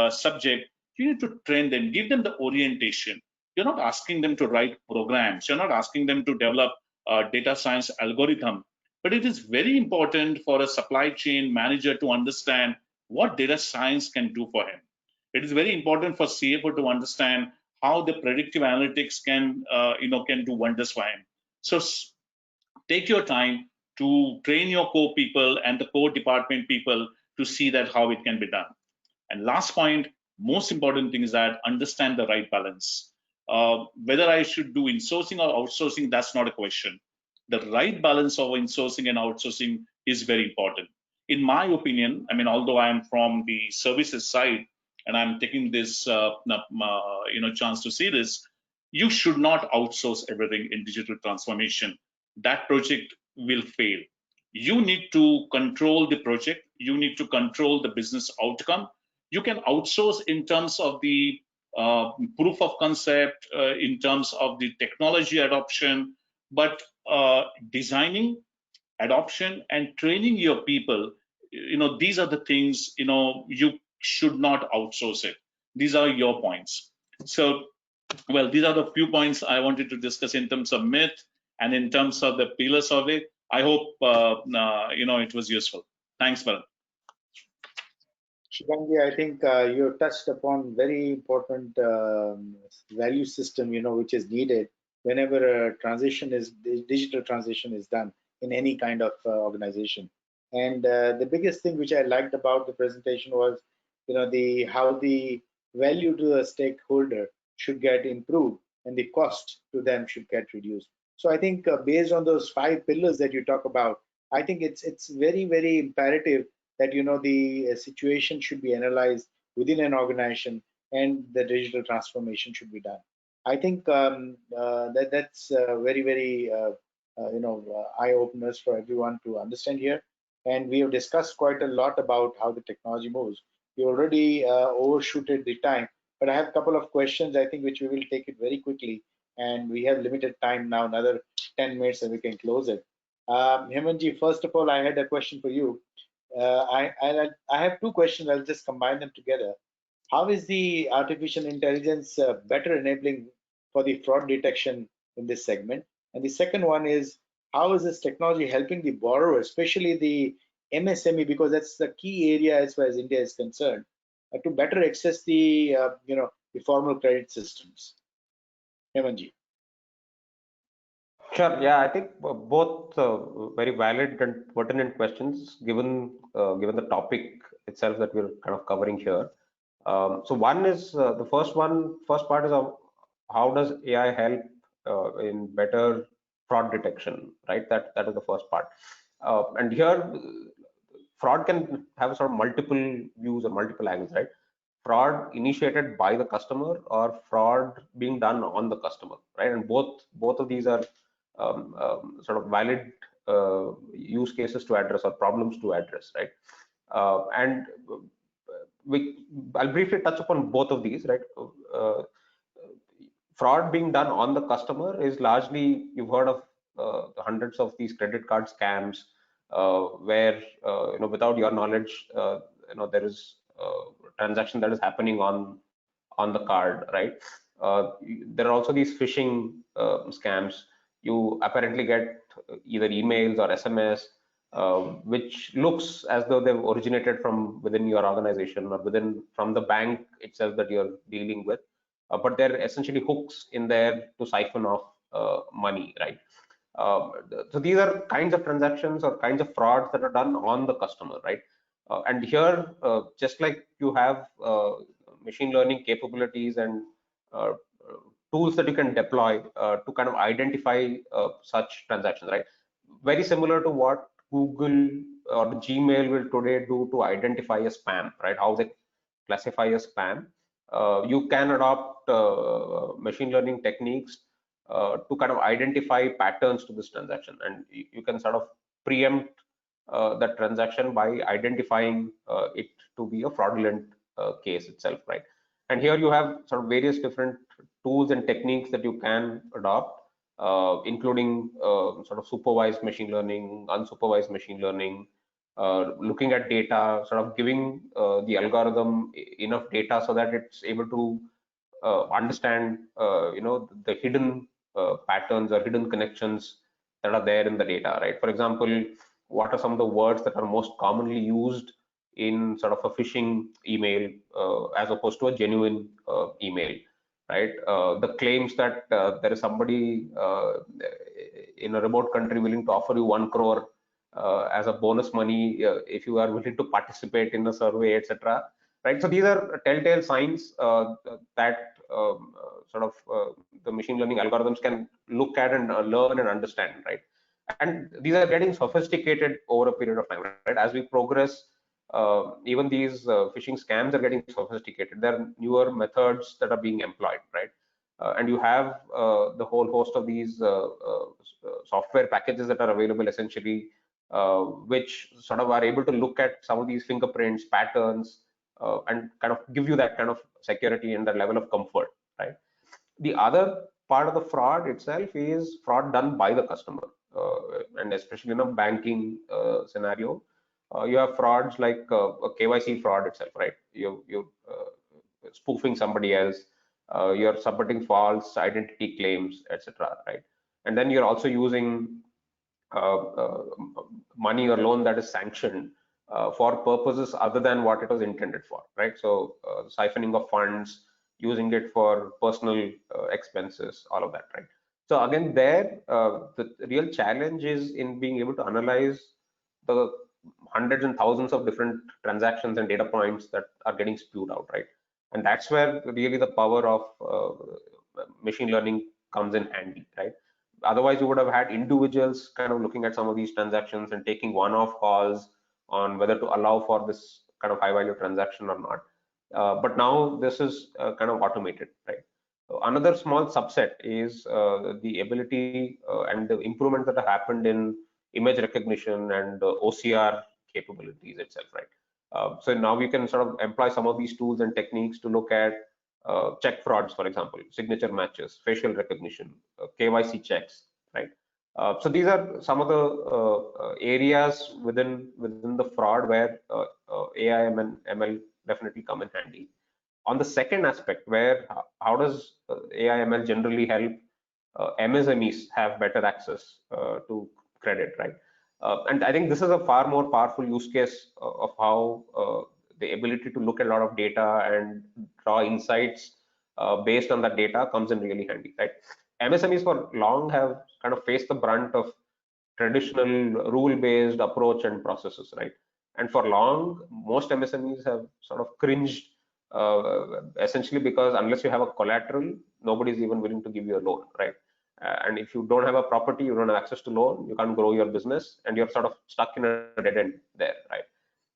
subject, you need to train them, give them the orientation. You're not asking them to write programs. You're not asking them to develop data science algorithm. But it is very important for a supply chain manager to understand what data science can do for him. It is very important for CFO to understand how the predictive analytics can do wonders for him. So take your time to train your core people and the core department people to see that how it can be done. And last point, most important thing is that understand the right balance. Whether I should do insourcing or outsourcing, that's not a question. The right balance of insourcing and outsourcing is very important. In my opinion, I mean, although I am from the services side and I'm taking this chance to see this, you should not outsource everything in digital transformation. That project will fail. You need to control the project. You need to control the business outcome. You can outsource in terms of the proof of concept, in terms of the technology adoption, but designing, adoption, and training your people, these are the things, you should not outsource it. These are your points. So, well, these are the few points I wanted to discuss in terms of myth and in terms of the pillars of it. I hope, it was useful. Thanks, Bharat. Shivangi, I think you touched upon very important value system, which is needed whenever a digital transition is done in any kind of organization. And the biggest thing which I liked about the presentation was, how the value to a stakeholder should get improved and the cost to them should get reduced. So I think based on those 5 pillars that you talk about, I think it's very, very imperative that the situation should be analyzed within an organization and the digital transformation should be done. I think that's very, very eye openers for everyone to understand here. And we have discussed quite a lot about how the technology moves. We already overshooted the time, but I have a couple of questions, I think, which we will take it very quickly. And we have limited time now, another 10 minutes, and we can close it. Hemanji, first of all, I had a question for you. I have 2 questions. I'll just combine them together. How is the artificial intelligence better enabling for the fraud detection in this segment? And the second one is, how is this technology helping the borrower, especially the MSME, because that's the key area as far as India is concerned, to better access the the formal credit systems? Hemanji. Sure. Yeah, I think both very valid and pertinent questions given the topic itself that we're kind of covering here. So one is the first part is how does AI help in better fraud detection, right? That is the first part. And here, fraud can have sort of multiple views or multiple angles, right? Fraud initiated by the customer or fraud being done on the customer, right? And both of these are sort of valid use cases to address or problems to address, right? And I'll briefly touch upon both of these, right? Fraud being done on the customer is largely, you've heard of the hundreds of these credit card scams where without your knowledge there is transaction that is happening on the card, right? There are also these phishing scams. You apparently get either emails or SMS which looks as though they've originated from within your organization or from the bank itself that you're dealing with, but they're essentially hooks in there to siphon off money, right? So these are kinds of transactions or kinds of frauds that are done on the customer, right? And here, just like you have machine learning capabilities and tools that you can deploy to kind of identify such transactions, right? Very similar to what Google or Gmail will today do to identify a spam, right? How they classify a spam. You can adopt machine learning techniques to kind of identify patterns to this transaction, and you can sort of preempt that transaction by identifying it to be a fraudulent case itself, right? And here you have sort of various different tools and techniques that you can adopt, including sort of supervised machine learning, unsupervised machine learning, looking at data, sort of giving the algorithm enough data so that it's able to understand the hidden patterns or hidden connections that are there in the data, right? For example, what are some of the words that are most commonly used in sort of a phishing email as opposed to a genuine email, right? The claims that there is somebody in a remote country willing to offer you 1 crore as a bonus money if you are willing to participate in a survey, etc. Right. So these are telltale signs that the machine learning algorithms can look at and learn and understand, right? And these are getting sophisticated over a period of time, right? As we progress, even these phishing scams are getting sophisticated. There are newer methods that are being employed, right? And you have the whole host of these software packages that are available essentially, which sort of are able to look at some of these fingerprints, patterns, and kind of give you that kind of security and that level of comfort, right? The other part of the fraud itself is fraud done by the customer, and especially in a banking scenario, you have frauds like a KYC fraud itself, right? You spoofing somebody else, you're submitting false identity claims, etc., right? And then you're also using money or loan that is sanctioned for purposes other than what it was intended for, right? So siphoning of funds, using it for personal expenses, all of that, right? So again, there the real challenge is in being able to analyze the hundreds and thousands of different transactions and data points that are getting spewed out, right? And that's where really the power of machine learning comes in handy, right? Otherwise, you would have had individuals kind of looking at some of these transactions and taking one-off calls on whether to allow for this kind of high-value transaction or not. But now this is kind of automated, right? Another small subset is the ability and the improvement that have happened in image recognition and OCR capabilities itself, right? So now we can sort of employ some of these tools and techniques to look at check frauds, for example, signature matches, facial recognition, KYC checks, right? So these are some of the areas within the fraud where AI and ML definitely come in handy. On the second aspect, where how does AI ML generally help MSMEs have better access to credit, right? And I think this is a far more powerful use case of how the ability to look at a lot of data and draw insights based on that data comes in really handy, right? MSMEs for long have kind of faced the brunt of traditional rule-based approach and processes, right? And for long, most MSMEs have sort of cringed essentially because unless you have a collateral, nobody's even willing to give you a loan, right? And if you don't have a property, you don't have access to loan, you can't grow your business, and you're sort of stuck in a dead end there, right?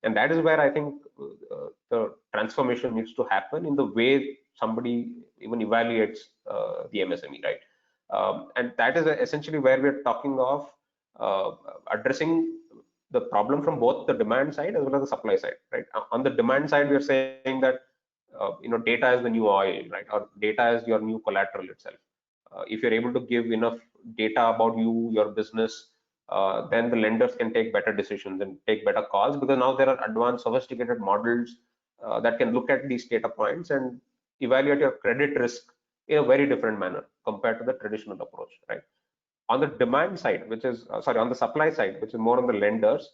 And that is where I think the transformation needs to happen in the way somebody even evaluates the MSME, right? And that is essentially where we're talking of addressing the problem from both the demand side as well as the supply side, right? On the demand side, we're saying that data is the new oil, right? Or data is your new collateral itself. If you're able to give enough data about you, your business, then the lenders can take better decisions and take better calls, because now there are advanced sophisticated models that can look at these data points and evaluate your credit risk in a very different manner compared to the traditional approach, right? On the demand side, which is on the supply side, which is more on the lenders,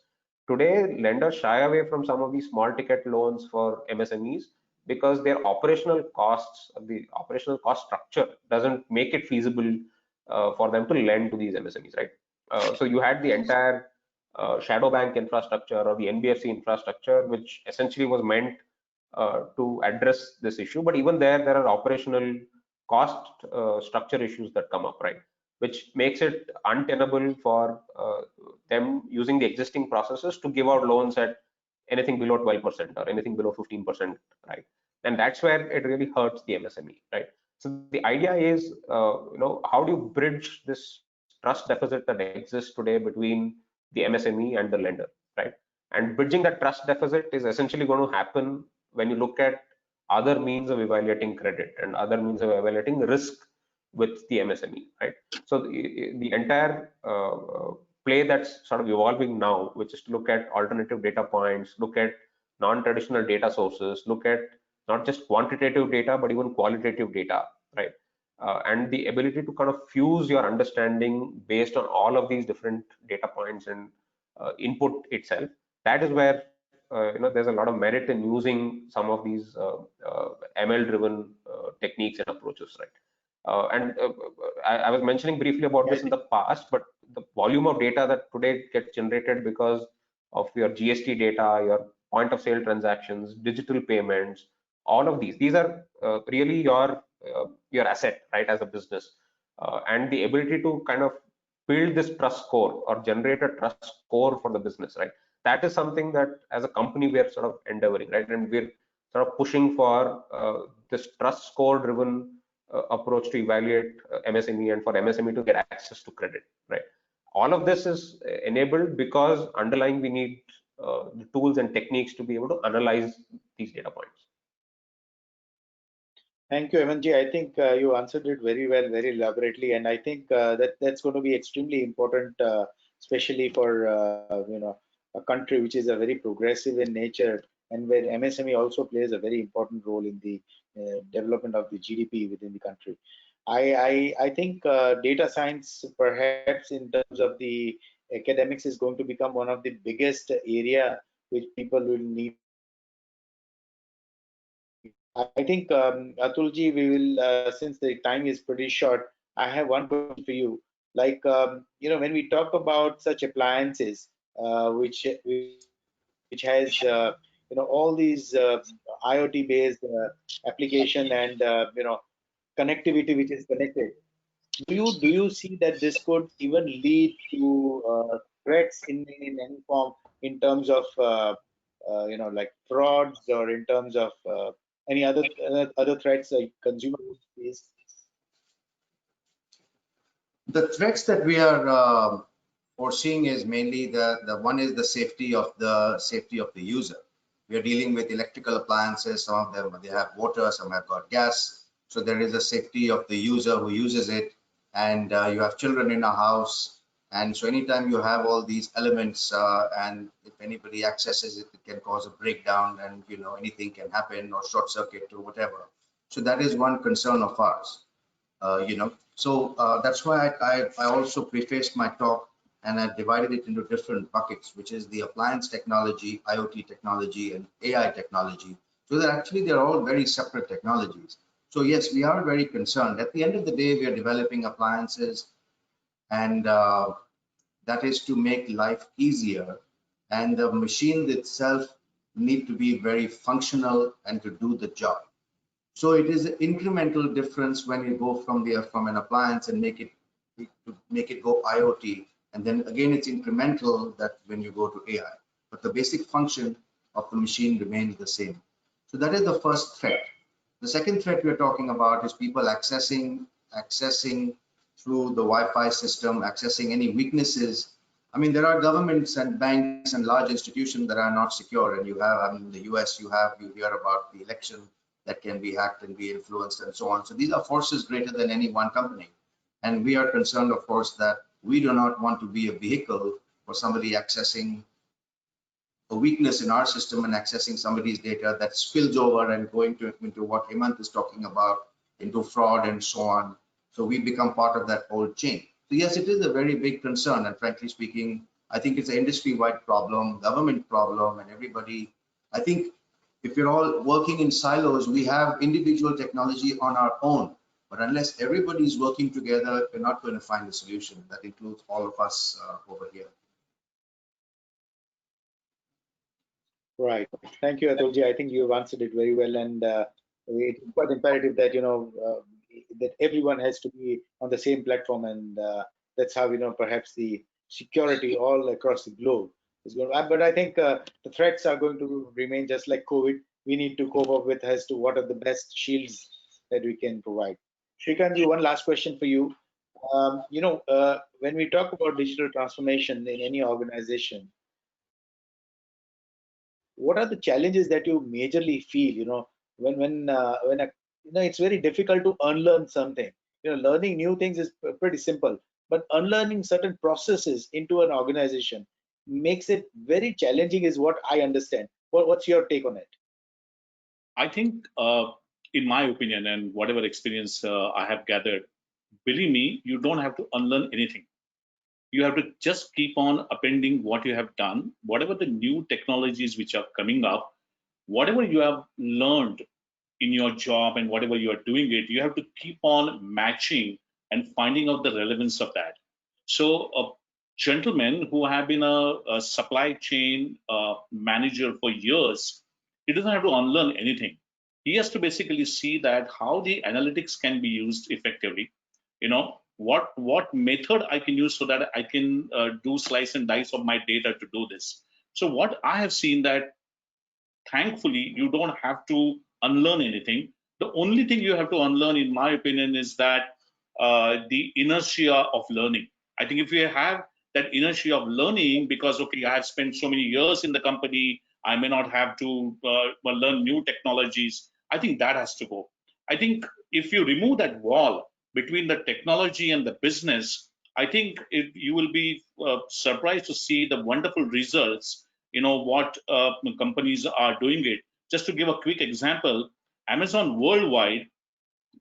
today lenders shy away from some of these small ticket loans for MSMEs because their operational costs, the operational cost structure doesn't make it feasible for them to lend to these MSMEs, right? So you had the entire shadow bank infrastructure or the NBFC infrastructure, which essentially was meant to address this issue. But even there are operational cost structure issues that come up, right? Which makes it untenable for them using the existing processes to give out loans at anything below 12% or anything below 15%, right? And that's where it really hurts the MSME, right? So the idea is, how do you bridge this trust deficit that exists today between the MSME and the lender, right? And bridging that trust deficit is essentially going to happen when you look at other means of evaluating credit and other means of evaluating risk with the MSME, right? So the entire play that's sort of evolving now, which is to look at alternative data points, look at non-traditional data sources, look at not just quantitative data, but even qualitative data, right? And the ability to kind of fuse your understanding based on all of these different data points and input itself. That is where there's a lot of merit in using some of these ML-driven techniques and approaches, right? I was mentioning briefly about this in the past, but the volume of data that today gets generated because of your GST data, your point of sale transactions, digital payments, all of these are really your asset, right, as a business, and the ability to kind of build this trust score or generate a trust score for the business, right? That is something that as a company we are sort of endeavoring, right? And we're sort of pushing for this trust score driven approach to evaluate MSME and for MSME to get access to credit, right? All of this is enabled because underlying we need the tools and techniques to be able to analyze these data points. Thank you, MNG. I think you answered it very well, very elaborately, and I think that's going to be extremely important, especially for a country which is a very progressive in nature, and where MSME also plays a very important role in the development of the GDP within the country. I think data science, perhaps in terms of the academics, is going to become one of the biggest area which people will need. I think Atulji, we will, since the time is pretty short, I have one question for you. Like, when we talk about such appliances, which has, all these IoT-based application and, connectivity which is connected, do you see that this could even lead to threats in any form in terms of, like frauds, or in terms of any other threats like consumers face? The threats that we are foreseeing is mainly the one is the safety of the user. We are dealing with electrical appliances. Some of them, they have water, some have got gas. So there is a safety of the user who uses it, and you have children in a house. And so anytime you have all these elements, and if anybody accesses it, it can cause a breakdown, and anything can happen, or short circuit or whatever. So that is one concern of ours. So that's why I also prefaced my talk, and I divided it into different buckets, which is the appliance technology, IoT technology, and AI technology. So that actually they're all very separate technologies. So yes, we are very concerned. At the end of the day, we are developing appliances, and that is to make life easier, and the machine itself need to be very functional and to do the job. So it is an incremental difference when you go from an appliance and make it go IoT, and then again it's incremental that when you go to AI. But the basic function of the machine remains the same. So that is the first threat. The second threat we're talking about is people accessing through the Wi-Fi system, accessing any weaknesses. I mean, there are governments and banks and large institutions that are not secure, and you have, in the US, you hear about the election that can be hacked and be influenced and so on. So these are forces greater than any one company. And we are concerned, of course, that we do not want to be a vehicle for somebody accessing a weakness in our system and accessing somebody's data that spills over and going into what Hemant is talking about, into fraud and so on. So we become part of that whole chain. So yes, it is a very big concern. And frankly speaking, I think it's an industry-wide problem, government problem, and everybody. I think if you're all working in silos, we have individual technology on our own. But unless everybody's working together, we're not going to find a solution. That includes all of us over here. Right. Thank you, Atulji. I think you've answered it very well, and it's quite imperative that that everyone has to be on the same platform, and that's how perhaps the security all across the globe is going. But I think the threats are going to remain just like COVID. We need to cope up with as to what are the best shields that we can provide. Shrikantji, one last question for you. When we talk about digital transformation in any organization, what are the challenges that you majorly feel? When it's very difficult to unlearn something. Learning new things is pretty simple, but unlearning certain processes into an organization makes it very challenging, is what I understand. What's your take on it? I think, in my opinion, and whatever experience I have gathered, believe me, you don't have to unlearn anything. You have to just keep on appending what you have done, whatever the new technologies which are coming up, whatever you have learned in your job and whatever you are doing it, you have to keep on matching and finding out the relevance of that. So gentleman who have been a supply chain manager for years, he doesn't have to unlearn anything. He has to basically see that how the analytics can be used effectively. What method I can use so that I can do slice and dice of my data to do this. So what I have seen that thankfully you don't have to unlearn anything. The only thing you have to unlearn, in my opinion, is that the inertia of learning. I think if you have that inertia of learning, because okay, I have spent so many years in the company, I may not have to learn new technologies. I think that has to go. I think if you remove that wall between the technology and the business, I think you will be surprised to see the wonderful results. What companies are doing it. Just to give a quick example, Amazon worldwide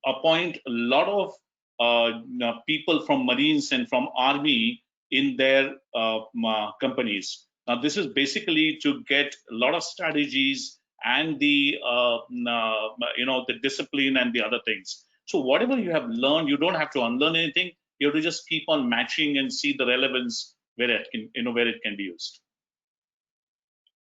appoint a lot of people from Marines and from Army in their companies. Now, this is basically to get a lot of strategies and the the discipline and the other things. So whatever you have learned, you don't have to unlearn anything. You have to just keep on matching and see the relevance where it can be used.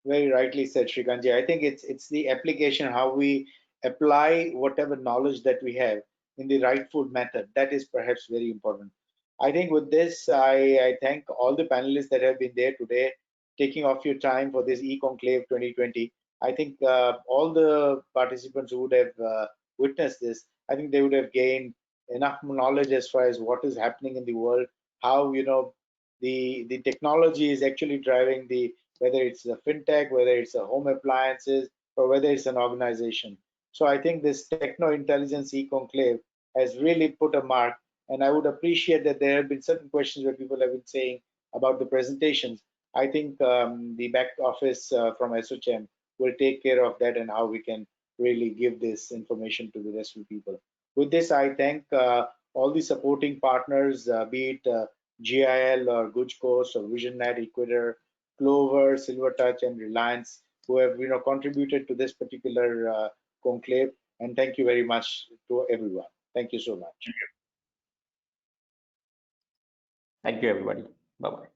Very rightly said, Shrikantji. I think it's the application, how we apply whatever knowledge that we have in the rightful method. That is perhaps very important. I think with this, I thank all the panelists that have been there today, taking off your time for this e-Conclave 2020. I think all the participants who would have witnessed this, I think they would have gained enough knowledge as far as what is happening in the world, how the technology is actually driving the, whether it's a fintech, whether it's a home appliances, or whether it's an organization. So I think this Techno Intelligence e-Conclave has really put a mark. And I would appreciate that there have been certain questions where people have been saying about the presentations. I think the back office from ASSOCHAM will take care of that and how we can really give this information to the rest of the people. With this, I thank all the supporting partners, be it GIL or Gujcoast or VisionNet, Equator, Clover, Silvertouch, and Reliance, who have contributed to this particular conclave. And thank you very much to everyone. Thank you so much. Thank you, everybody. Bye-bye.